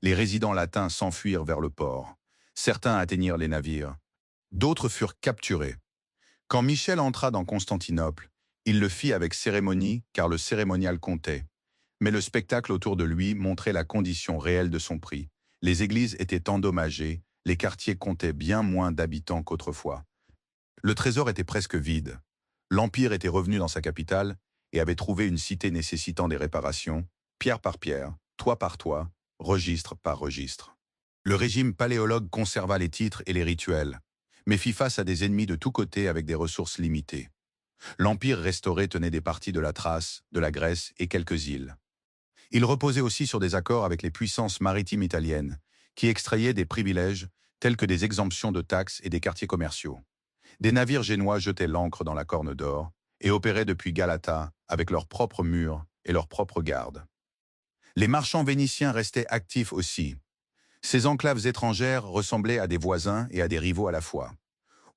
Les résidents latins s'enfuirent vers le port. Certains atteignirent les navires. D'autres furent capturés. Quand Michel entra dans Constantinople, Il le fit avec cérémonie, car le cérémonial comptait. Mais le spectacle autour de lui montrait la condition réelle de son prix. Les églises étaient endommagées, les quartiers comptaient bien moins d'habitants qu'autrefois. Le trésor était presque vide. L'Empire était revenu dans sa capitale et avait trouvé une cité nécessitant des réparations, pierre par pierre, toit par toit, registre par registre. Le régime paléologue conserva les titres et les rituels, mais fit face à des ennemis de tous côtés avec des ressources limitées. L'Empire restauré tenait des parties de la Thrace, de la Grèce et quelques îles. Il reposait aussi sur des accords avec les puissances maritimes italiennes, qui extrayaient des privilèges tels que des exemptions de taxes et des quartiers commerciaux. Des navires génois jetaient l'ancre dans la Corne d'Or et opéraient depuis Galata avec leurs propres murs et leurs propres gardes. Les marchands vénitiens restaient actifs aussi. Ces enclaves étrangères ressemblaient à des voisins et à des rivaux à la fois.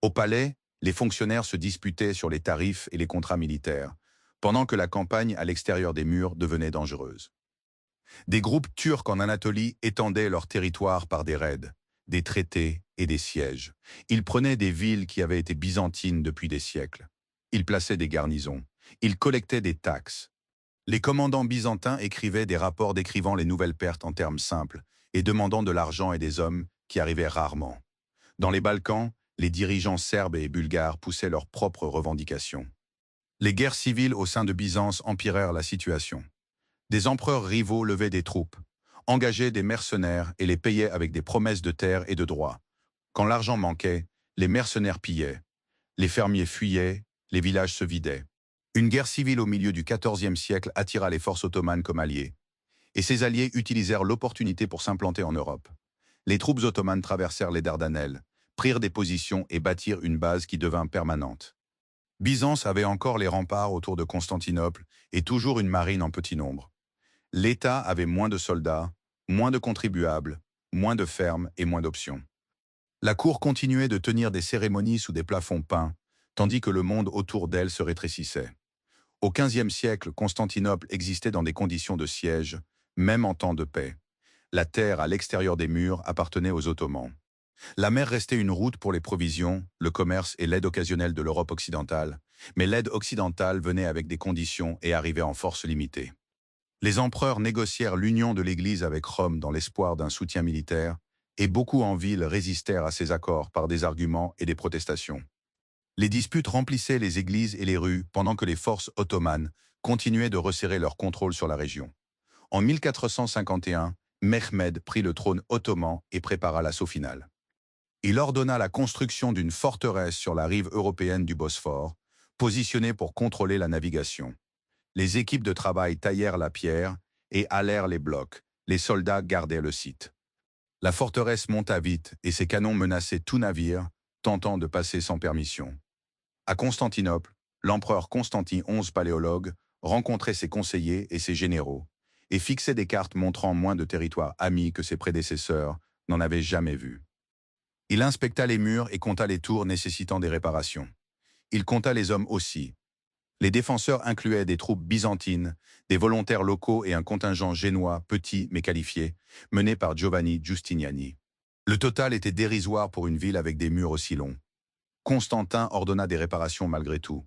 Au palais, les fonctionnaires se disputaient sur les tarifs et les contrats militaires, pendant que la campagne à l'extérieur des murs devenait dangereuse. Des groupes turcs en Anatolie étendaient leur territoire par des raids, des traités et des sièges. Ils prenaient des villes qui avaient été byzantines depuis des siècles. Ils plaçaient des garnisons. Ils collectaient des taxes. Les commandants byzantins écrivaient des rapports décrivant les nouvelles pertes en termes simples et demandant de l'argent et des hommes qui arrivaient rarement. Dans les Balkans, les dirigeants serbes et bulgares poussaient leurs propres revendications. Les guerres civiles au sein de Byzance empirèrent la situation. Des empereurs rivaux levaient des troupes, engageaient des mercenaires et les payaient avec des promesses de terre et de droits. Quand l'argent manquait, les mercenaires pillaient. Les fermiers fuyaient, les villages se vidaient. Une guerre civile au milieu du XIVe siècle attira les forces ottomanes comme alliés. Et ces alliés utilisèrent l'opportunité pour s'implanter en Europe. Les troupes ottomanes traversèrent les Dardanelles, prirent des positions et bâtirent une base qui devint permanente. Byzance avait encore les remparts autour de Constantinople et toujours une marine en petit nombre. L'État avait moins de soldats, moins de contribuables, moins de fermes et moins d'options. La cour continuait de tenir des cérémonies sous des plafonds peints, tandis que le monde autour d'elle se rétrécissait. Au XVe siècle, Constantinople existait dans des conditions de siège, même en temps de paix. La terre à l'extérieur des murs appartenait aux Ottomans. La mer restait une route pour les provisions, le commerce et l'aide occasionnelle de l'Europe occidentale, mais l'aide occidentale venait avec des conditions et arrivait en force limitée. Les empereurs négocièrent l'union de l'Église avec Rome dans l'espoir d'un soutien militaire, et beaucoup en ville résistèrent à ces accords par des arguments et des protestations. Les disputes remplissaient les églises et les rues pendant que les forces ottomanes continuaient de resserrer leur contrôle sur la région. En 1451, Mehmed prit le trône ottoman et prépara l'assaut final. Il ordonna la construction d'une forteresse sur la rive européenne du Bosphore, positionnée pour contrôler la navigation. Les équipes de travail taillèrent la pierre et halèrent les blocs. Les soldats gardaient le site. La forteresse monta vite et ses canons menaçaient tout navire, tentant de passer sans permission. À Constantinople, l'empereur Constantin XI paléologue rencontrait ses conseillers et ses généraux et fixait des cartes montrant moins de territoires amis que ses prédécesseurs n'en avaient jamais vu. Il inspecta les murs et compta les tours nécessitant des réparations. Il compta les hommes aussi. Les défenseurs incluaient des troupes byzantines, des volontaires locaux et un contingent génois petit mais qualifié, mené par Giovanni Giustiniani. Le total était dérisoire pour une ville avec des murs aussi longs. Constantin ordonna des réparations malgré tout.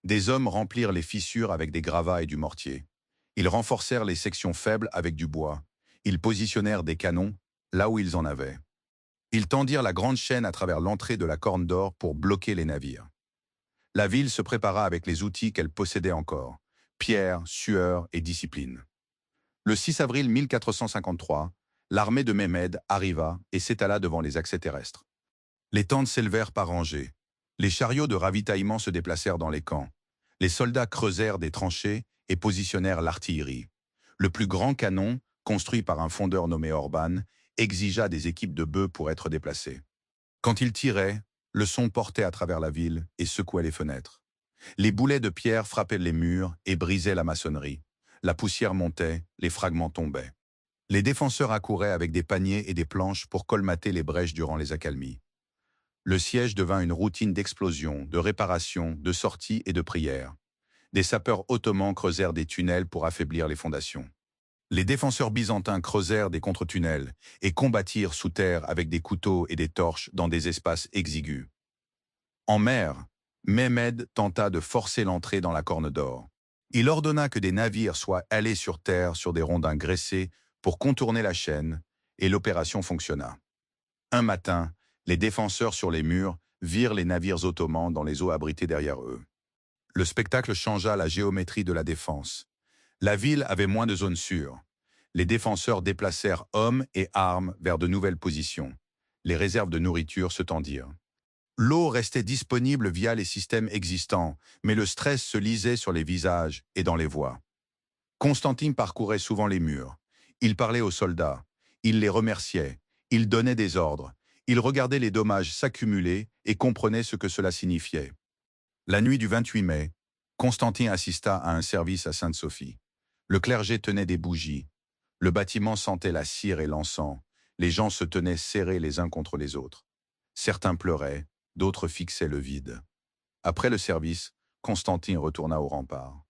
Des hommes remplirent les fissures avec des gravats et du mortier. Ils renforcèrent les sections faibles avec du bois. Ils positionnèrent des canons là où ils en avaient. Ils tendirent la grande chaîne à travers l'entrée de la Corne d'Or pour bloquer les navires. La ville se prépara avec les outils qu'elle possédait encore, pierre, sueur et discipline. Le 6 avril 1453, l'armée de Mehmed arriva et s'étala devant les accès terrestres. Les tentes s'élevèrent par rangées. Les chariots de ravitaillement se déplacèrent dans les camps. Les soldats creusèrent des tranchées et positionnèrent l'artillerie. Le plus grand canon, construit par un fondeur nommé Orban, exigea des équipes de bœufs pour être déplacées. Quand il tirait, le son portait à travers la ville et secouait les fenêtres. Les boulets de pierre frappaient les murs et brisaient la maçonnerie. La poussière montait, les fragments tombaient. Les défenseurs accouraient avec des paniers et des planches pour colmater les brèches durant les accalmies. Le siège devint une routine d'explosions, de réparations, de sorties et de prières. Des sapeurs ottomans creusèrent des tunnels pour affaiblir les fondations. Les défenseurs byzantins creusèrent des contre-tunnels et combattirent sous terre avec des couteaux et des torches dans des espaces exigus. En mer, Mehmed tenta de forcer l'entrée dans la Corne d'Or. Il ordonna que des navires soient halés sur terre sur des rondins graissés pour contourner la chaîne, et l'opération fonctionna. Un matin, les défenseurs sur les murs virent les navires ottomans dans les eaux abritées derrière eux. Le spectacle changea la géométrie de la défense. La ville avait moins de zones sûres. Les défenseurs déplacèrent hommes et armes vers de nouvelles positions. Les réserves de nourriture se tendirent. L'eau restait disponible via les systèmes existants, mais le stress se lisait sur les visages et dans les voix. Constantine parcourait souvent les murs. Il parlait aux soldats. Il les remerciait. Il donnait des ordres. Il regardait les dommages s'accumuler et comprenait ce que cela signifiait. La nuit du 28 mai, Constantine assista à un service à Sainte-Sophie. Le clergé tenait des bougies. Le bâtiment sentait la cire et l'encens. Les gens se tenaient serrés les uns contre les autres. Certains pleuraient, d'autres fixaient le vide. Après le service, Constantine retourna au rempart.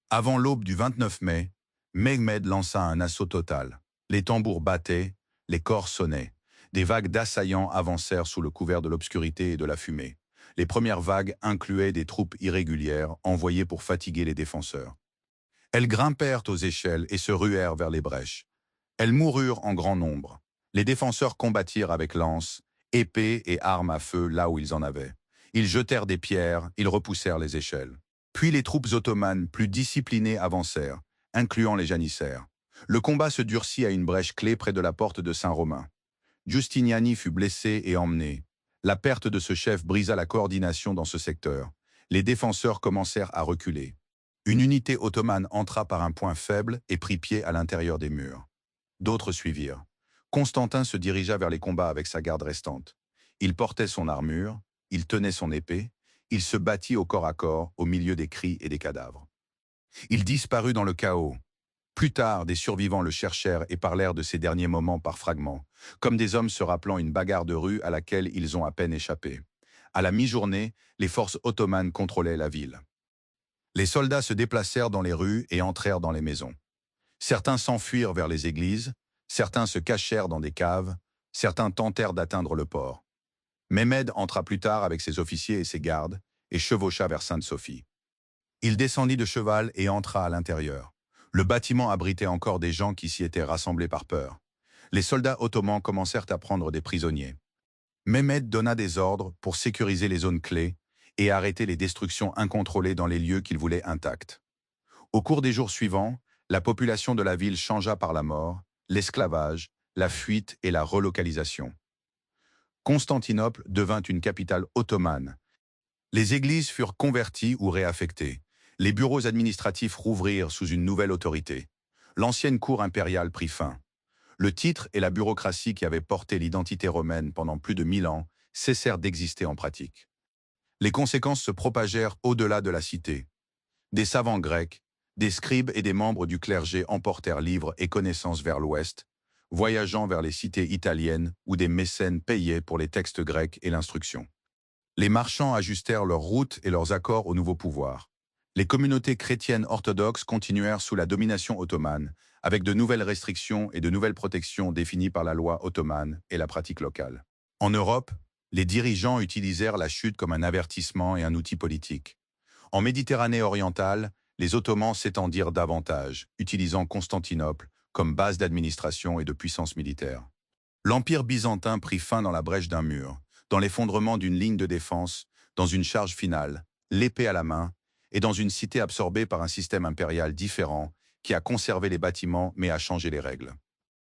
Avant l'aube du 29 mai, Mehmed lança un assaut total. Les tambours battaient, les cors sonnaient. Des vagues d'assaillants avancèrent sous le couvert de l'obscurité et de la fumée. Les premières vagues incluaient des troupes irrégulières envoyées pour fatiguer les défenseurs. Elles grimpèrent aux échelles et se ruèrent vers les brèches. Elles moururent en grand nombre. Les défenseurs combattirent avec lances, épées et armes à feu là où ils en avaient. Ils jetèrent des pierres, ils repoussèrent les échelles. Puis les troupes ottomanes plus disciplinées avancèrent, incluant les janissaires. Le combat se durcit à une brèche clé près de la porte de Saint-Romain. Giustiniani fut blessé et emmené. La perte de ce chef brisa la coordination dans ce secteur. Les défenseurs commencèrent à reculer. Une unité ottomane entra par un point faible et prit pied à l'intérieur des murs. D'autres suivirent. Constantin se dirigea vers les combats avec sa garde restante. Il portait son armure, il tenait son épée, il se battit au corps à corps au milieu des cris et des cadavres. Il disparut dans le chaos. Plus tard, des survivants le cherchèrent et parlèrent de ses derniers moments par fragments, comme des hommes se rappelant une bagarre de rue à laquelle ils ont à peine échappé. À la mi-journée, les forces ottomanes contrôlaient la ville. Les soldats se déplacèrent dans les rues et entrèrent dans les maisons. Certains s'enfuirent vers les églises, certains se cachèrent dans des caves, certains tentèrent d'atteindre le port. Mehmed entra plus tard avec ses officiers et ses gardes et chevaucha vers Sainte-Sophie. Il descendit de cheval et entra à l'intérieur. Le bâtiment abritait encore des gens qui s'y étaient rassemblés par peur. Les soldats ottomans commencèrent à prendre des prisonniers. Mehmed donna des ordres pour sécuriser les zones clés et arrêter les destructions incontrôlées dans les lieux qu'il voulait intacts. Au cours des jours suivants, la population de la ville changea par la mort, l'esclavage, la fuite et la relocalisation. Constantinople devint une capitale ottomane. Les églises furent converties ou réaffectées. Les bureaux administratifs rouvrirent sous une nouvelle autorité. L'ancienne cour impériale prit fin. Le titre et la bureaucratie qui avaient porté l'identité romaine pendant plus de 1000 ans cessèrent d'exister en pratique. Les conséquences se propagèrent au-delà de la cité. Des savants grecs, des scribes et des membres du clergé emportèrent livres et connaissances vers l'ouest, voyageant vers les cités italiennes où des mécènes payaient pour les textes grecs et l'instruction. Les marchands ajustèrent leurs routes et leurs accords au nouveau pouvoir. Les communautés chrétiennes orthodoxes continuèrent sous la domination ottomane, avec de nouvelles restrictions et de nouvelles protections définies par la loi ottomane et la pratique locale. En Europe, les dirigeants utilisèrent la chute comme un avertissement et un outil politique. En Méditerranée orientale, les Ottomans s'étendirent davantage, utilisant Constantinople comme base d'administration et de puissance militaire. L'Empire byzantin prit fin dans la brèche d'un mur, dans l'effondrement d'une ligne de défense, dans une charge finale, l'épée à la main, et dans une cité absorbée par un système impérial différent qui a conservé les bâtiments mais a changé les règles.